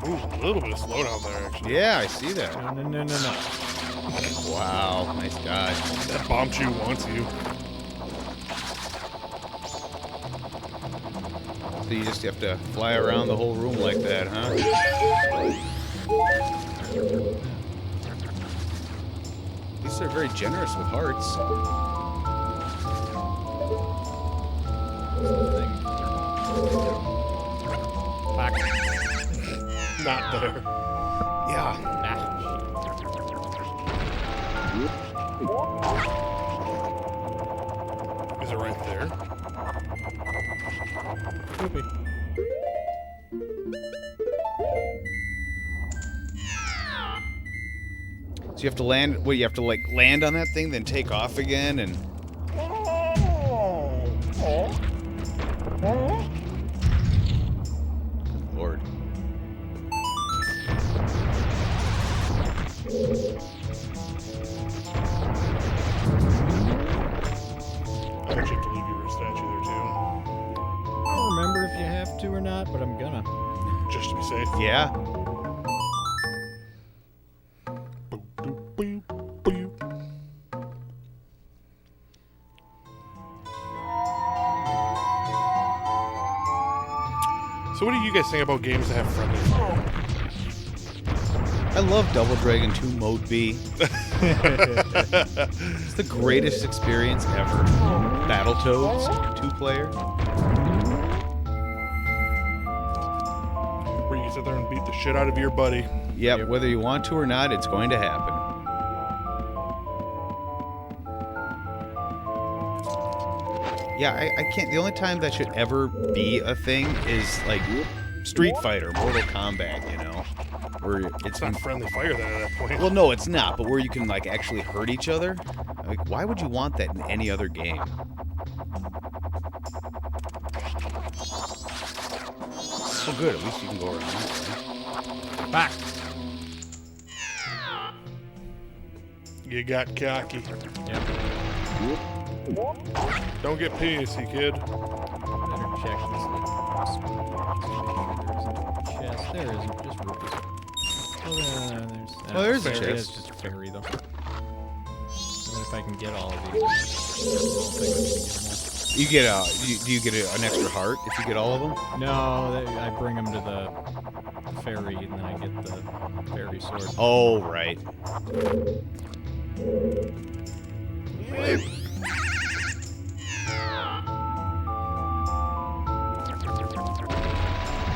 A: Ooh, a little bit of slowdown there, actually.
B: Yeah, I see that.
D: No.
B: Wow, nice dodge.
A: That bomb shoe wants you.
B: So you just have to fly around the whole room like that, huh? At least they're very generous with hearts.
A: Not there.
B: Yeah.
A: Is it right there?
D: Poopy.
B: So you have to land. Well, you have to like land on that thing, then take off again, and. Lord.
A: I bet you have to leave your statue there too,
D: I don't remember if you have to or not, but I'm gonna.
A: just to be safe.
B: Yeah.
A: So what do you guys think about games that have friendly fire?
B: I love Double Dragon 2 Mode B. It's the greatest experience ever. Battletoads, 2-player.
A: Where you can sit there and beat the shit out of your buddy.
B: Yep, whether you want to or not, it's going to happen. Yeah, I can't. The only time that should ever be a thing is like Street Fighter, Mortal Kombat, you know, where
A: It's not friendly fire then at that point.
B: well, no, it's not, but where you can like actually hurt each other. Like, why would you want that in any other game? Oh, good. At least you can go around.
D: Back.
A: You got cocky.
D: Yep.
A: Don't get pissy, kid.
D: Better check this. There isn't a chest. There isn't. Just rupees.
B: Oh, there's a
D: fairy.
B: chest.
D: It's just a fairy, though. And then if I can get all of these, I think I need to get them all.
B: You get do you get an extra heart if you get all of them?
D: No, I bring them to the fairy, and then I get the fairy sword.
B: Oh, right.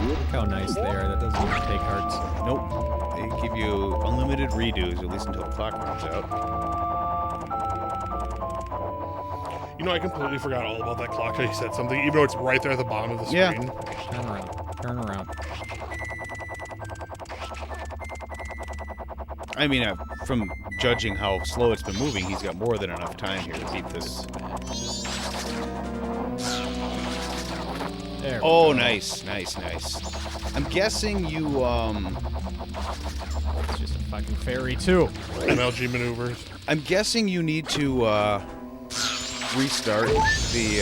D: Look how nice they are. That doesn't even take hearts.
B: Nope. They give you unlimited redos, at least until the clock runs out.
A: You know, I completely forgot all about that clock till you said something, even though it's right there at the bottom of the
B: Yeah.
A: screen.
D: Turn around. Turn around.
B: I mean, from judging how slow it's been moving, he's got more than enough time here to beat this.
D: There.
B: Oh, nice, nice, nice. I'm guessing you,
D: It's just a fucking fairy, too.
A: MLG maneuvers.
B: I'm guessing you need to, restart the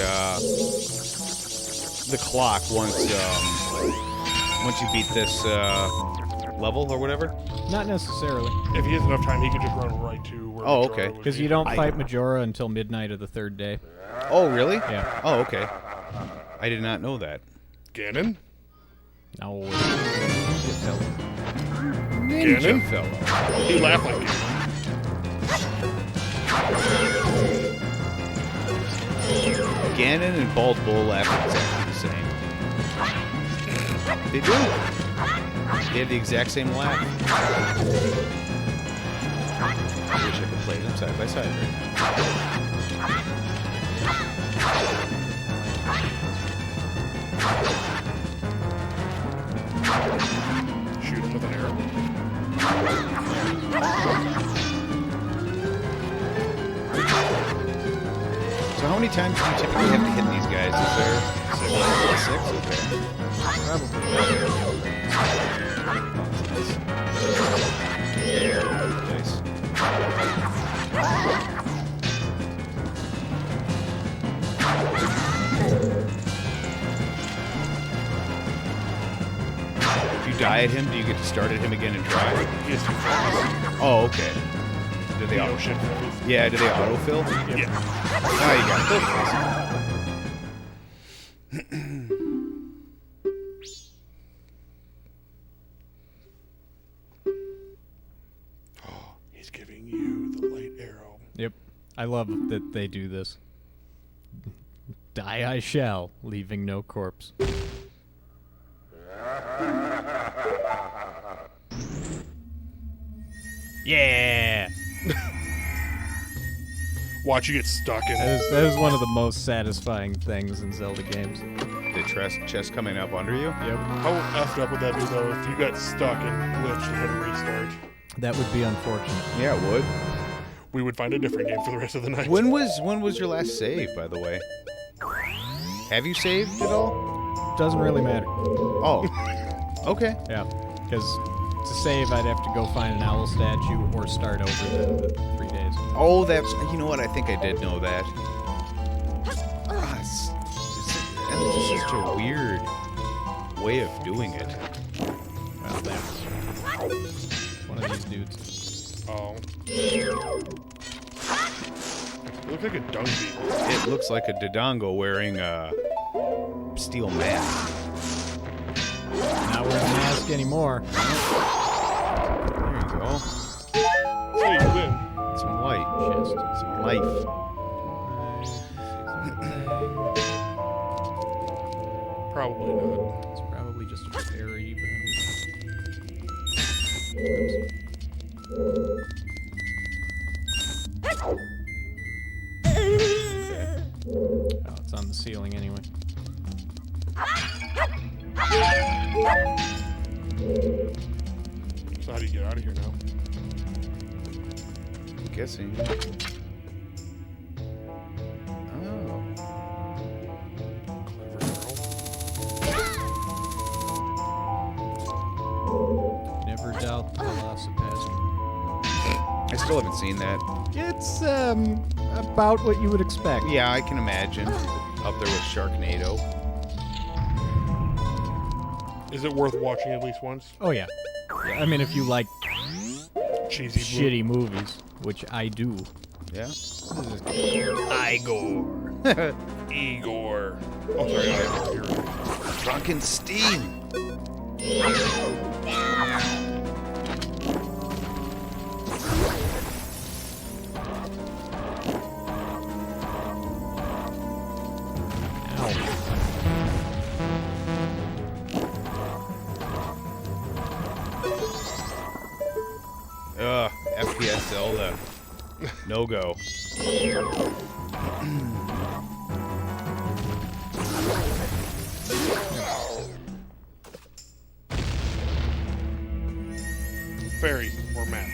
B: clock once you beat this, level or whatever.
D: Not necessarily.
A: If he has enough time, he can just run right to where
B: Oh,
A: Majora
B: okay.
A: would
D: Because
A: be.
D: you don't fight Majora until midnight of the third day.
B: Oh, really?
D: Yeah.
B: Oh, okay. I did not know that.
A: Ganon?
D: No.
A: Ganon?
B: Fellow.
A: He laughed like you.
B: Ganon and Bald Bull laugh exactly the same. They do. They have the exact same laugh. I wish I could play them side by side right
A: Shoot him with an arrow.
B: So how many times do you typically have to hit these guys guys is there? 6? Okay. Nice. If you die at him, do you get to start at him again and try?
A: He has 2 friends.
B: Oh, okay. Do they
A: The
B: auto?
A: ocean.
B: Yeah, do they autofill?
A: Yeah.
B: Oh, you got it.
A: He's giving you the light arrow.
D: Yep. I love that they do this. Die I shall, leaving no corpse. Yeah!
A: Watch you get stuck in it.
D: That is one of the most satisfying things in Zelda games.
B: The chest coming up under you?
D: Yep.
A: How effed up would that be, though, if you got stuck and glitched and had to restart?
D: That would be unfortunate.
B: Yeah, it would.
A: We would find a different game for the rest of the night.
B: When was your last save, by the way? Have you saved at all?
D: Doesn't really matter.
B: Oh. Okay.
D: Yeah. Because to save, I'd have to go find an owl statue or start over the 3 days.
B: Oh, that's... You know what? I think I did know that. It's such a weird way of doing it.
D: Well, that's one of these dudes.
A: Oh. You look like a dung beetle.
B: It looks like a Dodongo wearing a steel mask.
D: Not wearing a mask anymore.
B: There you go.
A: So you win.
B: Some light.
D: Chest.
B: Some life.
A: Probably not.
D: It's probably just a fairy, but... Oh, it's on the ceiling anyway.
A: So how do you get out of here now?
B: I'm guessing. Oh.
A: Clever girl.
D: Never doubt the velocipaster.
B: I still haven't seen that.
D: It's, about what you would expect.
B: Yeah, I can imagine. Up there with Sharknado.
A: Is it worth watching at least once?
D: Oh, yeah. I mean, if you like
A: Cheesy.
D: shitty movies, which I do.
B: Yeah.
A: Igor. Igor. Oh, sorry, Igor. You're right.
B: Fucking steam. Ugh, FPS Zelda. No go.
A: Fairy or map.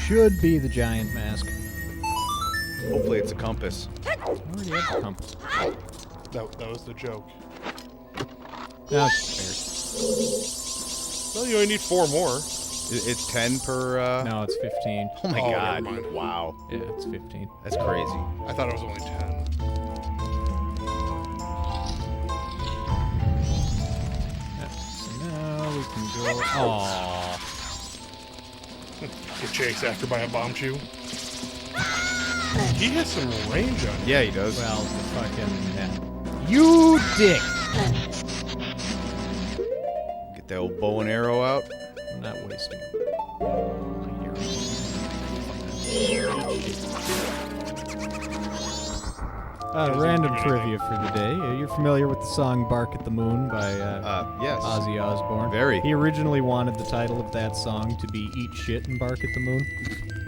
D: Should be the giant mask.
B: Hopefully it's a compass.
D: I already have the compass.
A: That was the joke.
D: No, it's
A: Well, you only need 4 more.
B: It's 10 per,
D: No, it's 15.
B: Oh my
A: Oh,
B: god.
A: never mind.
B: Wow.
D: Yeah, it's 15.
B: That's crazy.
A: I thought it was only 10.
D: Yeah, so now we can go... Aww.
A: Get chased after by a bomb shoe. He has some range on him.
B: Yeah, he does.
D: Well, the fucking... You dick!
B: Get that old bow and arrow out.
D: I'm not wasting it. Random trivia for the day. You're familiar with the song Bark at the Moon by
B: Yes.
D: Ozzy Osbourne?
B: Very.
D: He originally wanted the title of that song to be Eat Shit and Bark at the Moon.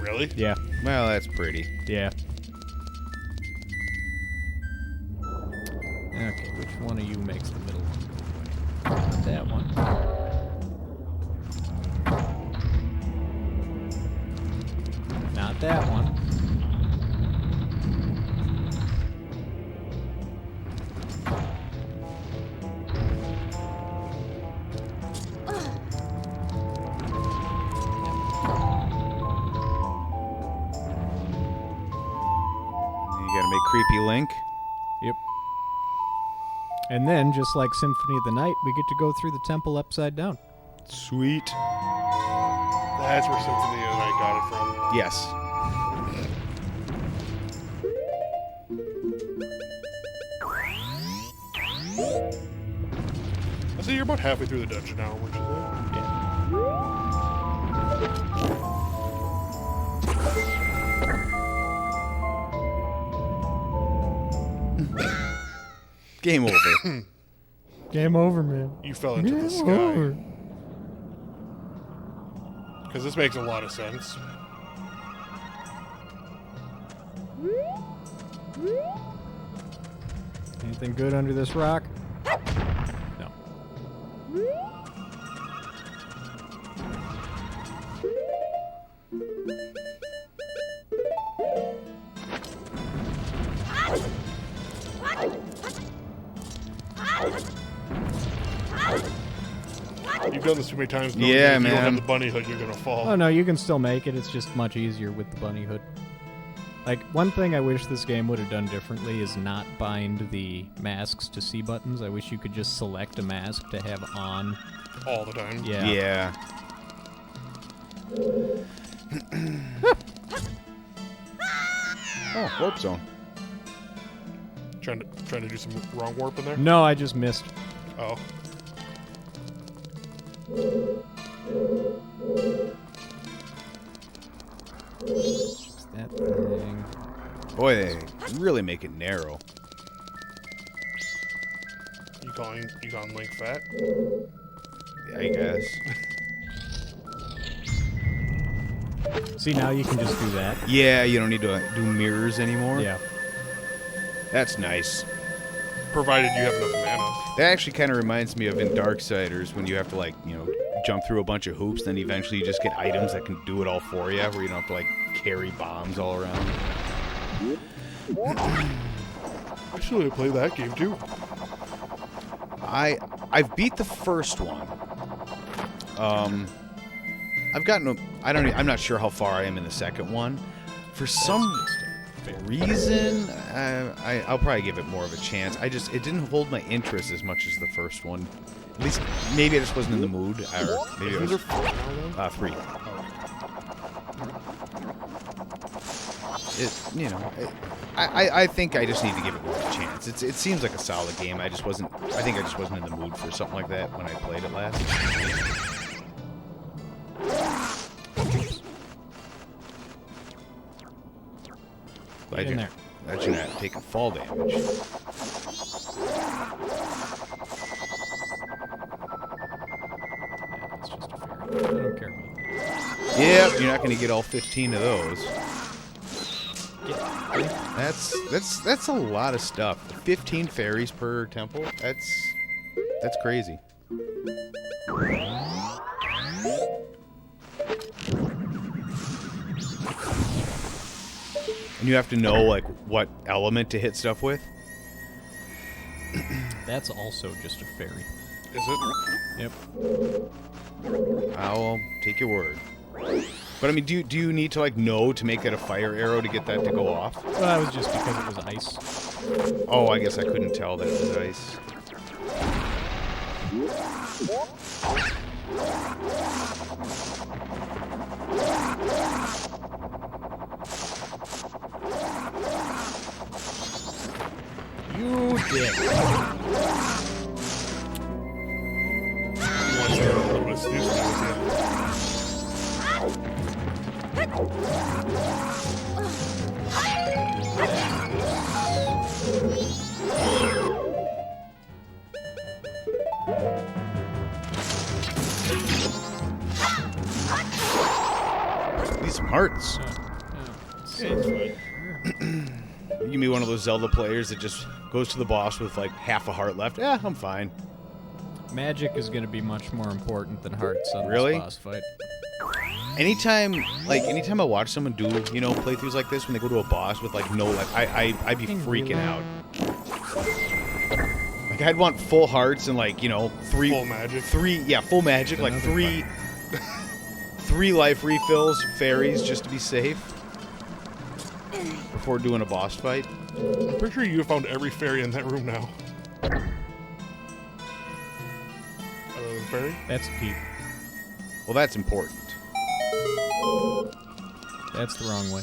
A: Really?
D: Yeah.
B: Well, that's pretty.
D: Yeah. Okay, which one of you makes the middle one go away? Not that one. Not that one.
B: gotta make creepy Link.
D: Yep. And then, just like Symphony of the Night, we get to go through the temple upside down.
B: Sweet.
A: That's where Symphony of the Night got it from.
B: Yes.
A: So you're about halfway through the dungeon now, which is
B: Game over.
D: Game over, man.
A: you fell into the
D: Game
A: sky.
D: over.
A: Because this makes a lot of sense.
D: Anything good under this rock? No.
A: You've done this too many times. knowing
B: Yeah,
A: that if you don't
B: man.
A: have the bunny hood, you're gonna fall.
D: Oh no, you can still make it. It's just much easier with the bunny hood. Like, one thing I wish this game would have done differently is not bind the masks to C buttons. I wish you could just select a mask to have on.
A: All the time.
D: Yeah.
B: Yeah. Oh, warp zone.
A: Trying to do some wrong warp in there.
D: No, I just missed.
A: Oh.
D: Just that thing.
B: Boy, they really make it narrow.
A: You calling Link fat?
B: I guess.
D: See, now you can just do that.
B: Yeah, you don't need to do mirrors anymore.
D: Yeah.
B: That's nice.
A: Provided you have enough mana.
B: That actually kind of reminds me of in Darksiders when you have to, like, you know, jump through a bunch of hoops, then eventually you just get items that can do it all for you, where you don't have to, like, carry bombs all around.
A: I should have played that game too.
B: I've beat the first one. I've gotten I'm not sure how far I am in the second one. For some reason, I'll probably give it more of a chance. It didn't hold my interest as much as the first one. At least maybe I just wasn't in the mood, or maybe it was 3. I think I just need to give it more of a chance. It seems like a solid game. I think I just wasn't in the mood for something like that when I played it last.
D: Get in there.
B: Glad you're not taking fall damage.
D: It's just a fairy. I don't care about that.
B: Yep, you're not going to get all 15 of those. That's a lot of stuff. 15 fairies per temple. That's crazy. And you have to know, like, what element to hit stuff with.
D: That's also just a fairy.
A: Is it?
D: Yep.
B: I'll take your word. But I mean, do you need to, like, know to make that a fire arrow to get that to go off?
D: Well, that was just because it was ice.
B: Oh, I guess I couldn't tell that it was ice.
D: You dick.
A: Once they're a little bit snoozy with
B: Need some hearts. You can be one of those Zelda players that just goes to the boss with like half a heart left. Yeah, I'm fine.
D: Magic is going to be much more important than hearts on
B: Really?
D: this boss fight.
B: Anytime I watch someone do, you know, playthroughs like this when they go to a boss with like no life, I'd be freaking out. Like I'd want full hearts and like, you know,
A: full magic.
B: full magic, like three life refills, fairies, just to be safe. before doing a boss fight.
A: I'm pretty sure you have found every fairy in that room now. Fairy?
D: That's a peep.
B: Well, that's important.
D: That's the wrong way.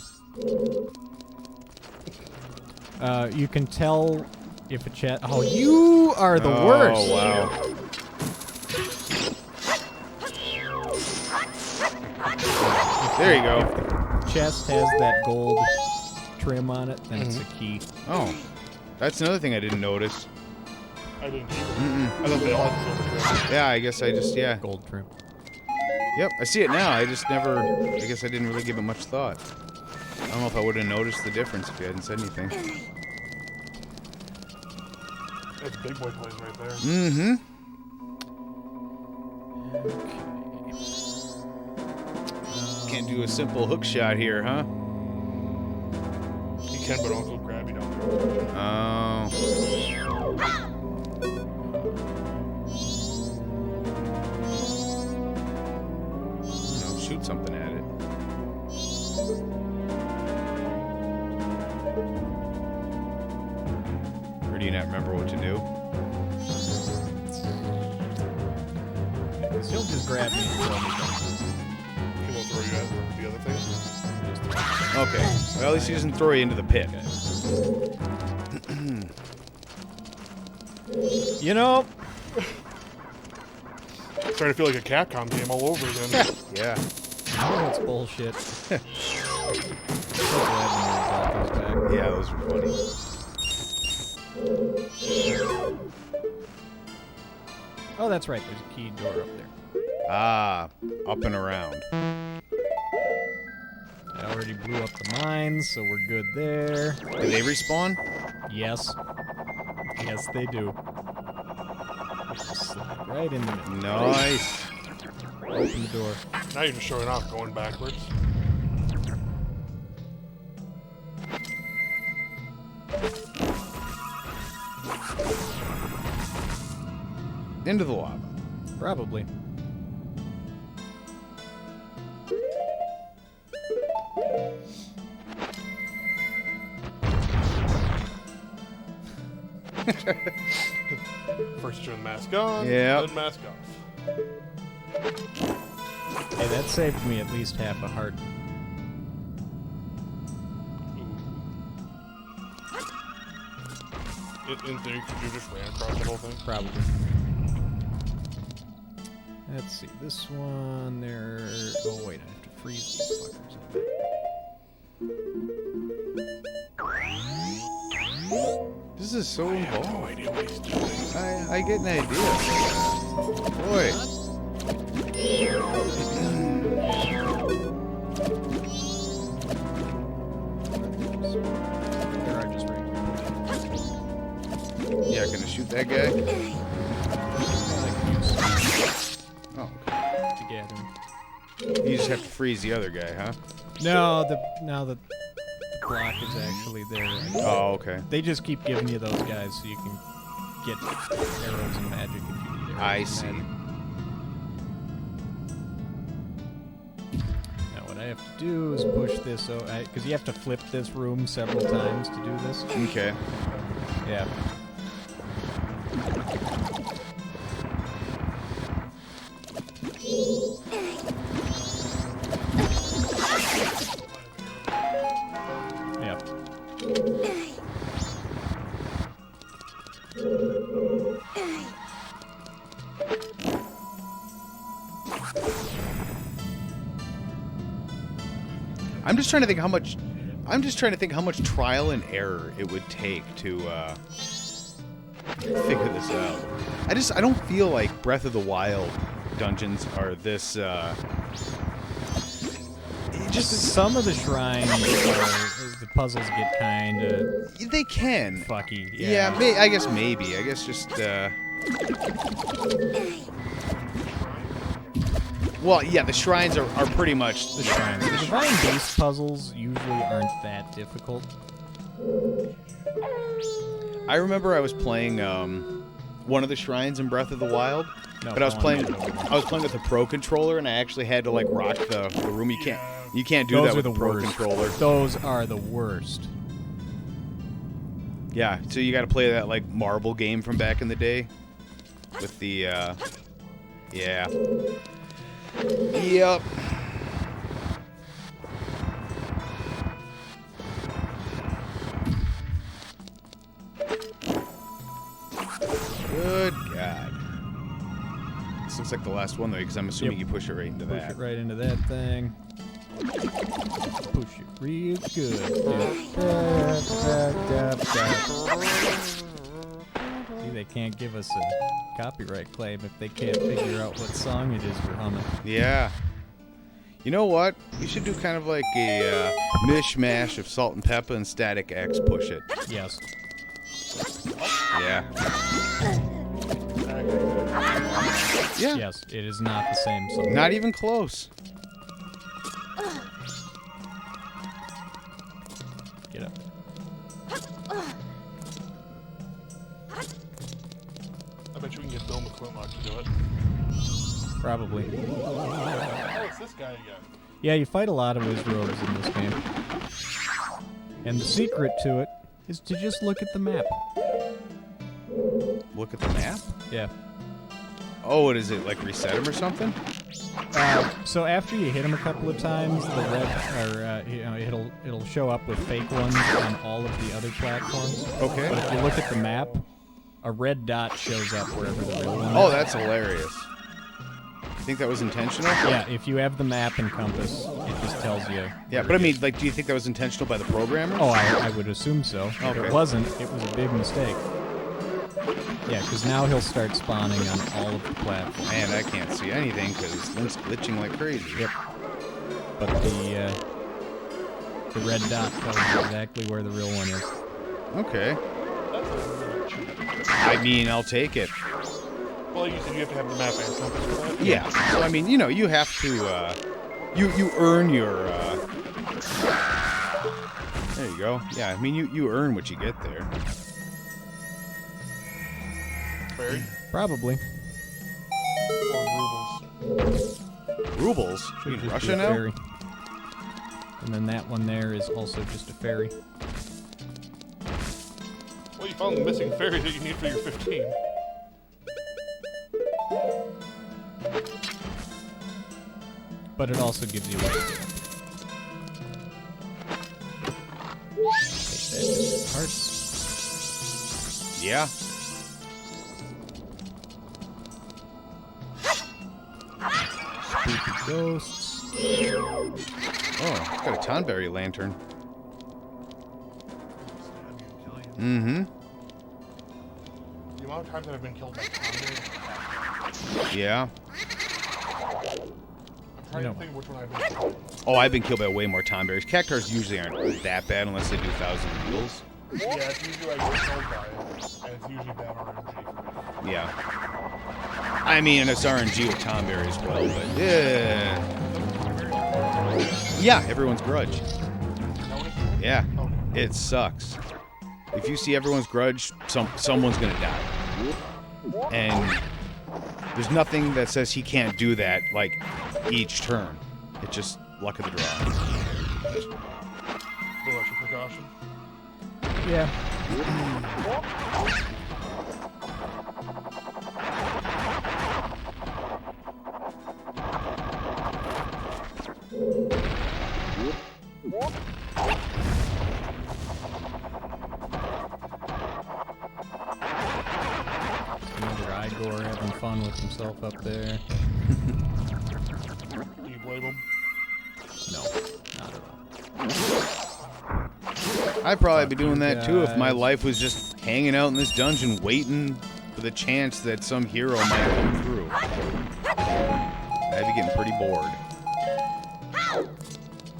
D: You can tell if a chest... Oh, you are the worst!
B: Oh, wow. There you go.
D: If the chest has that gold trim on it, then it's a key.
B: Oh. That's another thing I didn't notice.
A: I didn't either. I thought they all had silver trim.
B: Yeah, I guess I just, yeah.
D: Gold trim.
B: Yep, I see it now. I just never, I guess I didn't really give it much thought. I don't know if I would have noticed the difference if you hadn't said anything.
A: That's big boy plays right there.
B: Mm-hmm. Can't do a simple hook shot here, huh?
A: You can, but also grab you down there.
B: Oh. Shoot something at it. Or do you not remember what to do?
D: He'll just grab me and throw me down.
A: He won't throw you at the other thing.
B: Okay. Well, at least he doesn't throw you into the pit.
D: You know...
A: It's starting to feel like a Capcom game all over again.
B: Yeah.
D: Oh, that's bullshit. So glad when we got those back.
B: Yeah, those were funny.
D: Oh, that's right. There's a key door up there.
B: Ah, up and around.
D: I already blew up the mines, so we're good there.
B: Do they respawn?
D: Yes. Yes, they do. Just slide right in the middle.
B: Nice.
D: Open the door.
A: Now you're just showing off going backwards.
B: Into the lava.
D: Probably.
A: First turn mask on,
B: Yep.
A: then mask off.
D: Hey, that saved me at least half a heart.
A: In theory, could you just ran across the whole thing?
D: Probably. Let's see. This one, there... Oh, wait. I have to freeze these fuckers, I bet.
B: This is so
A: No
B: involved.
A: idea what he's doing.
B: I get an idea. Boy.
D: There are just regular.
B: Yeah, gonna shoot that guy? Oh,
D: To get him.
B: okay. You just have to freeze the other guy, huh?
D: No, now the block is actually there.
B: Oh, okay.
D: They just keep giving you those guys so you can get arrows and magic if you need arrows.
B: I
D: and
B: see.
D: magic. Now what I have to do is push this over, because you have to flip this room several times to do this.
B: Okay.
D: Yeah. Yep.
B: I'm just trying to think how much. I'm just trying to think how much trial and error it would take to figure this out. I don't feel like Breath of the Wild dungeons are this.
D: Just some of the shrines, the puzzles get kind of
B: They can.
D: fucky.
B: Yeah, I guess maybe. I guess just. Well, yeah, the shrines are pretty much
D: The shrines. The divine beast puzzles usually aren't that difficult.
B: I remember I was playing one of the shrines in Breath of the Wild,
D: No,
B: but I was
D: go on,
B: playing with a pro controller, and I actually had to like rock the room. You can't. You can't do
D: Those
B: that
D: are
B: with
D: the
B: the Pro
D: worst.
B: controller.
D: Those are the worst.
B: Yeah, so you got to play that like marble game from back in the day with the yeah. Yep. Good God. This looks like the last one though, because I'm assuming you push it right into that.
D: Push it right into that thing. Push it real good. See, they can't give us a copyright claim if they can't figure out what song it is we're humming.
B: Yeah. You know what? We should do kind of like a mishmash of Salt and Pepper and Static X Push It.
D: Yes.
B: Yeah. Yeah.
D: Yes, it is not the same song.
B: Not even close.
D: Get up.
A: I bet you we can get Bill McClintock to do it.
D: Probably.
A: Oh, it's this guy again.
D: Yeah, you fight a lot of Wizrogues in this game. And the secret to it is to just look at the map.
B: Look at the map?
D: Yeah.
B: Oh, what is it? Like reset him or something?
D: So after you hit him a couple of times, the red, or you know, it'll show up with fake ones on all of the other platforms.
B: Okay.
D: But if you look at the map, a red dot shows up wherever the real one is.
B: Oh, that's hilarious. You think that was intentional?
D: Yeah, if you have the map and compass, it just tells you.
B: Yeah, but I mean, like, do you think that was intentional by the programmers?
D: Oh, I would assume so. If
B: Okay.
D: it wasn't, it was a big mistake. Yeah, because now he'll start spawning on all of the platforms.
B: Man, I can't see anything because Link's glitching like crazy.
D: Yep. But the red dot tells you exactly where the real one is.
B: Okay. I mean, I'll take it.
A: Well, you said you have to have the map and compass for that?
B: Yeah. So I mean, you know, you have to. You earn your. There you go. Yeah, I mean, you earn what you get there.
A: Fairy?
D: Probably.
A: Or rubles?
B: Rubles?
D: Should
B: You in
D: just
B: Russia
D: be a
B: now?
D: fairy. And then that one there is also just a fairy.
A: Well, you found the missing fairy that you need for your 15.
D: But it also gives you a hearts.
B: Yeah.
D: Spooky ghosts.
B: Oh, it's got a Tonberry lantern. Mm-hmm.
A: The amount of times that I've been killed by Tommy.
B: Yeah.
A: I'm trying to think which one I've been killed.
B: Oh, I've been killed by way more Tonberries. Cactars usually aren't that bad unless they do 1,000 wheels.
A: Yeah, it's usually I get killed by it, and it's usually bad RNG for me.
B: Yeah. I mean, it's RNG with Tonberry as well, but yeah. Yeah, everyone's grudge.
A: Is that what it's called?
B: Yeah.
A: Okay.
B: It sucks. If you see everyone's grudge, someone's gonna die. And there's nothing that says he can't do that, like, each turn. It's just luck of the draw.
A: Little extra precaution.
D: Yeah. Another Igor having fun with himself up there.
A: Do you blame him?
D: No, not at all.
B: I'd probably be doing that too if my
D: guys.
B: life was just hanging out in this dungeon waiting for the chance that some hero might come through. I'd be getting pretty bored.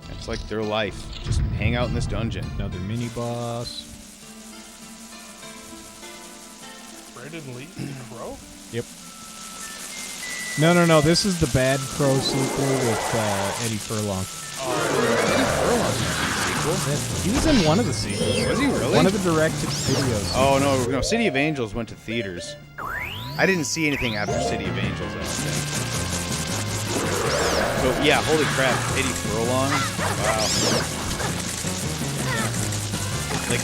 B: That's like their life. Just hang out in this dungeon.
D: Another mini boss.
A: Brandon Lee? Crow?
D: Yep. No. This is the Bad Crow sequel with Eddie Furlong. He was in one of the sequels.
B: Was he really?
D: One of the directed videos.
B: Oh, no, City of Angels went to theaters. I didn't see anything after City of Angels, I don't think. So yeah, holy crap, 80 furlong. Wow. Like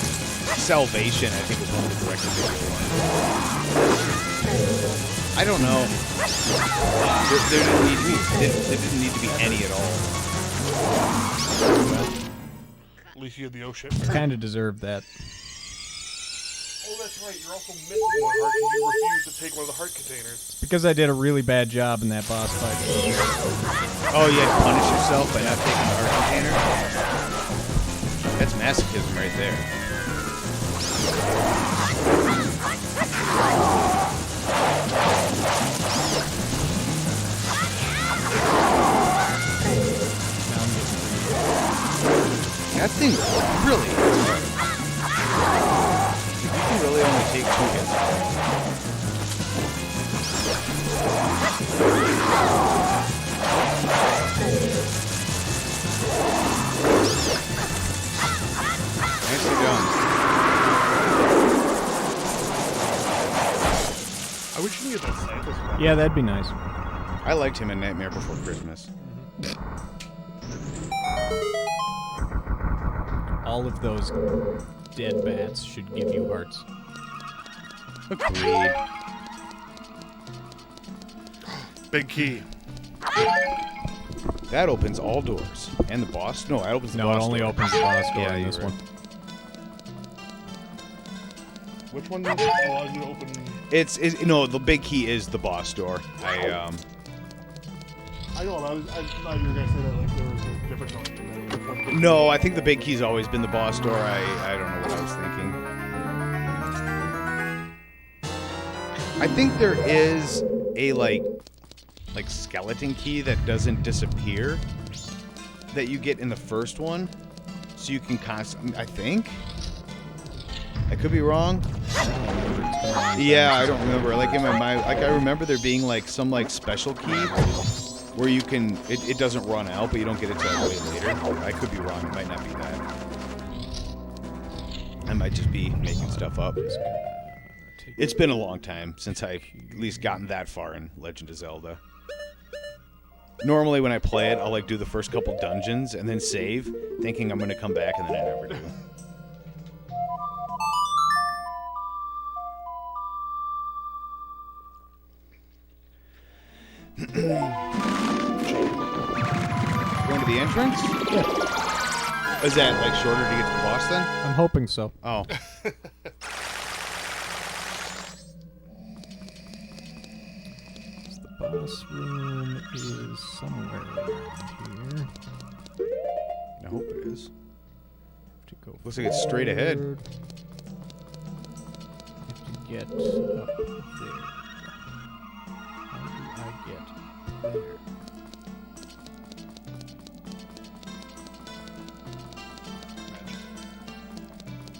B: Salvation, I think was one of the direct-to-video ones. I don't know. There didn't need to be any at all.
A: At least you had the oh shit.
D: Kind of deserved that.
A: Oh, that's right. You're also missing one heart because you refused to take one of the heart containers.
D: Because I did a really bad job in that boss fight.
B: Oh, you had to punish yourself by not taking the heart container? That's masochism right there. That thing really hurts. You can really only take 2 hits. Nicely done.
A: I wish you could get that Santa's one.
D: Yeah, that'd be nice.
B: I liked him in Nightmare Before Christmas.
D: All of those dead bats should give you hearts.
B: Agreed.
A: Big key.
B: That opens all doors. And the boss? No, that opens the
D: No,
B: boss
D: it only
B: door.
D: opens the boss door
B: Yeah,
D: in
B: you're
D: this
B: right.
D: one.
A: Which one allows you to open?
B: It's no, the big key is the boss door.
A: I know. I thought you were gonna say that like there was a different one.
B: No, I think the big key's always been the boss door. I don't know what I was thinking. I think there is a like skeleton key that doesn't disappear that you get in the first one, so you can constantly. I think. I could be wrong. Yeah, I don't remember. Like in my mind, like I remember there being like some like special key where you can. It doesn't run out, but you don't get it till like way later. I could be wrong. It might not be that. I might just be making stuff up. It's been a long time since I've at least gotten that far in Legend of Zelda. Normally when I play it, I'll like do the first couple dungeons and then save, thinking I'm going to come back, and then I never do. Going to the entrance?
D: Yeah.
B: Is that like shorter to get to the boss then?
D: I'm hoping so.
B: Oh.
D: The boss room is somewhere around here.
B: I hope it is.
D: To go
B: Looks like it's straight ahead.
D: forward. Have to get up there. How do I get there?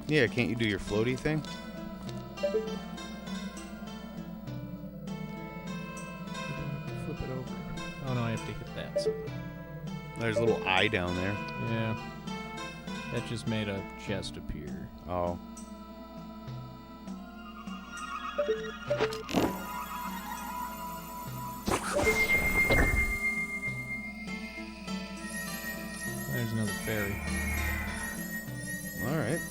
B: Yeah, can't you do your floaty thing?
D: Flip it over. Oh no, I have to hit that somehow.
B: There's a little eye down there.
D: Yeah. That just made a chest appear.
B: Oh.
D: There's another fairy.
B: All right.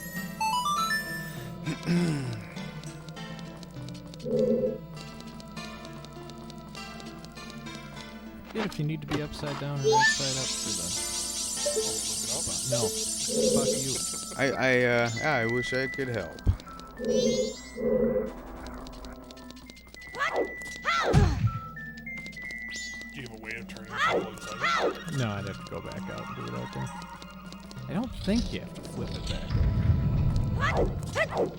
D: Good if you need to be upside down or right side up for the. No. Fuck you.
B: I wish I could help.
A: Do you have a way of turning the inside?
D: No, I'd have to go back out and do it out there. I don't think you have to flip it back over.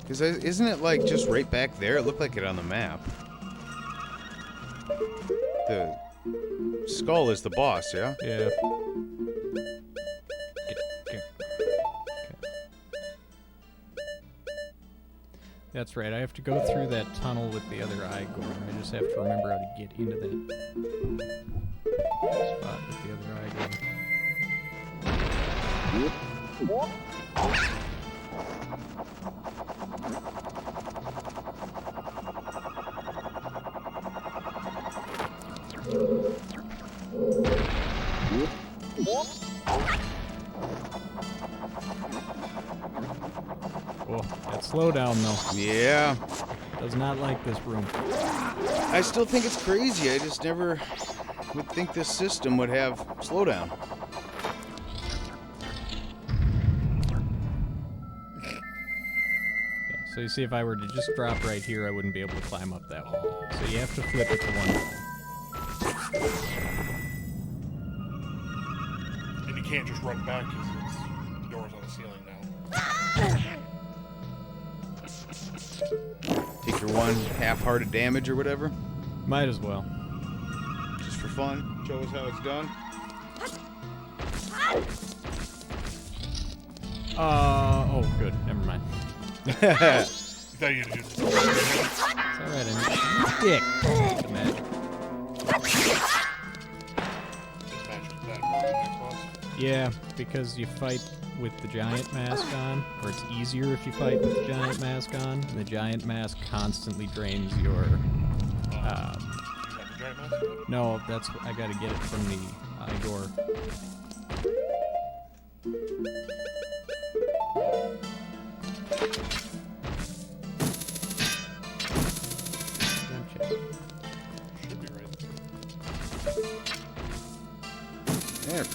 B: Because isn't it like just right back there? It looked like it on the map. The skull is the boss, yeah?
D: Yeah. That's right, I have to go through that tunnel with the other eye going. I just have to remember how to get into that spot with the other eye going. slowdown, though.
B: Yeah.
D: Does not like this room.
B: I still think it's crazy. I just never would think this system would have slowdown.
D: Yeah, so you see, if I were to just drop right here, I wouldn't be able to climb up that wall. So you have to flip it to one wall.
A: And you can't just run back because the door's on the ceiling now.
B: Take your one half-hearted damage or whatever.
D: Might as well.
B: Just for fun. Show us how it's done.
D: Oh, good. Never mind.
A: You thought you had to do this.
D: It's alright, I'm dick. Magic.
A: This match was bad more than Xbox.
D: Yeah, because you fight with the giant mask on, or it's easier if you fight with the giant mask on. And the giant mask constantly drains your.
A: You got the giant mask?
D: No, that's I gotta get it from the Igor.
A: Should be right.
B: There.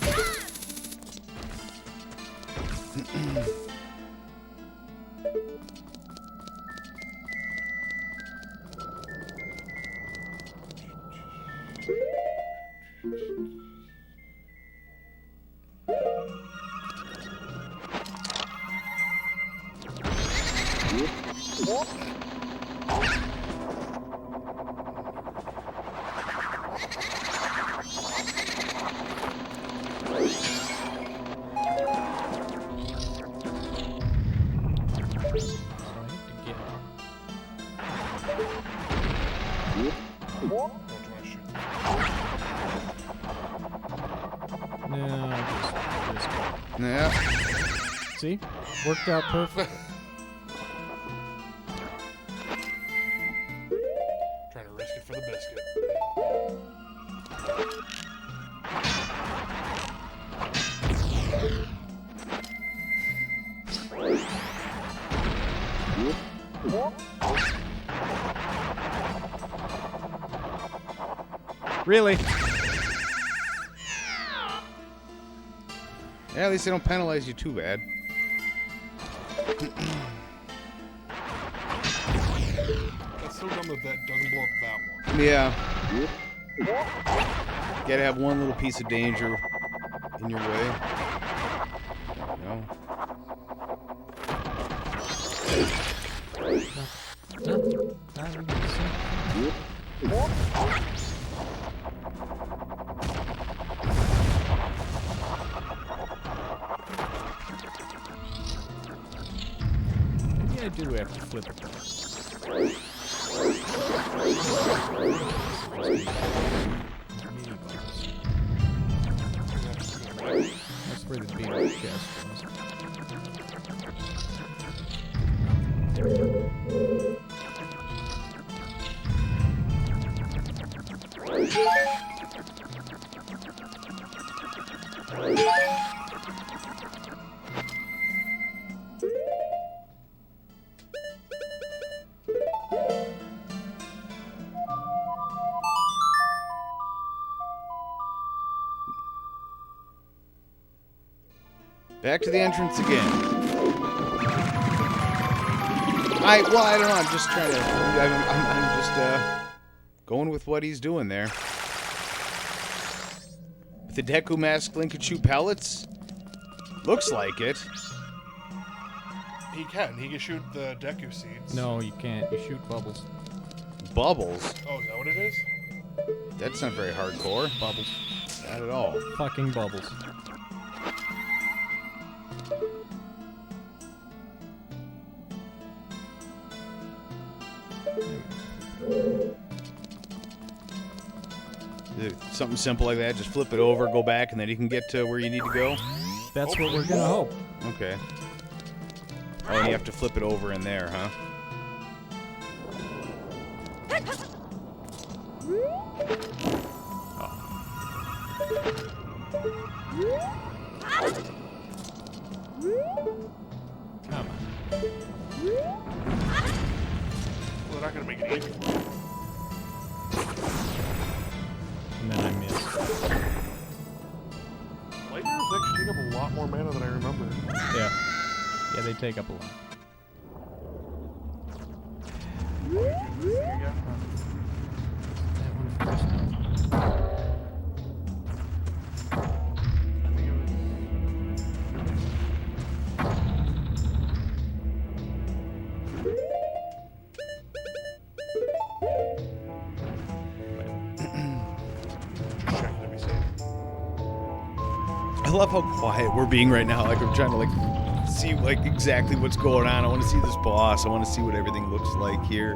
A: Don't you want to shoot?
D: No, just
B: Yeah.
D: see, worked out perfect.
A: Trying to risk it for the biscuit.
D: Really?
B: Yeah, at least they don't penalize you too bad.
A: That's so dumb that that doesn't blow up that one.
B: Yeah. Gotta have one little piece of danger in your way. No.
D: Maybe I do have to flip it. That's where the beetle chest was.
B: Back to the entrance again. I don't know. I'm just trying to. I'm just going with what he's doing there. With the Deku mask, Link could shoot pellets. Looks like it.
A: He can. He can shoot the Deku seeds.
D: No, you can't. You shoot bubbles.
B: Bubbles.
A: Oh, is that what it is?
B: That's not very hardcore.
D: Bubbles.
B: Not at all.
D: Fucking bubbles.
B: Something simple like that. Just flip it over, go back, and then you can get to where you need to go.
D: That's what we're gonna hope.
B: Okay. Oh, and you have to flip it over in there, huh?
D: Come on.
A: not gonna make it easy for you.
D: And then I missed.
A: Light arrows actually take up a lot more mana than I remember.
D: Yeah. Yeah, they take up a lot. That one first.
A: Just checking to be safe.
B: I love how quiet we're being right now. Like I'm trying to like see like exactly what's going on. I want to see this boss. I want to see what everything looks like here.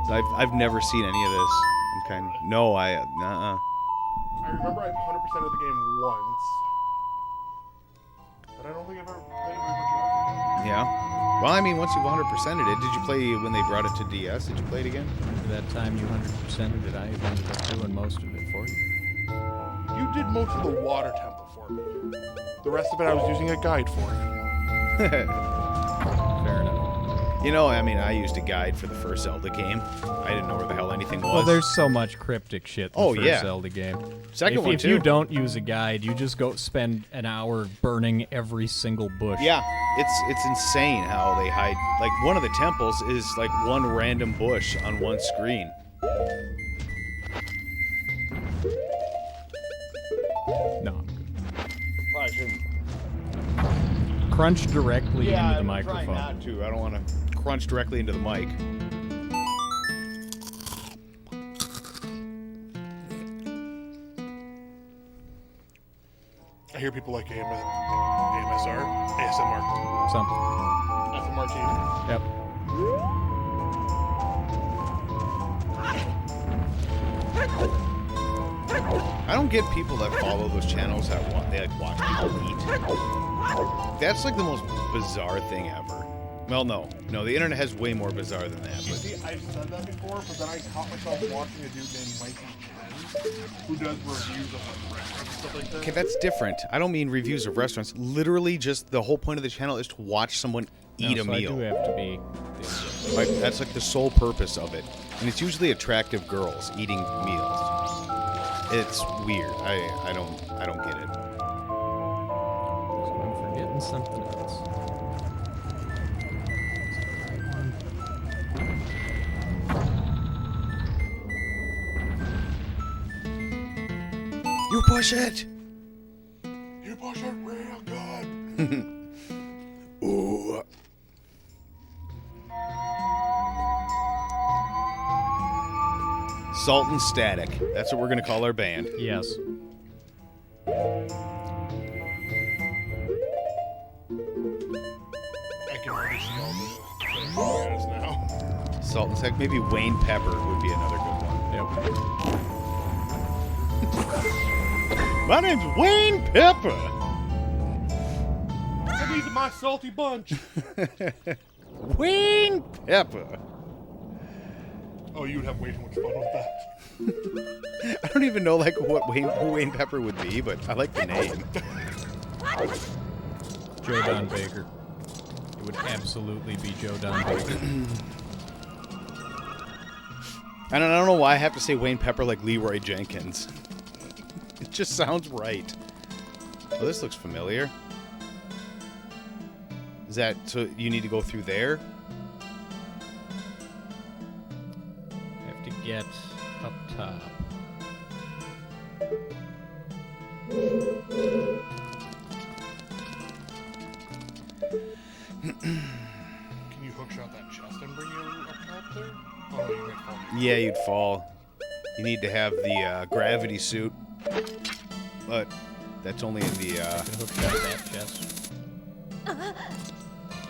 B: So I've never seen any of this. I'm kind of
A: I remember I 100%ed the game once, but I don't think I've ever played very much of it.
B: Yeah. Well, I mean, once you've 100%ed it, did you play when they brought it to DS? Did you play it again?
D: Remember that time you 100%ed it, I ended up doing most of it for you.
A: You did most of the water temple for me. The rest of it I was using a guide for.
D: Fair enough.
B: You know, I mean, I used a guide for the first Zelda game. I didn't know where the hell anything was.
D: Well, there's so much cryptic shit in the first
B: yeah.
D: Zelda game.
B: Second one,
D: if
B: too.
D: you don't use a guide, you just go spend an hour burning every single bush.
B: Yeah, it's insane how they hide. Like, one of the temples is like one random bush on one screen.
D: No.
B: Probably shouldn't.
D: Crunch directly into the
B: I'm
D: microphone.
B: trying not to. I don't want to crunch directly into the mic.
A: I hear people like AMSR, ASMR,
D: Something.
A: SMR too.
D: Yep.
B: I don't get people that follow those channels that they like watch people eat. That's like the most bizarre thing ever. Well, no, the internet has way more bizarre than that.
A: You
B: But
A: see, I've said that before, but then I caught myself watching a dude named Mikey Chen who does reviews of like restaurants and stuff like that.
B: okay, that's different. I don't mean reviews of restaurants. Literally, just the whole point of the channel is to watch someone eat
D: No,
B: a
D: so
B: meal.
D: I do have to be.
B: Like, that's like the sole purpose of it, and it's usually attractive girls eating meals. It's weird. I don't get it.
D: I'm forgetting something else.
B: You push it.
A: You push it real good.
B: Ooh. Salt and Static. That's what we're gonna call our band.
D: Yes.
A: I can already see all the things at us now.
B: Salt and Static. Maybe Wayne Pepper would be another good one.
D: Yep.
B: My name's Wayne Pepper.
A: And these are my salty bunch.
B: Wayne Pepper.
A: Oh, you would have way too much fun with that.
B: I don't even know like who Wayne Pepper would be, but I like the name.
D: Joe Don Baker. It would absolutely be Joe Don Baker.
B: And I don't know why I have to say Wayne Pepper like Leroy Jenkins. It just sounds right. Oh, this looks familiar. Is that so? You need to go through there.
D: Have to get up top.
A: Can you hookshot that chest and bring you up top there? Oh, no, you might fall.
B: Yeah, you'd fall. You need to have the gravity suit, but that's only in the.
D: Can hook shot that chest.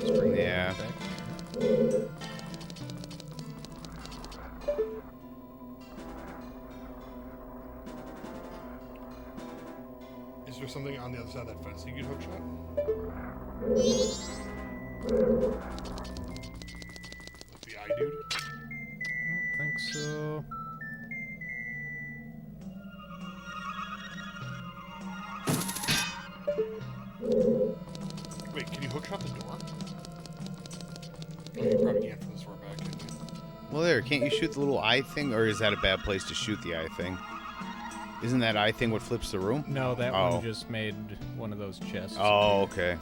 D: Let's bring
B: Yeah.
D: that back.
A: Is there something on the other side of that fence you could hookshot? Like the eye dude?
D: I don't think so.
A: Wait, can you hookshot the door? Oh, you probably can't from this far back, can you?
B: Well, there. Can't you shoot the little eye thing? Or is that a bad place to shoot the eye thing? Isn't that eye thing what flips the room?
D: No, that one just made one of those chests.
B: Oh, okay.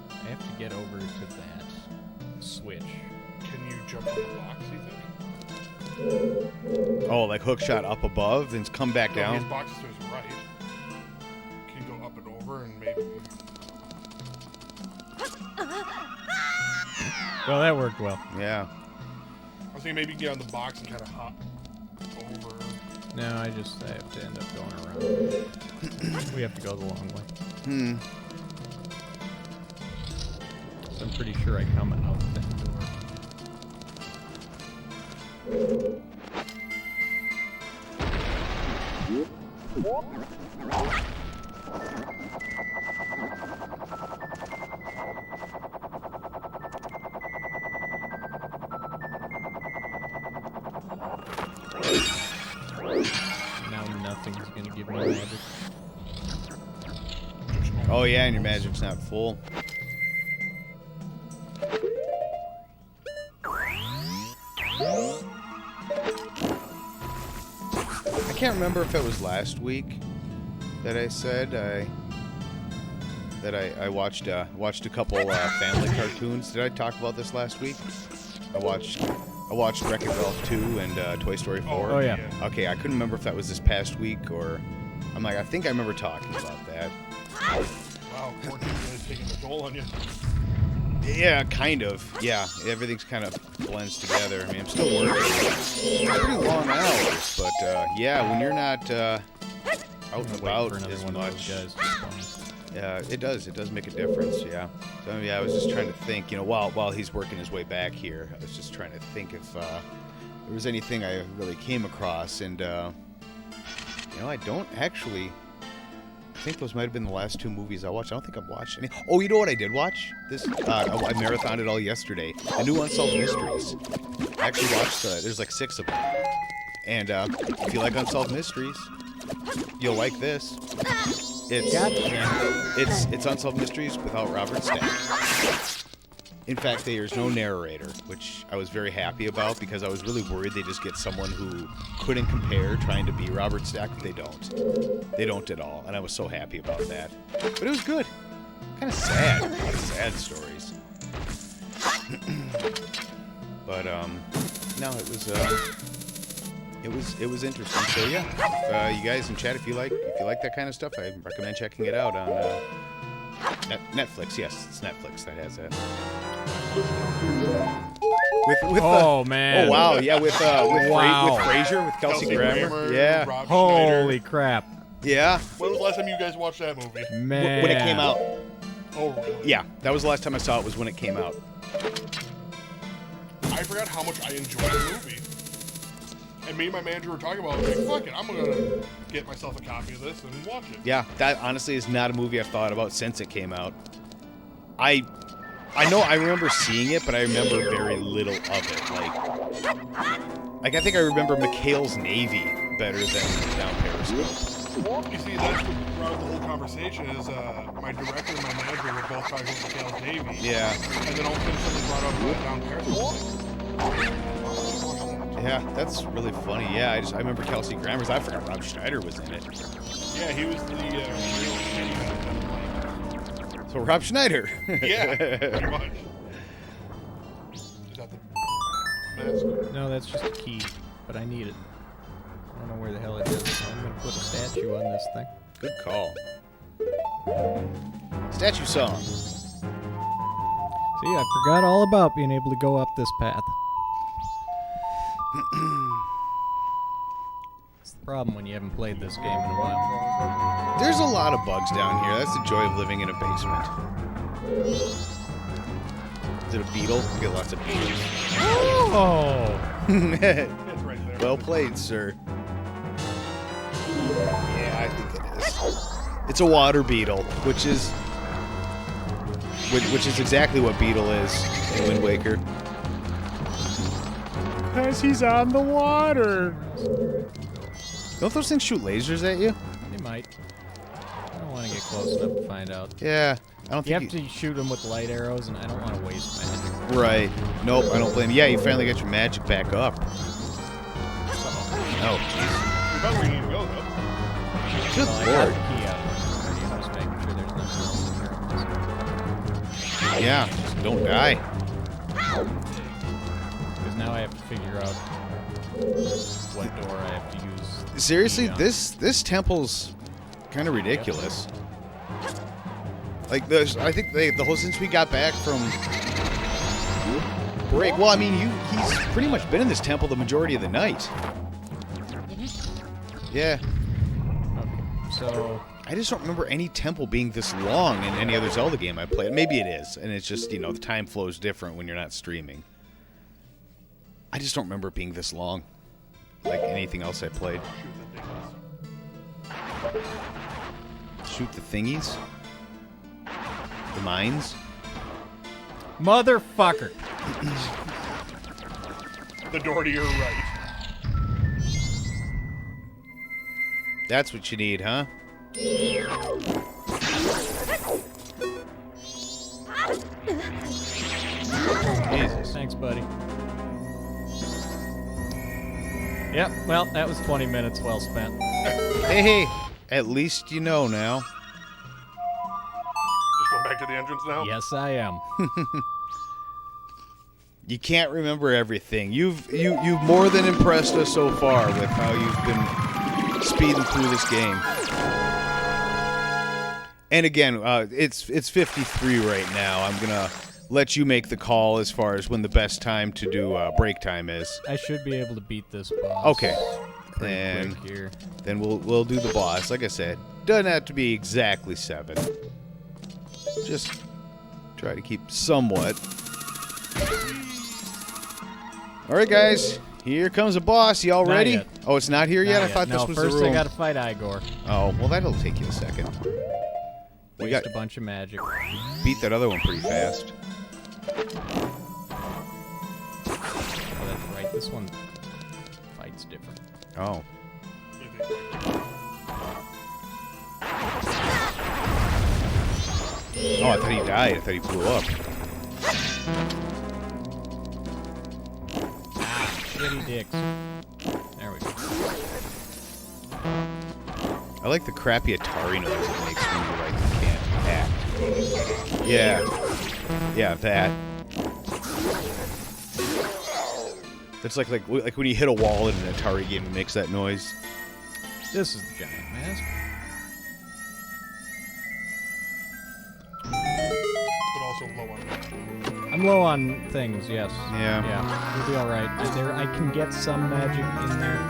D: I have to get over to that switch.
A: Can you jump on the box, you think?
B: Oh, like hook shot up above and come back
A: No, his
B: down?
A: box is to his right. Can you go up and over and maybe...
D: Well, that worked well.
B: Yeah.
A: I was thinking maybe you can get on the box and kind of hop over.
D: No, I have to end up going around. We have to go the long way. So I'm pretty sure I come out that door. Now nothing's gonna give me magic.
B: Oh, yeah, and your magic's not full. I can't remember if it was last week that I said I watched a couple family cartoons. Did I talk about this last week? I watched Wreck-It Ralph 2 and Toy Story 4.
D: Oh, yeah.
B: Okay, I couldn't remember if that was this past week or... I'm like, I think I remember talking about that.
A: Wow, quarantine is taking a toll on you.
B: Yeah, kind of. Yeah, everything's kind of blends together. I mean, I'm still working. Pretty long hours, but yeah, when you're not out and about as much, yeah, it does. It does make a difference. Yeah. So yeah, I was just trying to think. You know, while he's working his way back here, I was just trying to think if there was anything I really came across, and you know, I don't actually. I think those might have been the last two movies I watched. I don't think I've watched any. Oh, you know what I did watch? This I marathoned it all yesterday. The new Unsolved Mysteries. I actually watched. There's like 6 of them. And if you like Unsolved Mysteries, you'll like this. It's Unsolved Mysteries without Robert Stack. In fact, there's no narrator, which I was very happy about because I was really worried they just get someone who couldn't compare trying to be Robert Stack, but they don't. They don't at all, and I was so happy about that. But it was good. Kind of sad. A lot of sad stories. But no, it was interesting. So yeah, you guys in chat, if you like that kind of stuff, I recommend checking it out on Netflix. Yes, it's Netflix that has that.
D: Man!
B: Oh wow! Yeah, with
D: Wow.
B: Frasier, with Kelsey Grammer. Yeah.
A: Rob
D: Holy
A: Schneider.
D: crap!
B: Yeah.
A: When was the last time you guys watched that movie?
D: Man.
B: When it came out.
A: Oh, really?
B: Yeah, that was the last time I saw it. Was when it came out.
A: I forgot how much I enjoyed the movie. And me and my manager were talking about it. Like, fuck it, I'm gonna get myself a copy of this and watch it.
B: Yeah, that honestly is not a movie I've thought about since it came out. I know I remember seeing it, but I remember very little of it. Like I think I remember McHale's Navy better than Down Periscope.
A: You see, that's what brought up the whole conversation is my director and my manager were both talking about McHale's Navy.
B: Yeah.
A: And then all of a sudden someone brought up Down Periscope.
B: Yeah, that's really funny. Yeah, I remember Kelsey Grammer's. I forgot Rob Schneider was in it.
A: Yeah, he was the real shitty guy.
B: So Rob Schneider.
A: Yeah, pretty much. Is that the mask?
D: No, that's just a key, but I need it. I don't know where the hell it is, so I'm gonna put a statue on this thing.
B: Good call. Statue song.
D: See, I forgot all about being able to go up this path. That's the problem when you haven't played this game in a while.
B: There's a lot of bugs down here. That's the joy of living in a basement. Is it a beetle? We get lots of beetles.
D: Oh!
A: It's right there.
B: Well played, sir. Yeah, I think it is. It's a water beetle, which is exactly what Beetle is in Wind Waker.
D: Because he's on the water.
B: Don't those things shoot lasers at you?
D: They might. I don't want to get close enough to find out.
B: Yeah, I don't
D: You
B: think
D: have to shoot them with light arrows, and I don't want to waste magic.
B: Right. Nope, I don't blame you. Yeah, you finally got your magic back up. Oh, jeez.
A: We're about where you need to go, though.
B: Good
D: Well, I got
B: lord.
D: the key out. I'm just making sure there's nothing else in here.
B: Yeah, just don't die.
D: Because now I have to figure out what door I have to use.
B: Seriously,
D: the,
B: this temple's kind of ridiculous. Like, I think the whole since we got back from break. Well, I mean, he's pretty much been in this temple the majority of the night. Yeah.
D: Okay, so
B: I just don't remember any temple being this long in any other Zelda game I played. Maybe it is, and it's just, you know, the time flows different when you're not streaming. I just don't remember it being this long, like anything else I played. Shoot the thingies? The mines?
D: motherfucker.
A: The door to your right.
B: That's what you need, huh? Jesus.
D: Thanks, buddy. Yep, well, that was 20 minutes well spent.
B: Hey, at least you know now.
A: Just going back to the entrance now?
D: Yes, I am.
B: You can't remember everything. You've more than impressed us so far with how you've been speeding through this game. And again, it's 53 right now. I'm gonna let you make the call as far as when the best time to do break time is.
D: I should be able to beat this boss.
B: Okay.
D: Pretty
B: And
D: quick here.
B: then we'll do the boss. Like I said, doesn't have to be exactly 7. Just try to keep somewhat. All right, guys. Here comes a boss. Y'all
D: Not
B: ready?
D: yet.
B: Oh, it's not here yet?
D: Not
B: I thought
D: no,
B: this was
D: first
B: the room.
D: I gotta fight Igor.
B: Oh, well, that'll take you a second. We
D: Waste
B: got
D: a bunch of magic.
B: beat that other one pretty fast.
D: Oh, that's right. This one fights different.
B: Oh. Oh, I thought he died. I thought he blew up.
D: Shitty dicks. There we go.
B: I like the crappy Atari noise it makes when you, like, can't act. Yeah. Yeah, that. It's like when you hit a wall in an Atari game, it makes that noise.
D: This is the giant mask.
A: But also low on.
D: I'm low on things, yes.
B: Yeah.
D: Yeah, we'll be alright. I can get some magic in there.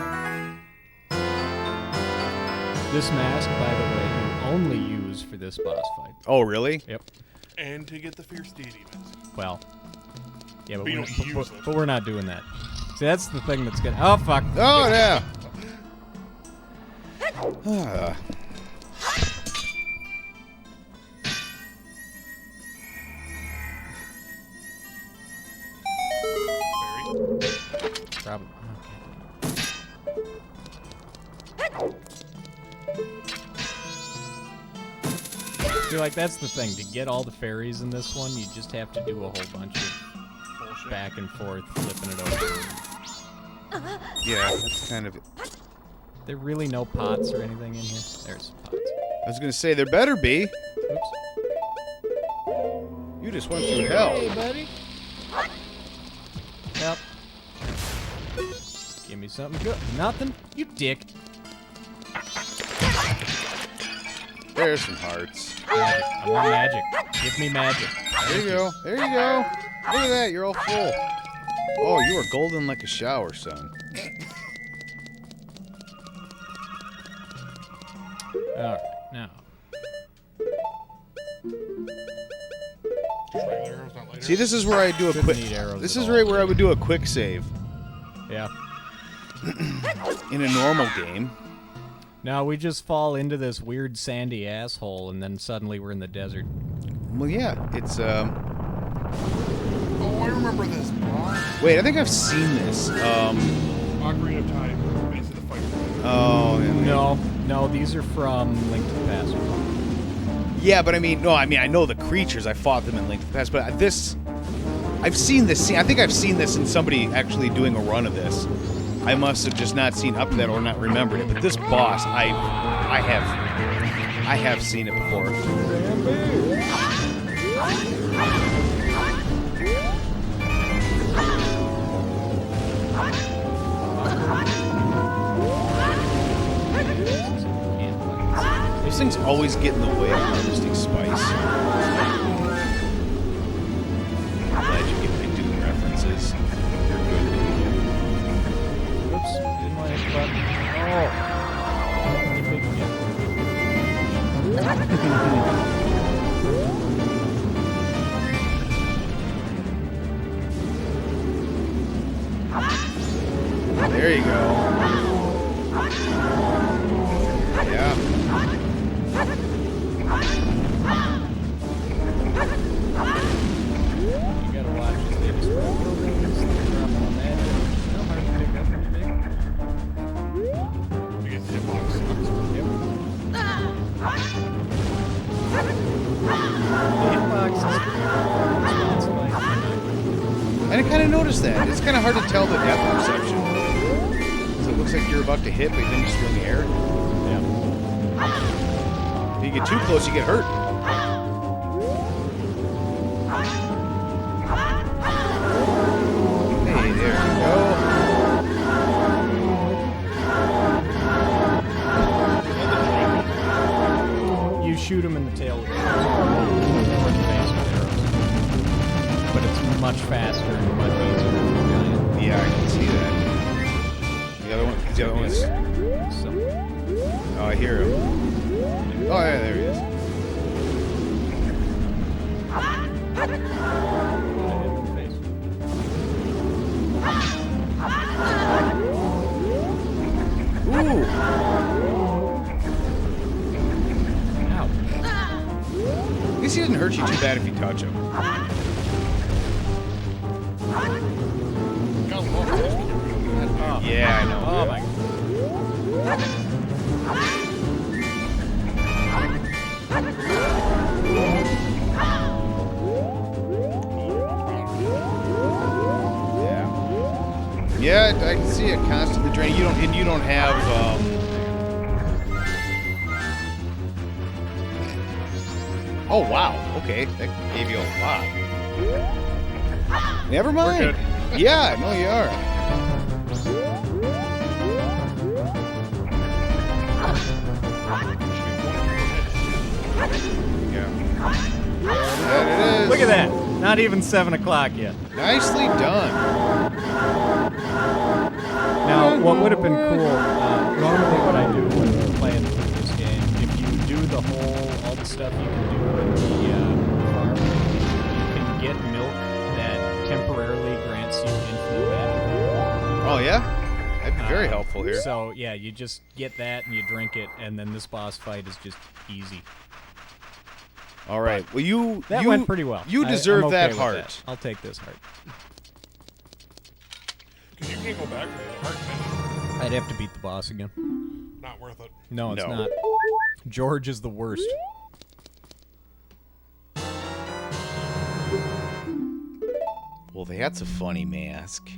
D: This mask, by the way, you only use for this boss fight.
B: Oh, really?
D: Yep.
A: And to get the fierce deity mask.
D: Well, yeah,
A: But you don't use it.
D: but we're not doing that. See, that's the thing that's gonna. Oh fuck!
B: Oh, yeah. Ah.
D: Probably. I feel like that's the thing. To get all the fairies in this one, you just have to do a whole bunch of
A: Bullshit.
D: back and forth, flipping it over.
B: Yeah, that's kind of it.
D: There really no pots or anything in here? There's pots.
B: I was going to say, there better be.
D: Oops.
B: You just went through hell.
D: Hey, buddy. Yep. Give me something good. Nothing? You dick.
B: There's some hearts.
D: Magic. I want magic. Give me magic.
B: There you go. There you go. Look at that. You're all full. Oh, you are golden like a shower, son.
D: Alright, now.
A: Just regular arrows, not light
B: See, this is where I do a
D: Shouldn't
B: quick.
D: need arrows
B: This
D: at
B: is
D: all.
B: right where I would do a quick save
D: Yeah.
B: in a normal game.
D: Now we just fall into this weird sandy asshole and then suddenly we're in the desert.
B: Well, yeah, it's
A: Oh, I remember this.
B: Wait, I think I've seen this.
A: Ocarina of Time. Base of the fight.
B: Oh, yeah.
D: No, these are from Link to the Past.
B: Yeah, but I mean, no, I know the creatures. I fought them in Link to the Past, but this, I've seen this scene. I think I've seen this in somebody actually doing a run of this. I must have just not seen up to that or not remembered it. But this boss, I have seen it before. These things always get in the way of harvesting spice. I'm glad you get my Doom references. You're good.
D: Whoops, didn't want to hit the button.
B: There you go. Yeah.
D: You gotta watch this. They just roll buildings, they drop on magic. No hard to pick up anything.
A: We get the hitbox.
D: Yep. The hitbox is response
B: I kind of noticed that. It's kind of hard to tell the depth perception. So it looks like you're about to hit, but then you still in the air.
D: Yeah.
B: If you get too close, you get hurt. Hey, there you go.
D: You shoot him in the tail with arrows, or the face with arrows. But it's much faster and much easier for the giant.
B: Yeah, I can see that. The other one's...
D: So,
B: Oh, I hear him. Oh, yeah, there he is.
D: hit him in the face.
B: Ooh!
D: Ow.
B: At least he doesn't hurt you too bad if you touch him.
A: Got lost.
B: Yeah, I know.
D: Oh my
B: Yeah. Yeah, I can see it constantly draining. You don't have. Oh wow. Okay, that gave you a lot. Never mind.
A: We're good.
B: Yeah, no, you are. Yeah. There it is.
D: Look at that. Not even 7 o'clock yet.
B: Nicely done.
D: Now, what would have been cool, normally what I do when playing through this game, if you do all the stuff you can do in the farm, you can get milk that temporarily grants you infinite magic.
B: Oh yeah, that'd be very helpful here.
D: So, yeah, you just get that and you drink it, and then this boss fight is just easy.
B: All right. Well, you
D: Went pretty well.
B: You
D: I'm
B: deserve
D: okay
B: that
D: with
B: heart.
D: that. I'll take this heart.
A: Because you can't go back for the heart, can
D: I'd have to beat the boss again.
A: you? Not worth it.
D: No, it's
B: No.
D: not. George is the worst.
B: Well, that's a funny mask.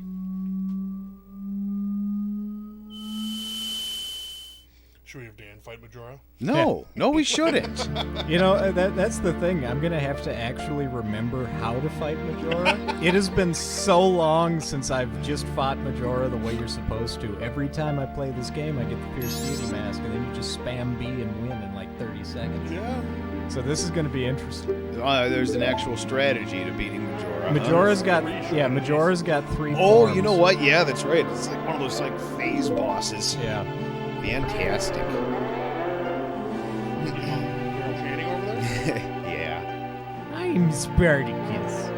A: Should we have Dan fight Majora?
B: No, no, we shouldn't.
D: You know, that's the thing. I'm going to have to actually remember how to fight Majora. It has been so long since I've just fought Majora the way you're supposed to. Every time I play this game, I get the Fierce Deity mask, and then you just spam B and win in like 30 seconds.
A: Yeah.
D: So this is going to be interesting.
B: There's an actual strategy to beating Majora.
D: Majora's got 3
B: Oh,
D: forms.
B: you know what? Yeah, that's right. It's like one of those like phase bosses.
D: Yeah.
B: Fantastic.
A: You're chanting over there?
B: Yeah.
D: I'm Spartacus.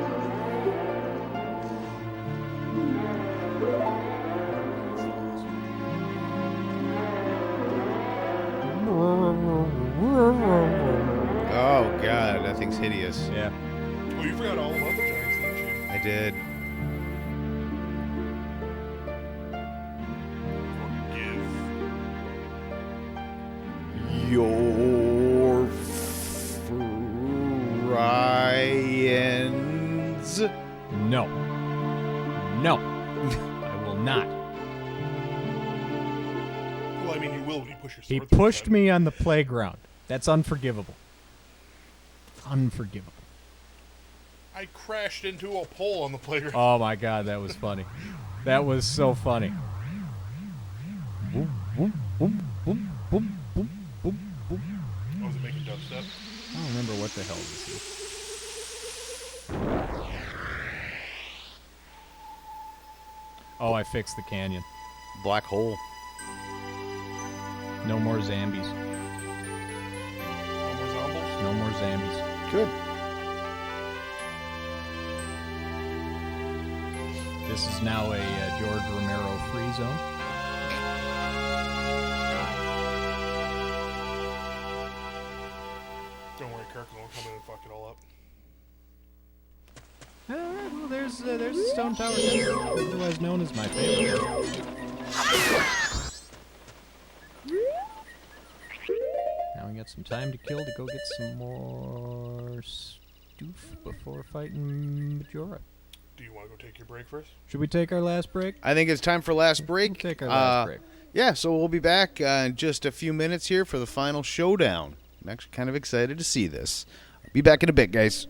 B: Oh god, that thing's hideous.
D: Yeah.
A: Oh, you forgot all about the giants, didn't you?
B: I did.
A: Forgive.
B: Your
D: No. No. I will not.
A: Well, I mean, you will when you push your sword.
D: He
A: through his
D: pushed
A: head.
D: me on the playground. That's unforgivable. Unforgivable.
A: I crashed into a pole on the playground.
D: Oh my god, that was funny. That was so funny. Boom, boom, boom, boom, boom, boom, boom, boom.
A: I was making dubstep.
D: I don't remember what the hell this is. Oh, I fixed the canyon.
B: Black hole.
D: No more zombies.
A: No more zombies.
D: No more zombies.
B: Good.
D: This is now a George Romero free zone.
A: Don't worry, Kirk won't come in and fuck it all up.
D: Alright, well, there's a stone tower here, otherwise known as my favorite. Now we got some time to kill to go get some more stoof before fighting Majora.
A: Do you want to go take your break first?
D: Should we take our last break?
B: I think it's time for last break.
D: We'll take our last break.
B: Yeah, so we'll be back in just a few minutes here for the final showdown. I'm actually kind of excited to see this. I'll be back in a bit, guys.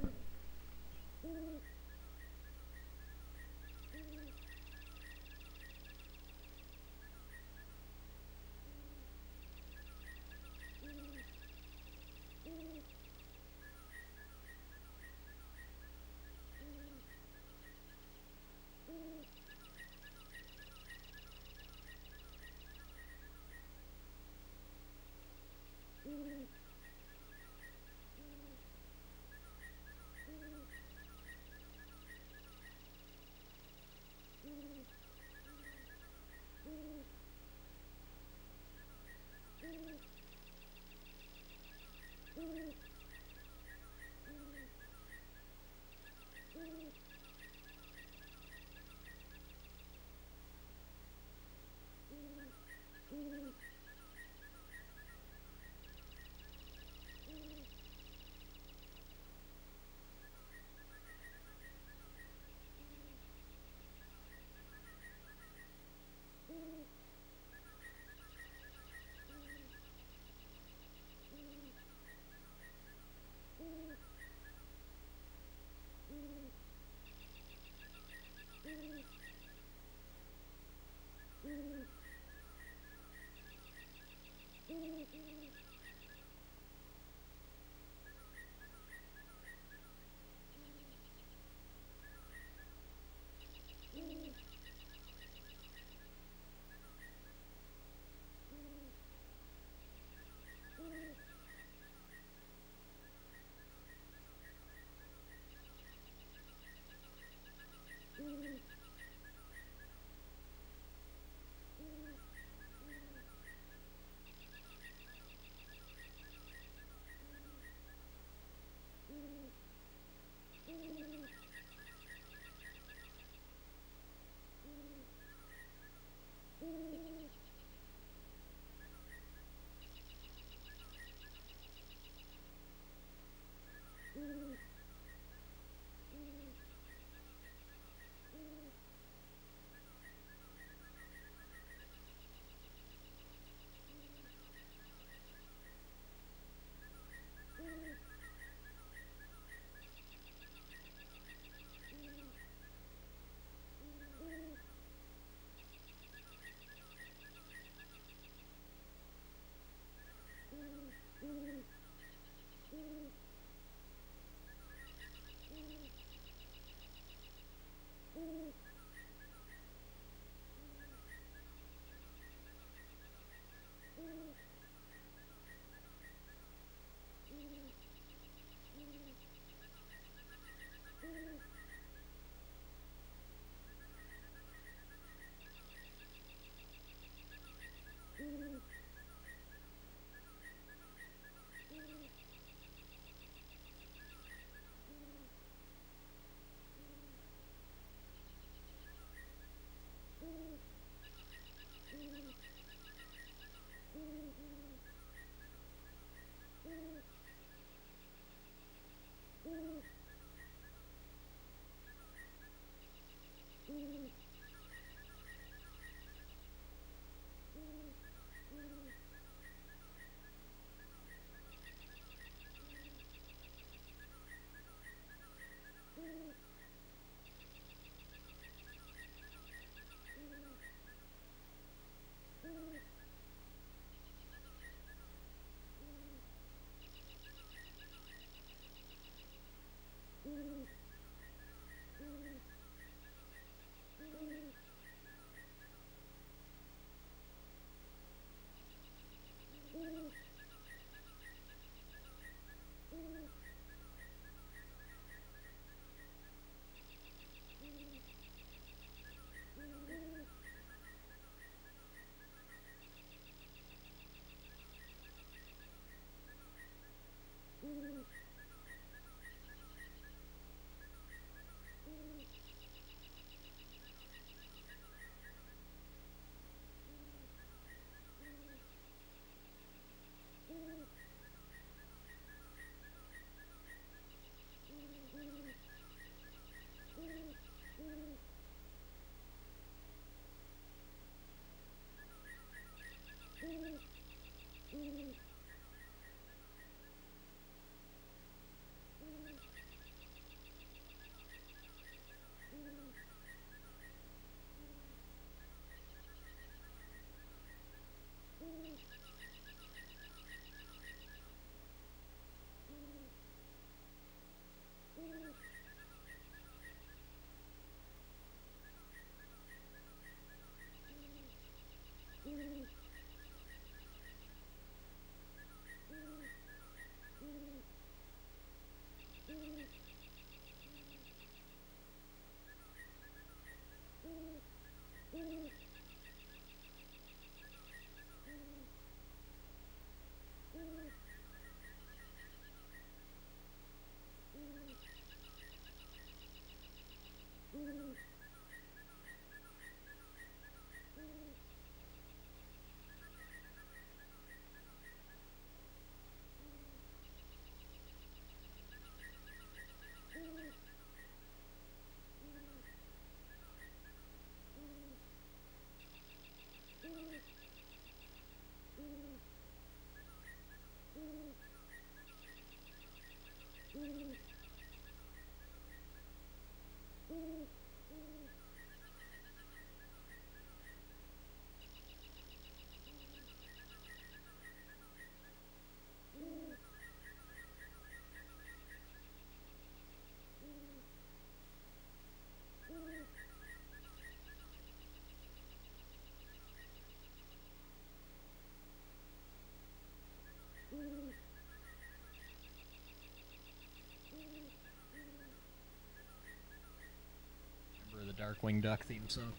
D: Darkwing Duck theme song.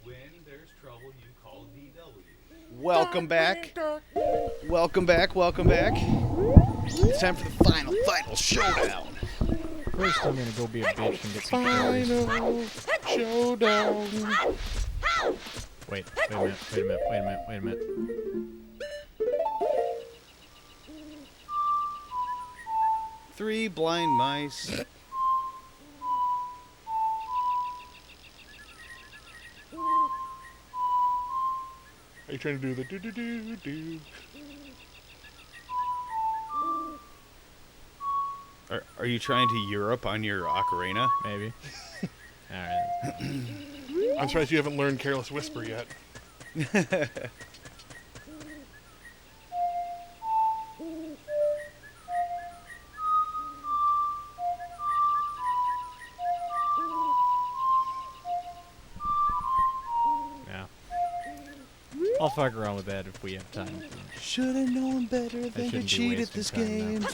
B: When there's trouble, you call DW. Welcome back. Welcome back. Welcome back. It's time for the final showdown.
D: First, I'm gonna go be a bitch and get some fairies.
A: Final showdown.
D: Wait a minute.
B: Three blind mice.
A: Are you trying to do the do?
B: Are you trying to Europe on your ocarina?
D: Maybe. Alright.
A: I'm surprised you haven't learned Careless Whisper yet.
D: Yeah. I'll fuck around with that if we have time.
B: Should have known better than to
D: shouldn't be
B: cheat at
D: wasting
B: this
D: time now.
B: game.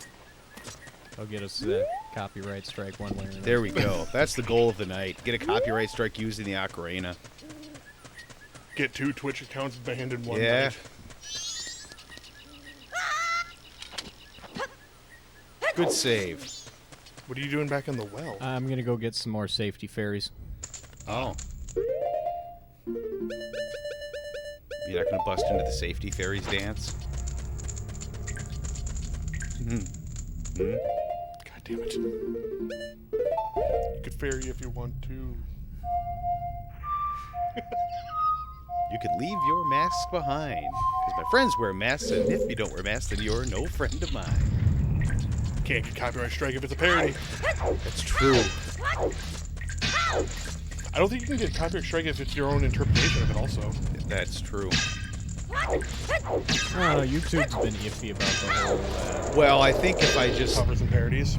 D: I'll get us a copyright strike one way or another.
B: There we go. That's the goal of the night. Get a copyright strike using the ocarina.
A: Get 2 Twitch accounts banned in one
B: Yeah.
A: night.
B: Good save.
A: What are you doing back in the well?
D: I'm gonna go get some more safety fairies.
B: Oh. You're not going to bust into the safety fairies dance?
A: God damn it. You could fairy if you want to.
B: You can leave your mask behind. Because my friends wear masks, and if you don't wear masks, then you're no friend of mine.
A: Can't get copyright strike if it's a parody.
B: That's true.
A: I don't think you can get copyright strike if it's your own interpretation of it also.
B: That's true.
D: YouTube's been iffy about the whole
B: Well, I think if I just...
A: Covers and parodies.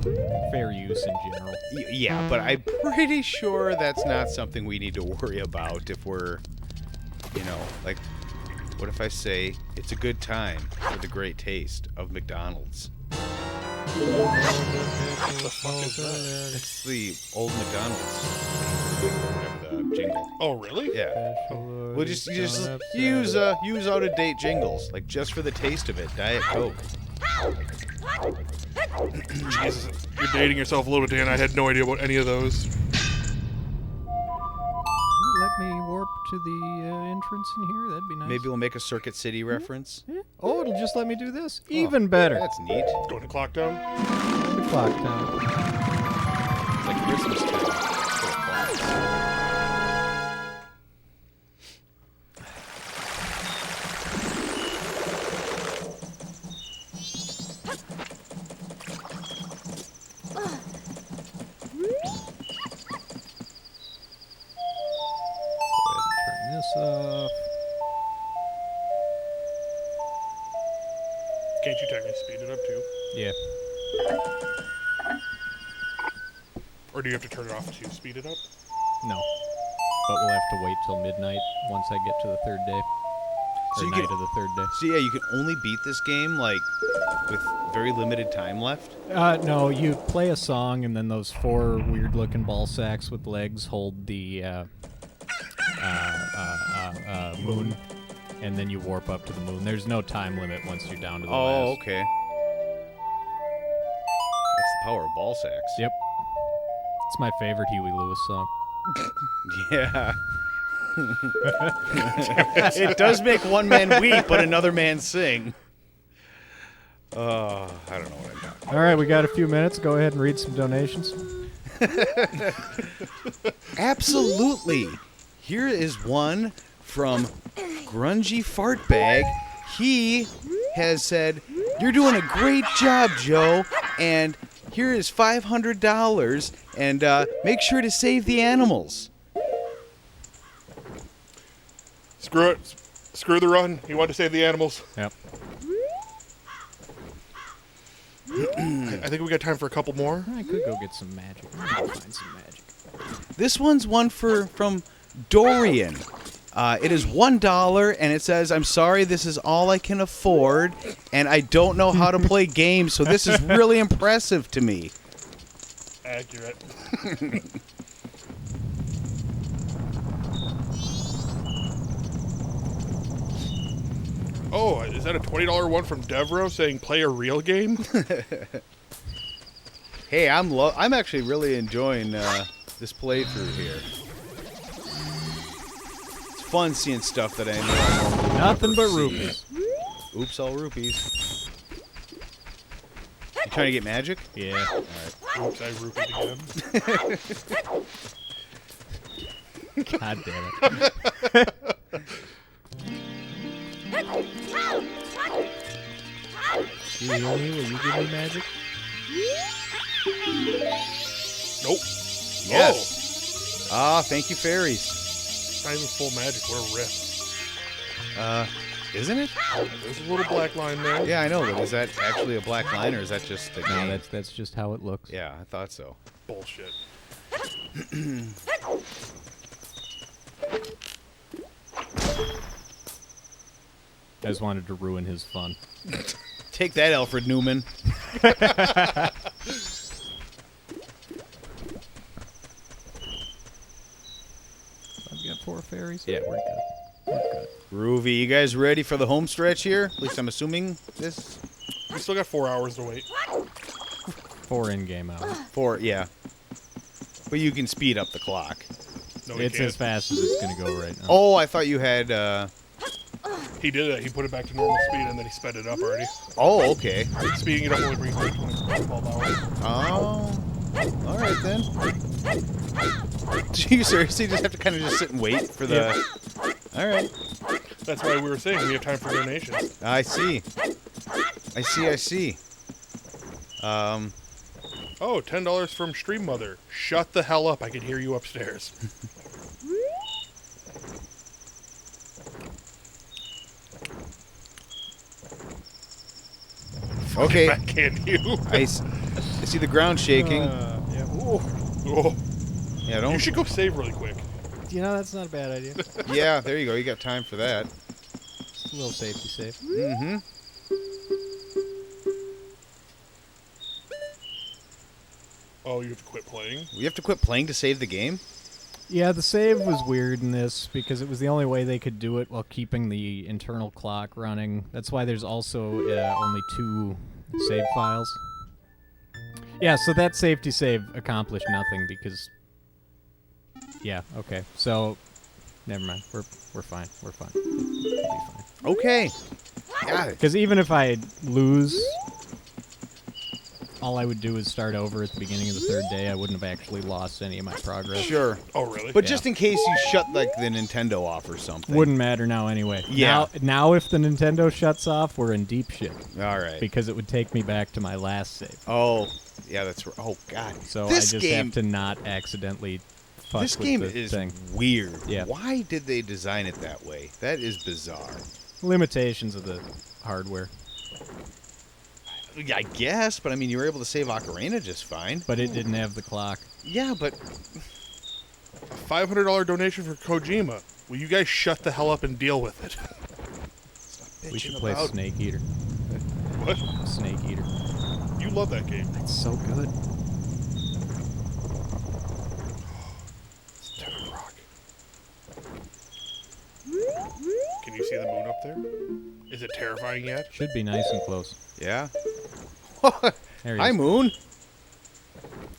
D: fair use in general.
B: Yeah, but I'm pretty sure that's not something we need to worry about if we're, you know, like, what if I say, it's a good time for the great taste of McDonald's?
A: What the fuck is that?
B: It's the old McDonald's jingle.
A: Oh, really?
B: Yeah. Well, just use out of date jingles, like just for the taste of it. Diet Coke.
A: Jesus, you're dating yourself a little bit, Dan. I had no idea about any of those.
D: Let me warp to the entrance in here. That'd be nice.
B: Maybe we'll make a Circuit City reference.
D: Yeah. Oh, it'll just let me do this. Even better.
B: That's neat.
A: Going to clock down.
D: The clock down.
B: It's like Christmas time. For the clocks.
D: Turn this off.
A: Can't you technically speed it up too?
D: Yeah.
A: Or do you have to turn it off to speed it up?
D: No. But we'll have to wait till midnight once I get to the third day.
B: So
D: Or
B: you
D: night
B: can-
D: of the third day.
B: So yeah, you can only beat this game like with very limited time left.
D: No, you play a song and then those 4 weird-looking ball sacks with legs hold the moon, and then you warp up to the moon. There's no time limit once you're down to the
B: Oh,
D: last.
B: okay. That's the power of ball sacks.
D: Yep. It's my favorite Huey Lewis song.
B: Yeah. It does make one man weep, but another man sing. I don't know what I'm talking.
D: All right, we got a few minutes. Go ahead and read some donations.
B: Absolutely. Here is one from Grungy Fartbag. He has said, "You're doing a great job, Joe, and here is $500, and make sure to save the animals."
A: Screw it. Screw the run. You want to save the animals.
D: Yep.
A: I think we got time for a couple more.
D: I could go get some magic. I could find some magic.
B: This one's one from Dorian. It is $1, and it says, "I'm sorry, this is all I can afford, and I don't know how to play games, so this is really impressive to me."
A: Accurate. Oh, is that a $20 one from Devro saying play a real game?
B: Hey, I'm actually really enjoying this playthrough here. It's fun seeing stuff that I know.
D: Nothing but rupees.
B: Oops, all rupees. You trying to get magic?
D: Yeah.
B: All right.
A: Oops, I rupeed again.
D: God damn it. You hear me? Will you give me magic?
A: Nope.
B: Yes. Ah, thank you, fairies.
A: Not even full magic. We're a rip.
B: Isn't it?
A: There's a little black line there.
B: Yeah, I know, but is that actually a black line, or is that just the game?
D: No, that's just how it looks.
B: Yeah, I thought so.
A: Bullshit.
D: I just wanted to ruin his fun.
B: Take that, Alfred Newman.
D: I've got 4 fairies.
B: Yeah.
D: We're good. We're good.
B: Groovy. You guys ready for the home stretch here? At least I'm assuming this.
A: We still got 4 hours to wait.
D: 4 in-game hours.
B: 4, yeah. But you can speed up the clock.
A: No, we
D: It's
A: can't.
D: as fast as it's going to go right now.
B: Oh, I thought you had,
A: He did it. He put it back to normal speed and then he sped it up already.
B: Oh, okay.
A: Speeding it up only brings back 12 hours.
B: Oh. All right, then. Do you seriously just have to kind of just sit and wait for the...
A: Yeah.
B: All right.
A: That's why we were saying we have time for donations.
B: I see. I see.
A: Oh, $10 from Stream Mother. Shut the hell up. I can hear you upstairs.
B: Okay.
A: Backhand you.
B: I see the ground shaking.
D: Yeah.
A: Oh,
B: Yeah,
A: you
B: don't...
A: should go save really quick.
D: You know, that's not a bad idea.
B: Yeah, there you go. You got time for that.
D: A little safety safe.
B: Mm-hmm.
A: Oh, you have to quit playing?
B: You have to quit playing to save the game?
D: Yeah, the save was weird in this because it was the only way they could do it while keeping the internal clock running. That's why there's also only 2 save files. Yeah, so that safety save accomplished nothing because... Yeah, okay. So, never mind. We're fine. We're fine. We'll be fine.
B: Okay. Got it.
D: Because even if I lose, all I would do is start over at the beginning of the 3rd day. I wouldn't have actually lost any of my progress.
B: Sure.
A: Oh, really?
B: But
D: Yeah.
B: just in case you shut, like, the Nintendo off or something.
D: Wouldn't matter now anyway.
B: Yeah.
D: Now if the Nintendo shuts off, we're in deep shit.
B: All right.
D: Because it would take me back to my last save.
B: Oh, yeah, that's right. Oh, God.
D: So
B: This
D: I just
B: game-
D: have to not accidentally fuck
B: This
D: with
B: game
D: the
B: is
D: thing.
B: weird.
D: Yeah.
B: Why did they design it that way? That is bizarre.
D: Limitations of the hardware.
B: I guess, but I mean, you were able to save Ocarina just fine.
D: But it didn't have the clock.
B: Yeah, but
A: $500 donation for Kojima. Will you guys shut the hell up and deal with it?
D: We should play
B: about-
D: Snake Eater.
A: What?
D: Snake Eater.
A: You love that game.
D: It's so good.
A: It's Terra Rock. Can you see the moon up there? Is it terrifying yet?
D: Should be nice and close.
B: yeah.
D: There he
B: Hi,
D: is.
B: Moon.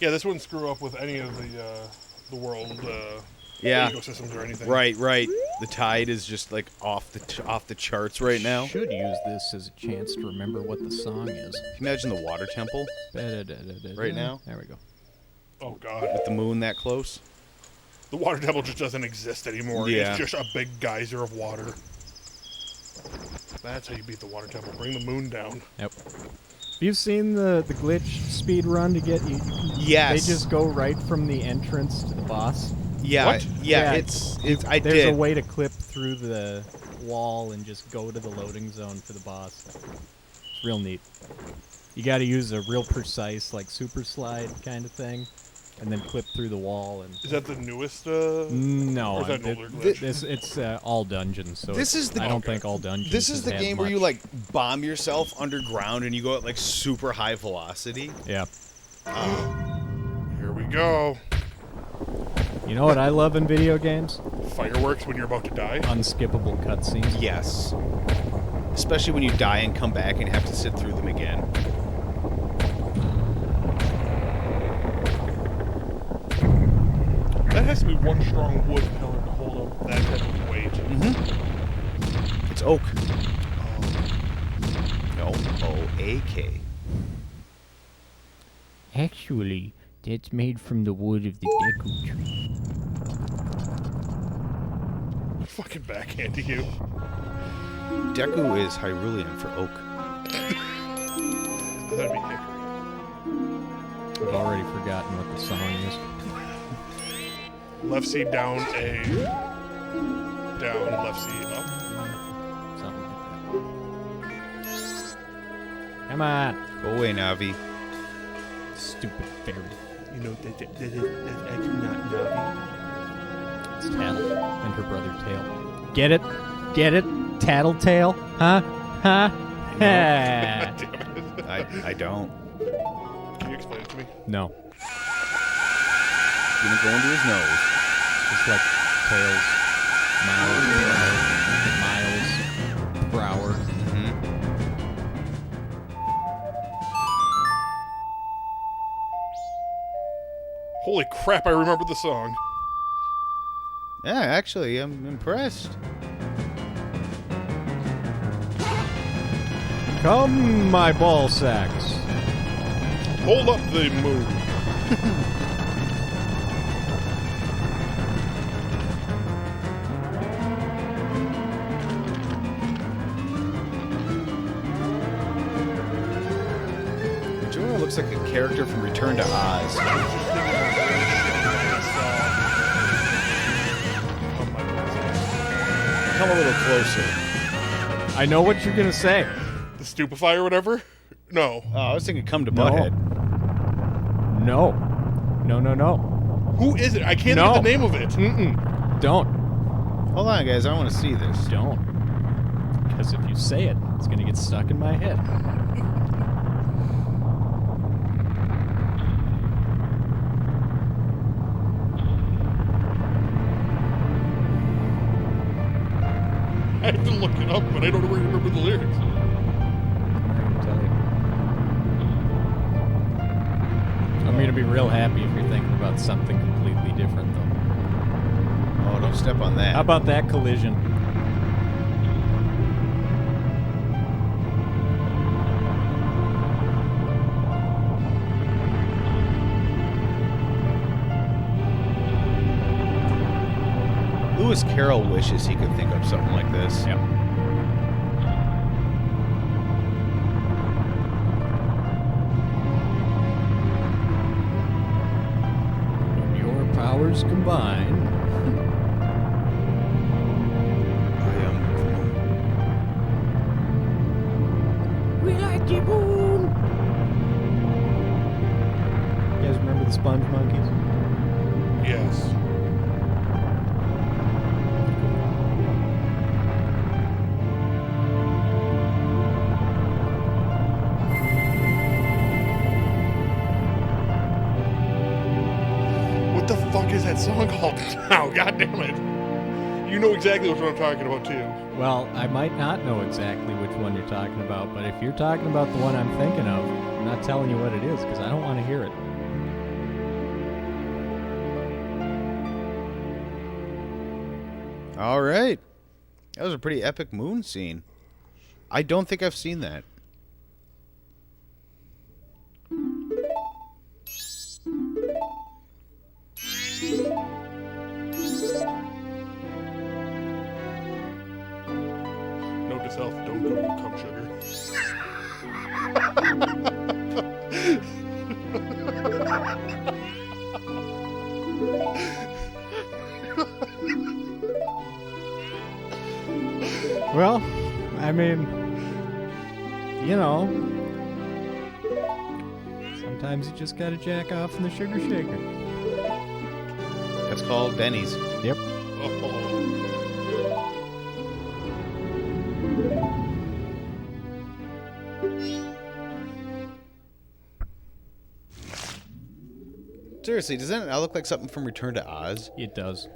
A: Yeah, this wouldn't screw up with any of the world
B: Yeah.
A: ecosystems or anything.
B: Right. The tide is just like off the charts right now.
D: Should use this as a chance to remember what the song is.
B: Can you imagine the water temple Right now?
D: There we go.
A: Oh god,
B: with the moon that close?
A: the water temple just doesn't exist anymore.
B: Yeah.
A: It's just a big geyser of water. That's how you beat the water temple. Bring the moon down.
D: Yep. You've seen the glitch speed run to get you.
B: Yes.
D: They just go right from the entrance to the boss.
B: Yeah.
A: What?
B: Yeah.
D: Yeah,
B: It's. I
D: There's
B: did.
D: a way to clip through the wall and just go to the loading zone for the boss. Real neat. You got to use a real precise, like super slide kind of thing, and then clip through the wall. And
A: Is that the newest?
D: no,
A: Or is that an
D: it-
A: older glitch?
D: it's all dungeons. So
B: This
D: it's-
B: is the-
D: I don't
A: Okay.
D: think all dungeons.
B: This is
D: has
B: the
D: had
B: game where you
D: much.
B: like bomb yourself underground and you go at like super high velocity.
D: Yeah.
A: Here we go.
D: You know what I love in video games?
A: Fireworks when you're about to die.
D: Unskippable cutscenes.
B: Yes. Especially when you die and come back and have to sit through them again.
A: That has to be one strong wood pillar to hold up that heavy weight.
B: Mm-hmm. It's oak. No, O-A-K.
D: Actually, that's made from the wood of the Deku tree.
A: Fucking backhand to you.
B: Deku is Hyrulean for oak.
A: That'd be hickory.
D: I've already forgotten what the song is.
A: Left C down A. Down, left C up.
D: Something like that. Come on.
B: Go away, Navi.
D: Stupid fairy.
A: You know, that's actually not Navi.
D: It's Tattle and her brother Tail. Get it? Get it? Tattletale? Huh? Huh?
A: Damn it.
B: I don't.
A: Can you explain it to me?
D: No.
B: Gonna go into his nose.
D: Just like Tails. Miles per hour.
B: Mm-hmm.
A: Holy crap, I remember the song.
B: Yeah, actually, I'm impressed.
D: Come, my ball sacks.
A: Hold up the move.
B: Majora looks like a character from Return to Oz. Come a little closer.
D: I know what you're gonna say.
A: The Stupefy or whatever? No.
B: Oh, I was thinking come to
D: No.
B: Butthead.
D: No. No, no, no.
A: Who is it? I can't
D: No.
A: think of the name of it.
D: Mm-mm. Don't.
B: Hold on, guys. I want to see this.
D: Don't. Because if you say it, it's gonna get stuck in my head.
A: I have to look it up, but I don't remember the lyrics.
D: I can tell you. I'm gonna be real happy if you're thinking about something completely different, though.
B: Oh, don't step on that.
D: How about that collision?
B: Lewis Carroll wishes he could think of something like this.
D: Yep. When your powers combine.
E: We like the moon.
D: You guys remember the Sponge Monkeys?
A: Yes. What the fuck is that song called now? God damn it. You know exactly what I'm talking about, too.
D: Well, I might not know exactly which one you're talking about, but if you're talking about the one I'm thinking of, I'm not telling you what it is because I don't want to hear it.
B: All right. That was a pretty epic moon scene. I don't think I've seen that.
A: Note to self, don't Google cum sugar.
D: Well, I mean, you know, sometimes you just gotta jack off in the sugar shaker.
B: That's called Denny's.
D: Yep.
A: Oh.
B: Seriously, doesn't that look like something from Return to Oz?
D: It does.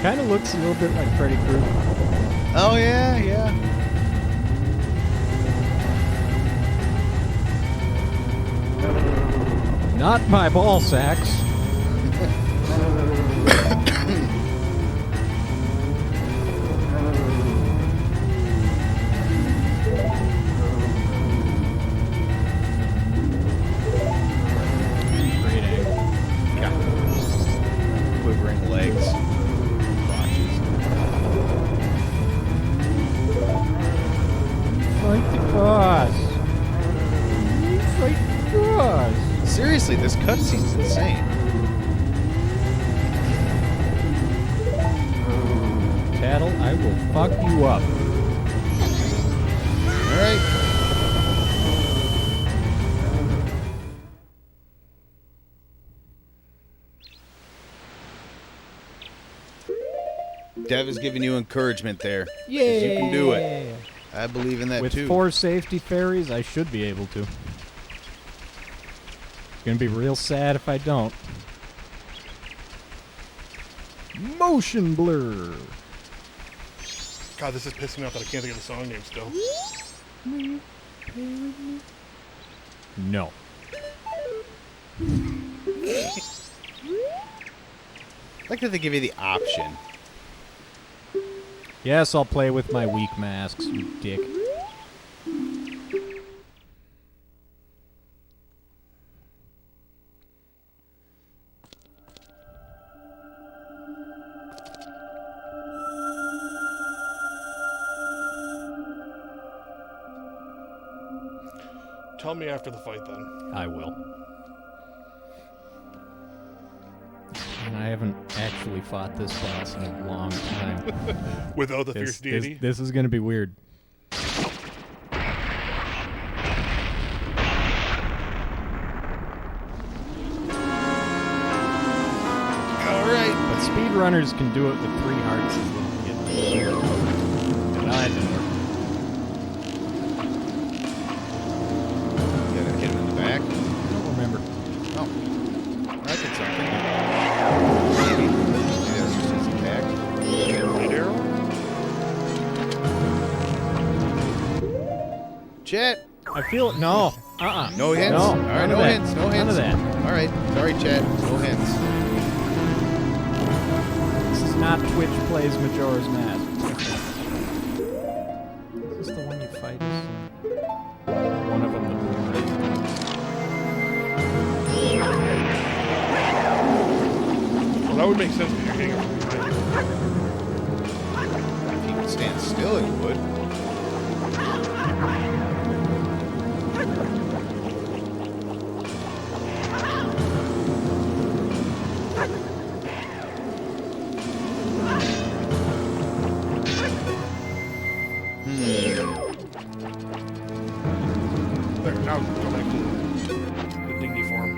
D: Kind of looks a little bit like Freddy Krueger.
B: Oh, yeah, yeah.
D: Not my ball sacks. Great angle.
B: Yeah. Quivering legs. Crotches.
D: Fight the boss. Fight the boss.
B: Seriously, this cutscene's insane.
D: Tattle, I will fuck you up.
B: Alright. Dev is giving you encouragement there.
D: Yeah.
B: You can do it. I believe in that
D: With
B: too.
D: 4 safety fairies, I should be able to. It's gonna be real sad if I don't. Motion blur.
A: God, this is pissing me off that I can't think of the song name still.
D: No.
B: I like that they give you the option.
D: Yes, I'll play with my weak masks, you dick.
A: Tell me after the fight, then.
D: I will. And I haven't actually fought this boss in a long time.
A: Without the fierce deity.
D: This is gonna be weird.
B: Alright.
D: But speedrunners can do it with 3 hearts as little kids. No, that didn't work.
B: Gotta hit him in the back.
D: I don't remember.
B: Oh. I did something. Maybe that's just his attack.
A: Light arrow?
B: Chat.
D: I feel it. No.
B: No hints?
D: No.
B: Alright,
D: None
B: no
D: of that.
B: hints. No
D: None of
B: hints.
D: that.
B: Alright. Sorry, chat. No hints.
D: This is not Twitch plays Majora's Mask. Is this the one you fight? One of them, the boomerang.
A: Well, that would make sense because you're hitting him from behind.
B: If he could stand still, he would.
A: There, now go back to the dingy form.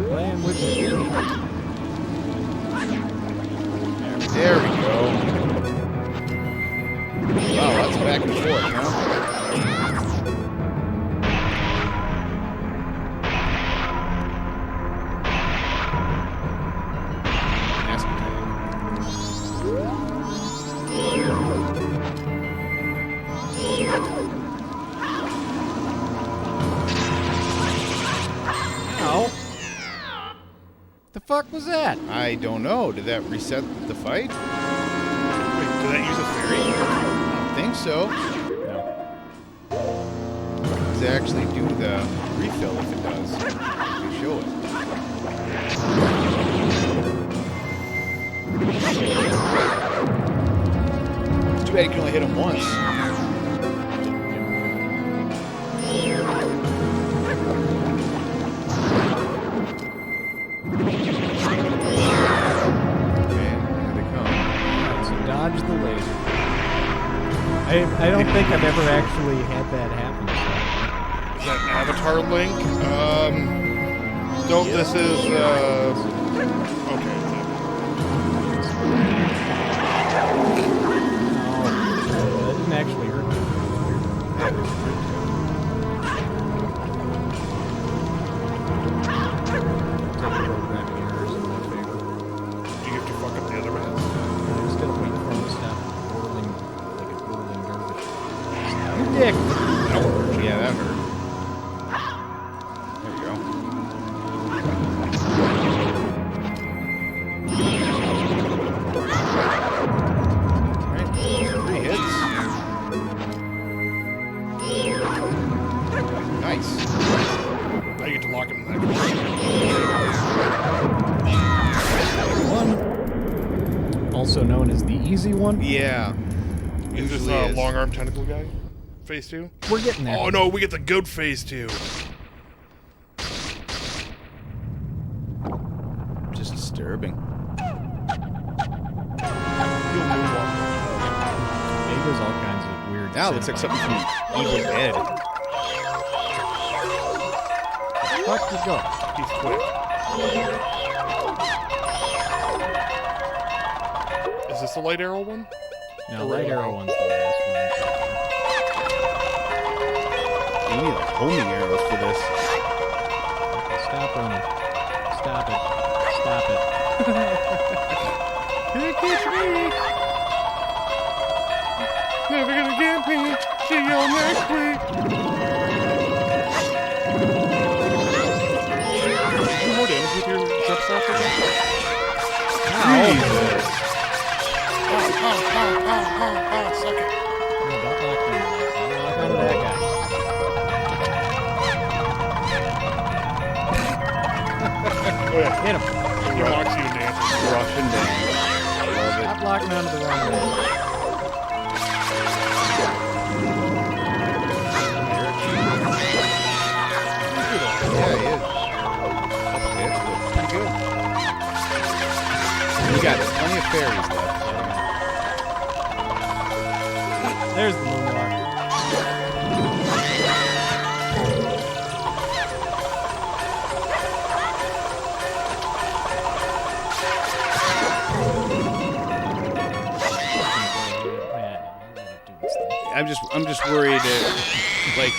D: Playing with the
B: There we go. Wow, that's back and forth, huh? Mask attack.
D: Ow. The fuck was that?
B: I don't know. Did that reset the fight?
A: Wait, did that use a fairy?
B: I don't think so.
D: No.
B: Does it actually do the refill if it does? You show it. It's too bad you can only hit him once. Okay, here they come.
D: Alright, so dodge the laser. I don't think I've ever actually had that happen.
A: Is that Avatar Link? Nope, this is, okay.
D: No, that didn't actually hurt me. Take programming errors in my favor.
A: Do you have to fuck up the other Now you get to lock him in that.
D: One. Also known as the easy one.
B: Yeah.
A: Is this
B: Usually is.
A: long arm tentacle guy? Phase 2?
D: We're getting there.
A: Oh no, we get the goat phase 2.
B: Just disturbing.
A: You'll moonwalk.
D: Maybe there's all kinds of weird.
B: Now it looks like something from Evil Dead.
D: Fuck you go.
A: He's quick. Is this the light arrow one?
D: No, light arrow one's the last
B: You need like homing arrows for this.
D: one. Stop running. Stop it. Stop it.
A: Can't catch me. Never gonna get me. See you next week. Do more damage with your jump stop or something?
B: Jesus.
A: Suck it.
D: No, don't lock me. Don't lock onto that guy.
A: Oh yeah,
D: Hit him.
A: he walks you and dances.
B: Russian dance. I love
D: Stop locking onto the wrong guy.
B: Yeah, he is. Yeah, it's pretty good. We got plenty of fairies left.
D: There's the moonwalk.
B: I'm just worried like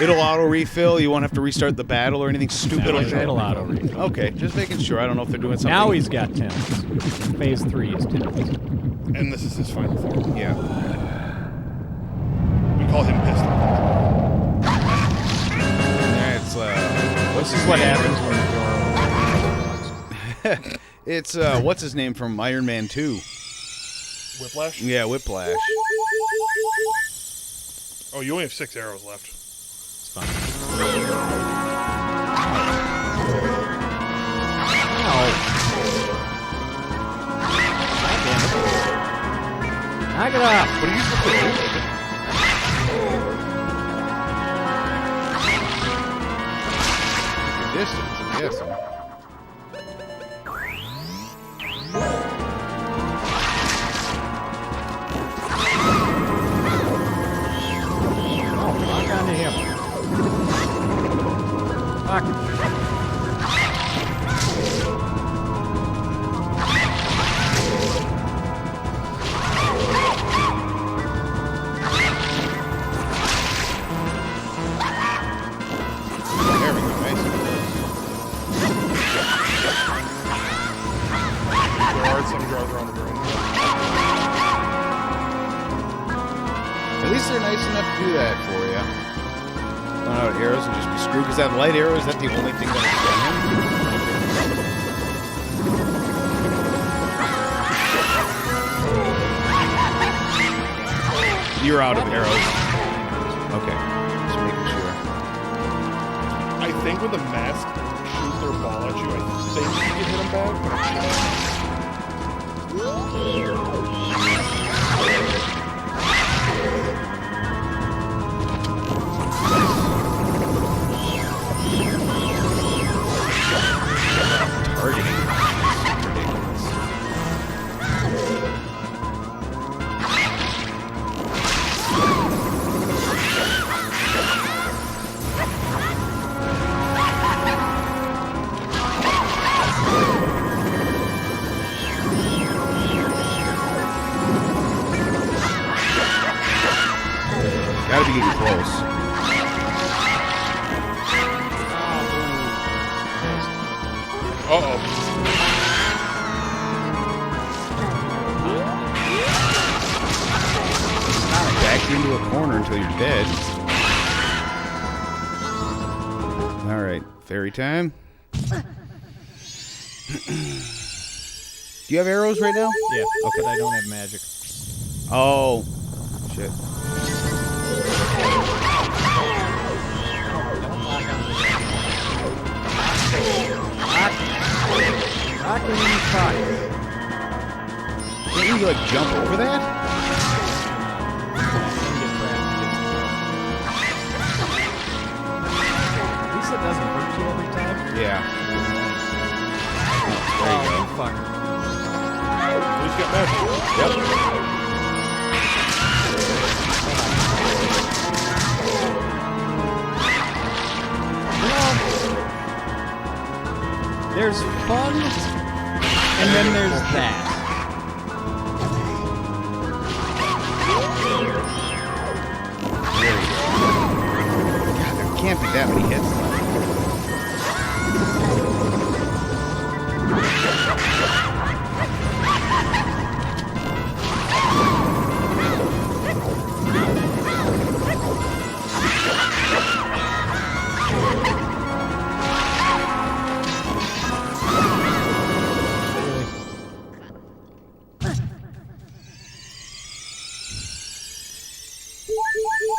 B: it'll auto refill. You won't have to restart the battle or anything stupid like that.
D: It'll auto refill.
B: Okay, just making sure. I don't know if they're doing something.
D: Now he's got 10. Phase 3 is 10.
A: And this is his final form.
B: Yeah.
A: We call him Pistol.
B: That's
D: This is what happens when the door opens.
B: it's what's his name from Iron Man 2?
A: Whiplash?
B: Yeah, Whiplash.
A: Oh, you only have 6 arrows left.
D: It's fine. Knock it off.
A: What are you supposed to do?
B: Distance, I'm guessing.
D: Lock onto him. Lock him.
B: There we go, nice.
A: There are some draws around the room.
B: At least they're nice enough to do that for you. Run out of arrows and just be screwed. Because that light arrow, is that the only thing that's done? You're out of arrows. Okay, just making sure.
A: I think when the mask shoot their ball at you, I think you can hit them back, but I'm
B: Targeting. Ridiculous. Gotta be getting close.
A: Uh-oh.
B: Back into a corner until you're dead. Alright, fairy time. Do you have arrows right now?
D: Yeah,
B: Okay.
D: but I don't have magic.
B: Oh, shit.
D: Don't lock onto the
B: Fuck. Can't you, like, jump over that?
D: At least it doesn't hurt you every time.
B: Yeah.
D: There you go. Fuck.
A: Who's got magic?
B: Yep.
D: There's fun, and then there's that.
B: There you go. God, there can't be that many hits.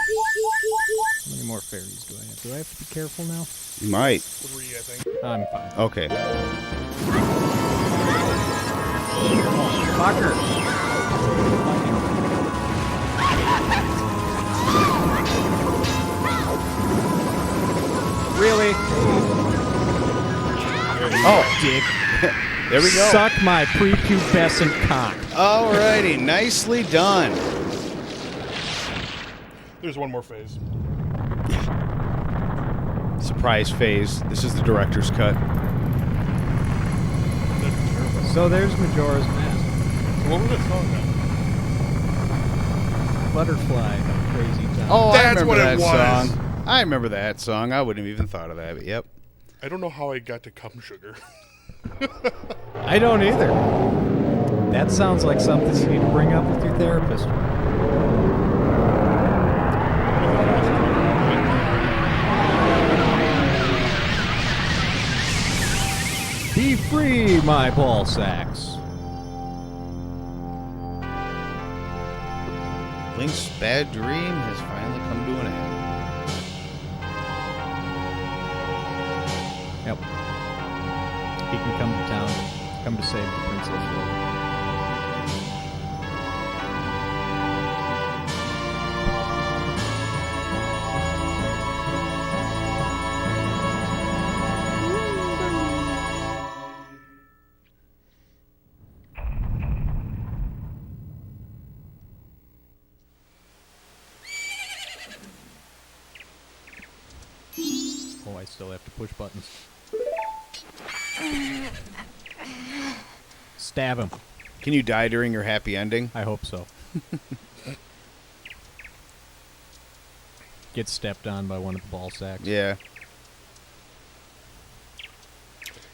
D: How many more fairies do I have? Do I have to be careful now?
B: You might.
A: 3, I think.
D: I'm fine.
B: Okay.
D: Fucker! Really?
B: Oh, dick. There we go.
D: Suck my prepubescent cock.
B: Alrighty, nicely done.
A: There's one more phase.
B: Surprise phase. This is the director's cut.
A: That's terrible.
D: So there's Majora's Mask.
A: What was that song now?
D: Butterfly, Crazy Time.
B: Oh, I
A: That's
B: remember
A: what it
B: that
A: was.
B: song. I remember that song. I wouldn't have even thought of that, but yep.
A: I don't know how I got to Cum Sugar.
D: I don't either. That sounds like something you need to bring up with your therapist. Be free, my ball sacks.
B: Link's bad dream has finally come to an end.
D: Yep. He can come to town and come to save the princess. Oh, I still have to push buttons. Stab him.
B: Can you die during your happy ending?
D: I hope so. Get stepped on by one of the ball sacks.
B: Yeah.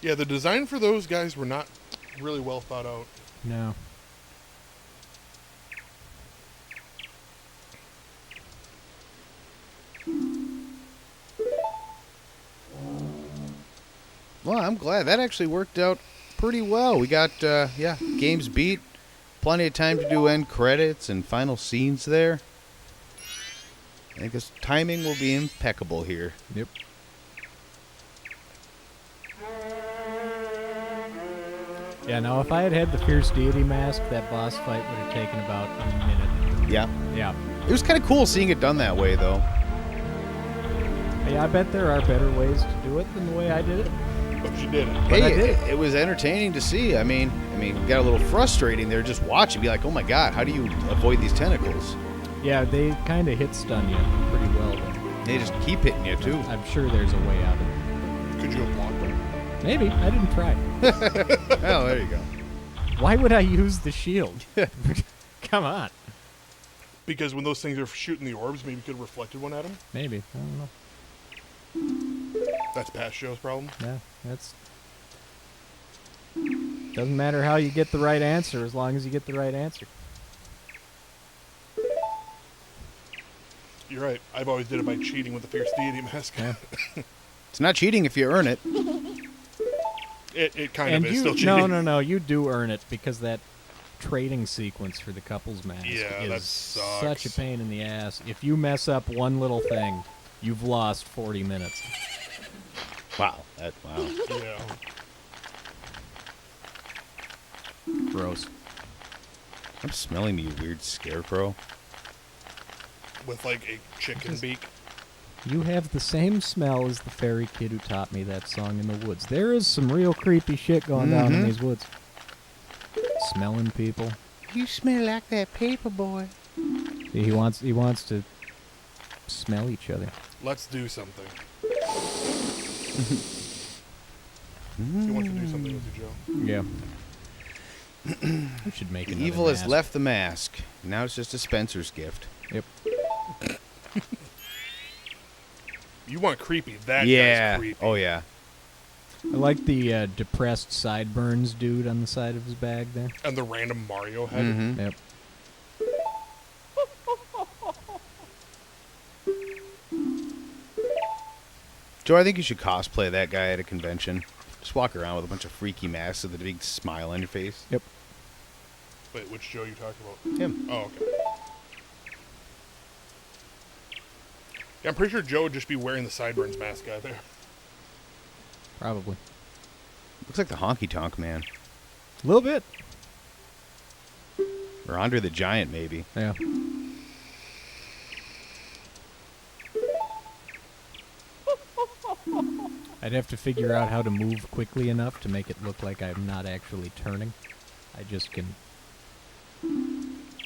A: Yeah, the design for those guys were not really well thought out.
D: No.
B: Well, I'm glad. That actually worked out pretty well. We got, games beat. Plenty of time to do end credits and final scenes there. I think this timing will be impeccable here.
D: Yep. Yeah, now if I had had the Fierce Deity mask, that boss fight would have taken about a minute.
B: Yeah.
D: Yeah.
B: It was kind of cool seeing it done that way, though.
D: Yeah, I bet there are better ways to do it than the way I did it.
A: But you did it.
D: But I
B: Hey,
D: did.
B: it was entertaining to see. I mean, it got a little frustrating there just watching. Be like, oh my god, how do you avoid these tentacles?
D: Yeah, they kind of hit stun you pretty well. Though.
B: They just keep hitting you too.
D: I'm sure there's a way out of it.
A: Could you have blocked them?
D: Maybe. I didn't try.
B: Oh, there you go.
D: Why would I use the shield? Come on.
A: Because when those things are shooting the orbs, maybe you could have reflected one at them.
D: Maybe. I don't know.
A: That's past Joe's problem.
D: Yeah, that's... Doesn't matter how you get the right answer as long as you get the right answer.
A: You're right. I've always did it by cheating with the Fierce Deity mask.
D: Yeah.
B: It's not cheating if you earn it.
A: It kind
D: And
A: of is
D: you,
A: still cheating.
D: no, you do earn it because that trading sequence for the couples mask
A: Yeah,
D: is
A: that sucks.
D: such a pain in the ass. If you mess up one little thing, you've lost 40 minutes.
B: Wow. Wow.
A: Yeah.
D: Gross.
B: I'm smelling you, weird scarecrow.
A: With like a chicken beak.
D: You have the same smell as the fairy kid who taught me that song in the woods. There is some real creepy shit going down in these woods. Smelling people.
B: You smell like that paper boy.
D: He wants to smell each other.
A: Let's do something. He wants to do something with you, Joe.
D: Yeah. We should make
B: The
D: another
B: evil has
D: mask.
B: left the mask. Now it's just a Spencer's gift.
D: Yep.
A: You want creepy. That
B: Yeah.
A: guy's creepy.
B: Oh, yeah.
D: I like the depressed sideburns dude on the side of his bag there.
A: And the random Mario head.
B: Mm-hmm.
D: Yep.
B: Joe, I think you should cosplay that guy at a convention. Just walk around with a bunch of freaky masks with a big smile on your face.
D: Yep.
A: Wait, which Joe you talking about?
B: Him.
A: Oh, okay. Yeah, I'm pretty sure Joe would just be wearing the sideburns mask guy there.
D: Probably.
B: Looks like the Honky Tonk Man.
D: A little bit.
B: Or Andre the Giant, maybe.
D: Yeah. I'd have to figure out how to move quickly enough to make it look like I'm not actually turning. I just can,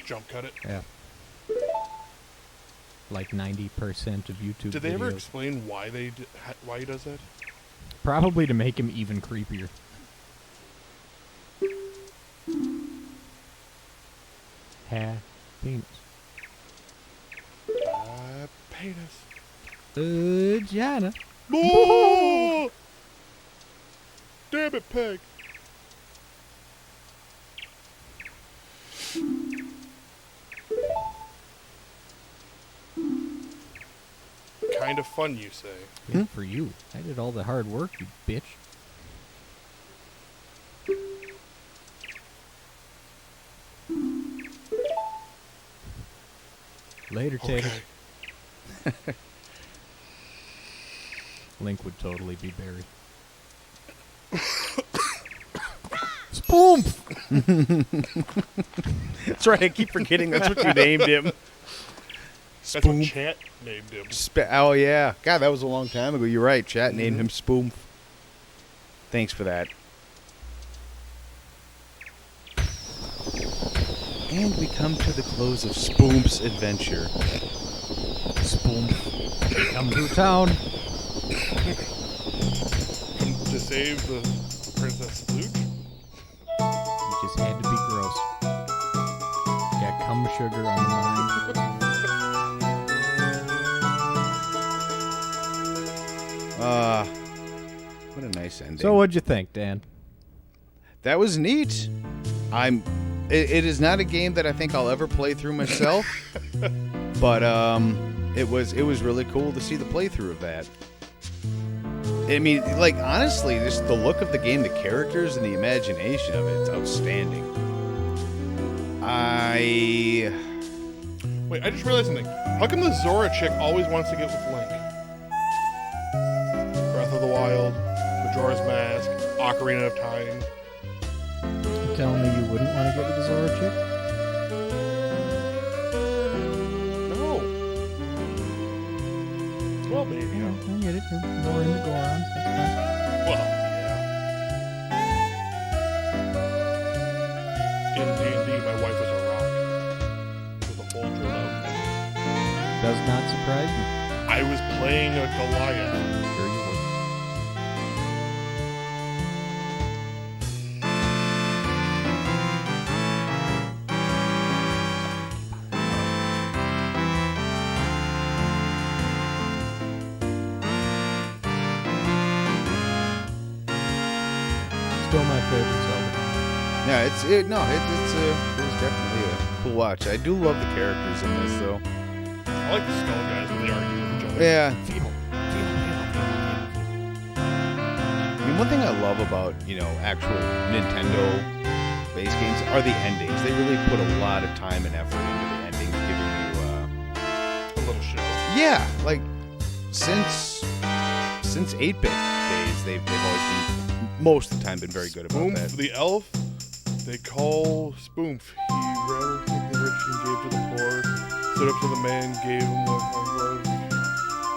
A: Jump cut it.
D: yeah. Like 90% of YouTube
A: Did they ever
D: videos.
A: explain why why he does that?
D: Probably to make him even creepier. Penis.
A: Penis.
D: Vagina.
A: Oh! Damn it, Peg. Kind of fun, you say.
D: Good for you. I did all the hard work, you bitch. Later, Tater.
A: Okay.
D: Link would totally be buried. Spoomp!
B: That's right, I keep forgetting that's what you named him.
A: That's what Chat named him.
B: Oh, yeah. God, that was a long time ago. You're right. Chat named him Spoomp. Thanks for that. And we come to the close of Spoomp's adventure.
D: Spoomp. Come through town.
A: To save the Princess Luch?
D: You just had to be gross. Got cum sugar on the mind.
B: What a nice ending.
D: So what'd you think, Dan?
B: That was neat. It is not a game that I think I'll ever play through myself, but it was really cool to see the playthrough of that. I mean, like, honestly, just the look of the game, the characters, and the imagination of it's outstanding.
A: Wait, I just realized something. How come the Zora chick always wants to get with Link? Breath of the Wild, Majora's Mask, Ocarina of Time.
D: You telling me you wouldn't want to get with the Zora chick?
A: No. Well, maybe.
D: Yeah, I get it. You're more into Gorons. That's fine.
A: Well, yeah. In D&D, my wife was a rock. With a folger of.
D: Does not surprise me.
A: I was playing a Goliath.
D: Sure you would. Still my favorite Zelda.
B: Yeah, it was definitely a cool watch. I do love the characters in this, though.
A: I like the skull guys when they argue with each other.
B: Yeah. I mean, one thing I love about, actual Nintendo-based games are the endings. They really put a lot of time and effort into the endings, giving you,
A: A little show.
B: yeah, like, since 8-bit days, they've always been, most of the time, been very good about
A: Boom,
B: that.
A: the elf, They call Spoomf. He rather took the rich and gave to the poor. Stood up to the man, gave him the hard love.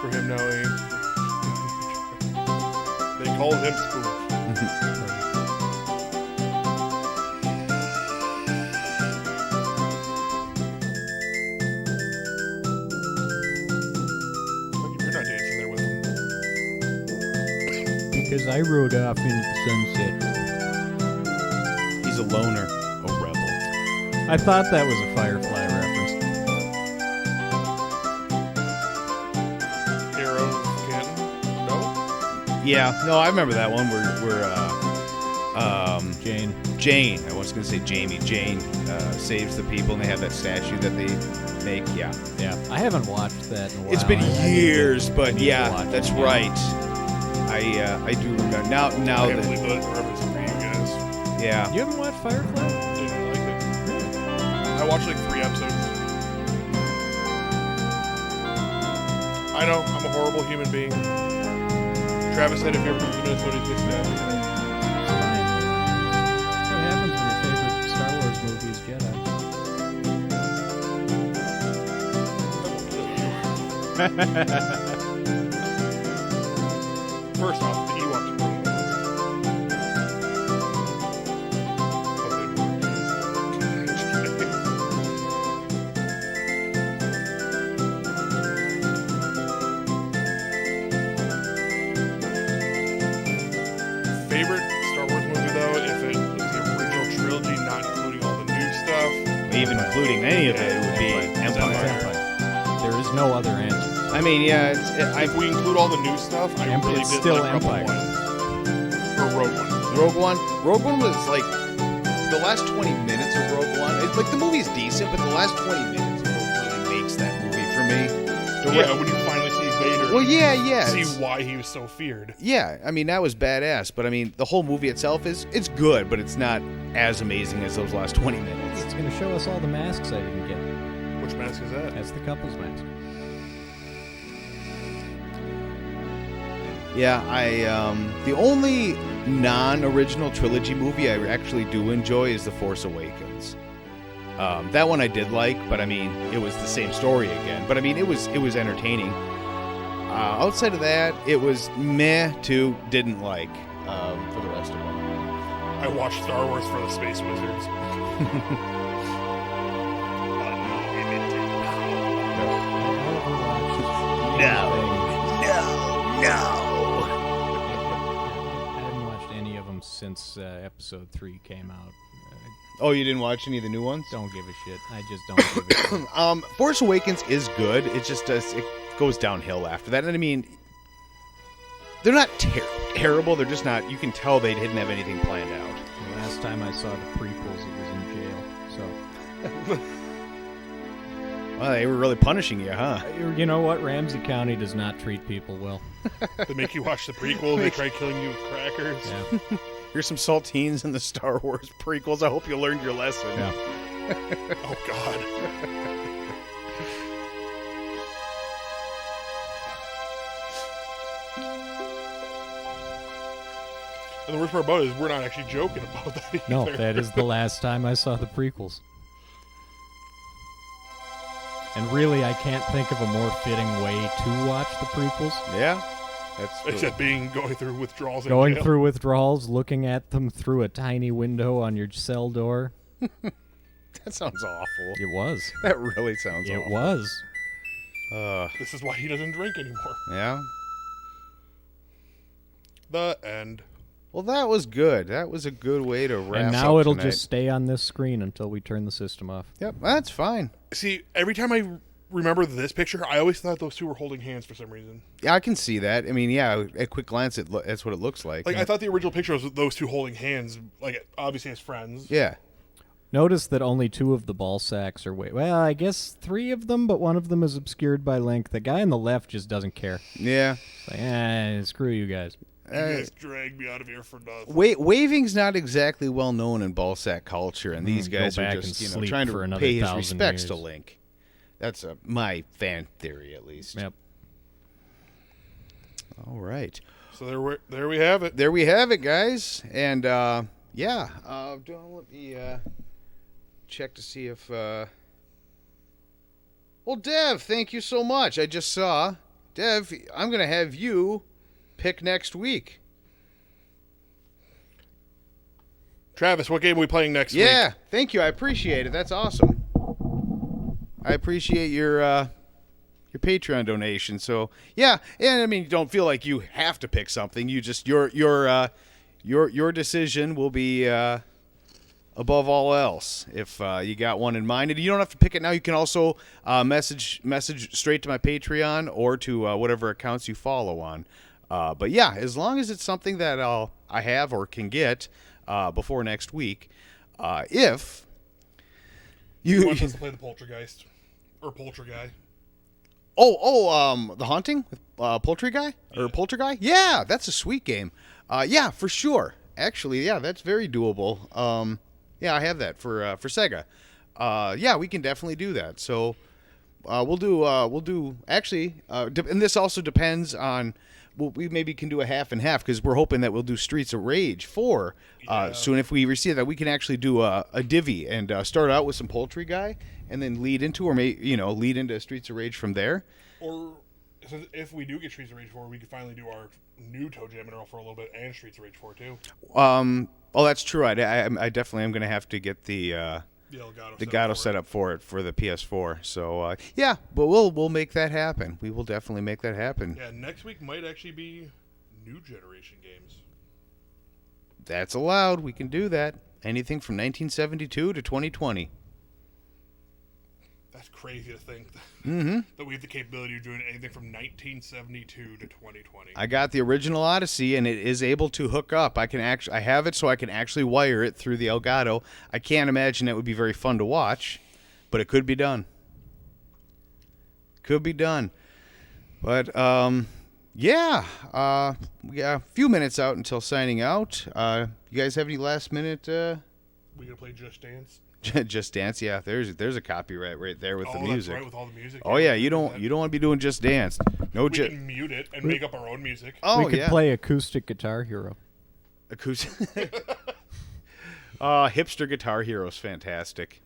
A: For him now aims. They call him Spoomf. You're not dancing there with him.
D: Because I rode off into the sunset.
B: He's a loner, a rebel.
D: I thought that was a Firefly reference.
A: Hero Canton? No?
B: Yeah, no, I remember that one where Jane, I was going to say Jamie. Jane saves the people, and they have that statue that they make. Yeah.
D: Yeah, I haven't watched that in a while.
B: It's been
D: I need to-
B: years, but
D: I need to
B: yeah,
D: watch
B: that's
D: it.
B: right. I do remember. Now
A: I can't
B: that,
A: believe that reference for you guys.
B: yeah.
D: You haven't watched Firefly?
A: Didn't like it. I watched like 3 episodes. I know, I'm a horrible human being. Travis said if you ever come to Minnesota, he's gonna stab me.
D: That's what happens when your favorite Star Wars movie is Jedi.
A: First off, the Ewoks were wrong. But they weren't. Just kidding. Favorite Star Wars movie though, if it was the original trilogy, not including all the new stuff.
B: Even including any of it, it would be
A: Empire.
B: Empire.
D: There is no other answer.
B: I mean, yeah,
A: If we include all the new stuff, I really
D: It's
A: did
D: still
A: like Rebel
D: Empire.
A: 1. Or Rogue One.
B: Rogue One was like the last 20 minutes of Rogue One. It's like the movie's decent, but the last 20 minutes is what really makes that movie for me.
A: Yeah, when you finally see Vader.
B: Well, yeah.
A: See
B: it's-
A: why he was so feared.
B: Yeah, I mean that was badass, but I mean the whole movie itself it's good, but it's not as amazing as those last 20 minutes.
D: It's going to show us all the masks I didn't get.
A: Which mask is that?
D: That's the couple's mask.
B: Yeah, the only non-original trilogy movie I actually do enjoy is The Force Awakens. That one I did like, but I mean it was the same story again. But I mean it was entertaining. Outside of that, it was meh to didn't like for the rest of them.
A: I watched Star Wars for the Space Wizards.
D: I haven't watched any of them since episode 3 came out.
B: Oh, you didn't watch any of the new ones?
D: Don't give a shit. I just don't give a shit.
B: Force Awakens is good. It just does. It goes downhill after that. And I mean, they're not terrible. They're just not. You can tell they didn't have anything planned out.
D: The last time I saw the prequels, it was in jail. So,
B: Well, they were really punishing you, huh?
D: you know what? Ramsey County does not treat people well.
A: They make you watch the prequel. They try killing you with crackers.
D: Yeah.
B: Here's some saltines in the Star Wars prequels. I hope you learned your lesson.
D: Yeah.
A: Oh God. And the worst part about it is we're not actually joking about that either.
D: No, that is the last time I saw the prequels. And really, I can't think of a more fitting way to watch the prequels.
B: Yeah, that's really-
A: Except going through withdrawals. in
D: Going
A: jail.
D: through withdrawals, looking at them through a tiny window on your cell door.
B: that sounds awful.
D: It was.
B: That really sounds
D: It
B: awful.
D: was.
A: This is why he doesn't drink anymore.
B: Yeah.
A: The end.
B: Well, that was good. That was a good way to wrap.
D: And now it'll
B: tonight.
D: just stay on this screen until we turn the system off.
B: Yep, that's fine.
A: See, every time I remember this picture, I always thought those two were holding hands for some reason.
B: Yeah, I can see that. I mean, yeah, at quick glance, that's what it looks like.
A: Like I thought the original picture was those two holding hands, like obviously as friends.
B: Yeah.
D: Notice that only 2 of the ball sacks are well, I guess 3 of them, but one of them is obscured by length. The guy on the left just doesn't care.
B: Yeah.
D: It's like, screw you guys.
A: You guys dragged me out of here for nothing.
B: Waving's not exactly well known in ballsack culture, and these
D: Go
B: guys are
D: back
B: just
D: and
B: trying
D: sleep for
B: to
D: another
B: pay his
D: 1,000
B: respects to
D: years.
B: Link. That's my fan theory, at least.
D: Yep.
B: All right.
A: So there we have it.
B: There we have it, guys. And yeah. Let me check to see if. Well, Dev, thank you so much. I just saw. Dev, I'm going to have you pick next week.
A: Travis, what game are we playing next week?
B: Yeah, thank you. I appreciate it. That's awesome. I appreciate your Patreon donation. So yeah, and I mean, you don't feel like you have to pick something. You just your decision will be above all else if you got one in mind. And you don't have to pick it now. You can also message straight to my Patreon or to whatever accounts you follow on. But yeah, as long as it's something that I have or can get before next week, if
A: you want us to play the Poltergeist or Polterguy.
B: The Haunting with Poultry Guy or Polter Guy? Yeah, that's a sweet game. Yeah, for sure. Actually, yeah, that's very doable. Yeah, I have that for Sega. Yeah, we can definitely do that. So we'll do. Actually, and this also depends on. Well, we maybe can do a half and half because we're hoping that we'll do Streets of Rage 4 soon. If we receive that, we can actually do a divvy and start out with some Poultry Guy and then lead into, lead into Streets of Rage from there.
A: Or if we do get Streets of Rage 4, we could finally do our new Toe Jam and Earl for a little bit and Streets of Rage 4 too.
B: Oh, that's true. I definitely am going to have to get the Elgato set up for it for the PS4. So yeah, but we'll make that happen. We will definitely make that happen.
A: Yeah, next week might actually be new generation games.
B: That's allowed. We can do that. Anything from 1972 to 2020.
A: That's crazy to think
B: Mm-hmm.
A: that we have the capability of doing anything from 1972 to 2020.
B: I got the original Odyssey, and it is able to hook up. I have it so I can actually wire it through the Elgato. I can't imagine it would be very fun to watch, but it could be done. Could be done. But yeah, we got a few minutes out until signing out. You guys have any last minute?
A: We gonna play Just Dance?
B: Just Dance, yeah. There's a copyright right there with the music.
A: That's right, with all the music.
B: Oh yeah, you don't want to be doing Just Dance. No,
A: we can mute it and make up our own music.
B: Oh
D: we could play Acoustic Guitar Hero.
B: Acoustic. Hipster Guitar Hero's fantastic.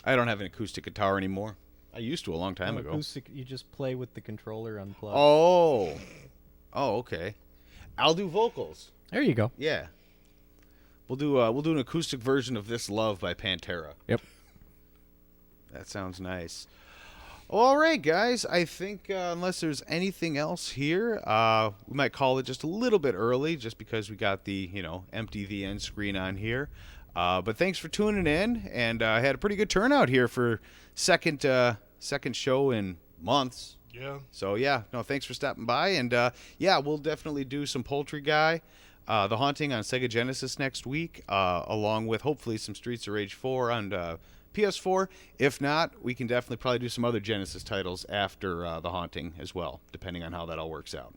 B: I don't have an acoustic guitar anymore. I used to a long time ago.
D: Acoustic, you just play with the controller unplugged.
B: Oh, okay. I'll do vocals.
D: There you go.
B: Yeah. We'll do an acoustic version of This Love by Pantera.
D: Yep.
B: That sounds nice. All right, guys. I think unless there's anything else here, we might call it just a little bit early, just because we got the empty the end screen on here. But thanks for tuning in, and I had a pretty good turnout here for second show in months.
A: Yeah.
B: So yeah, no, thanks for stopping by, and yeah, we'll definitely do some Poultry Guy. The Haunting on Sega Genesis next week, along with hopefully some Streets of Rage 4 on PS4. If not, we can definitely probably do some other Genesis titles after The Haunting as well, depending on how that all works out.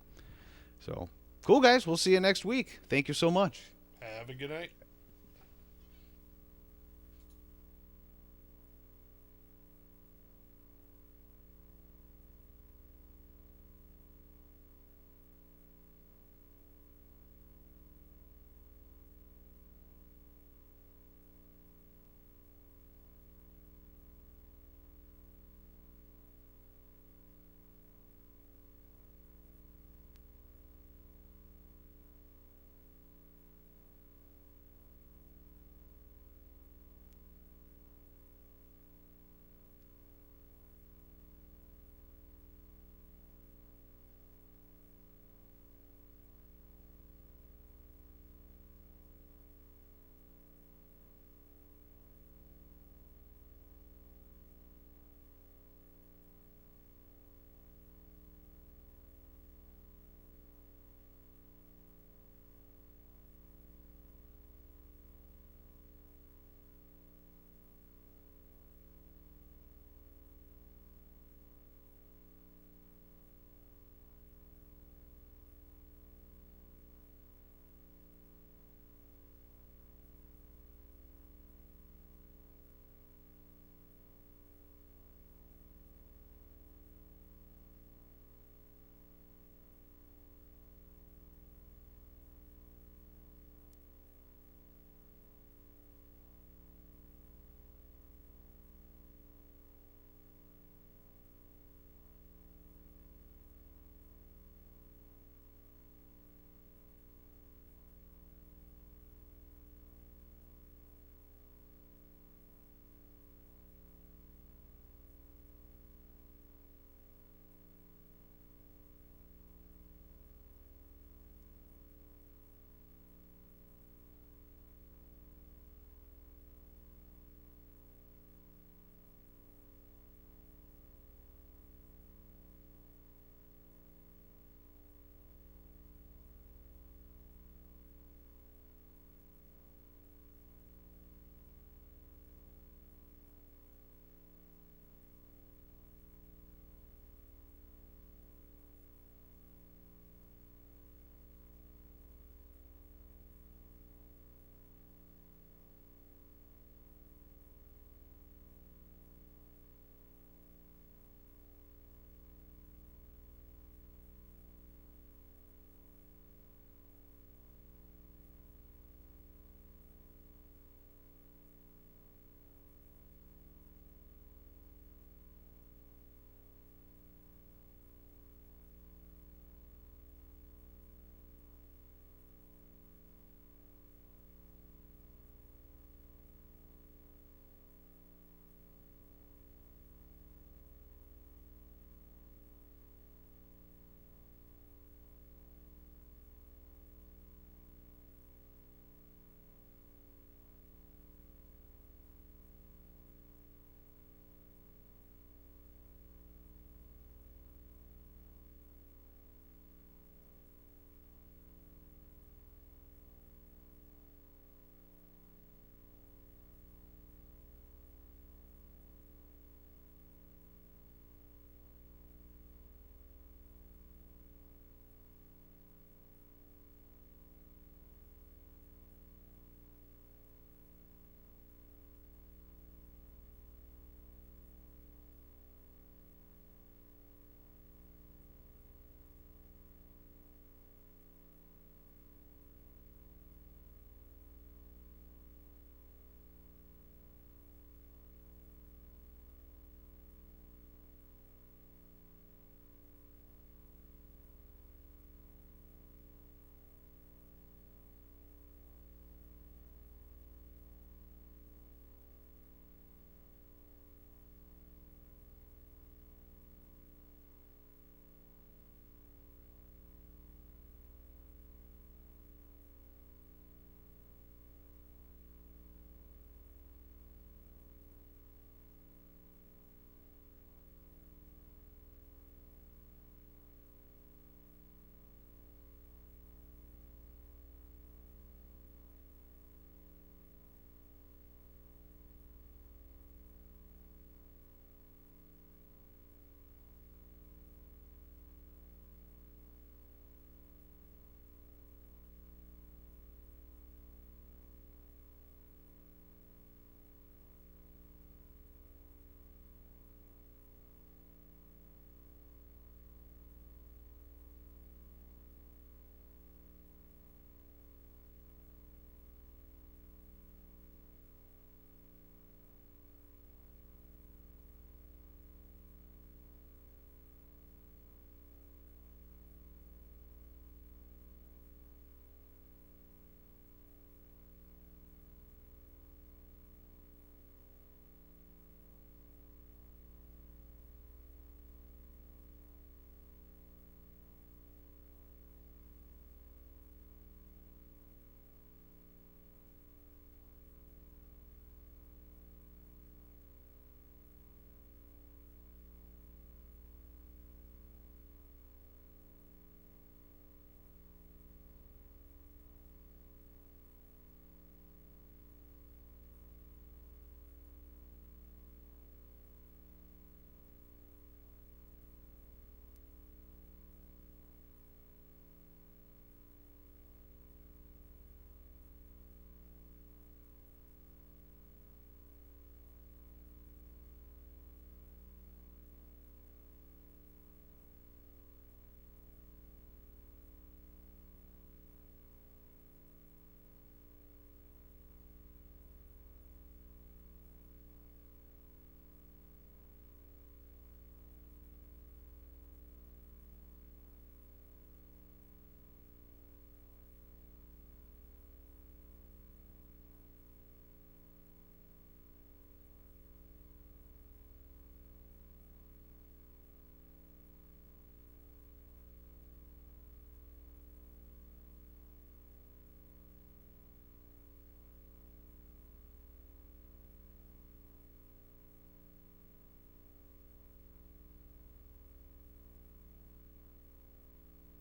B: So, cool, guys. We'll see you next week. Thank you so much.
A: Have a good night.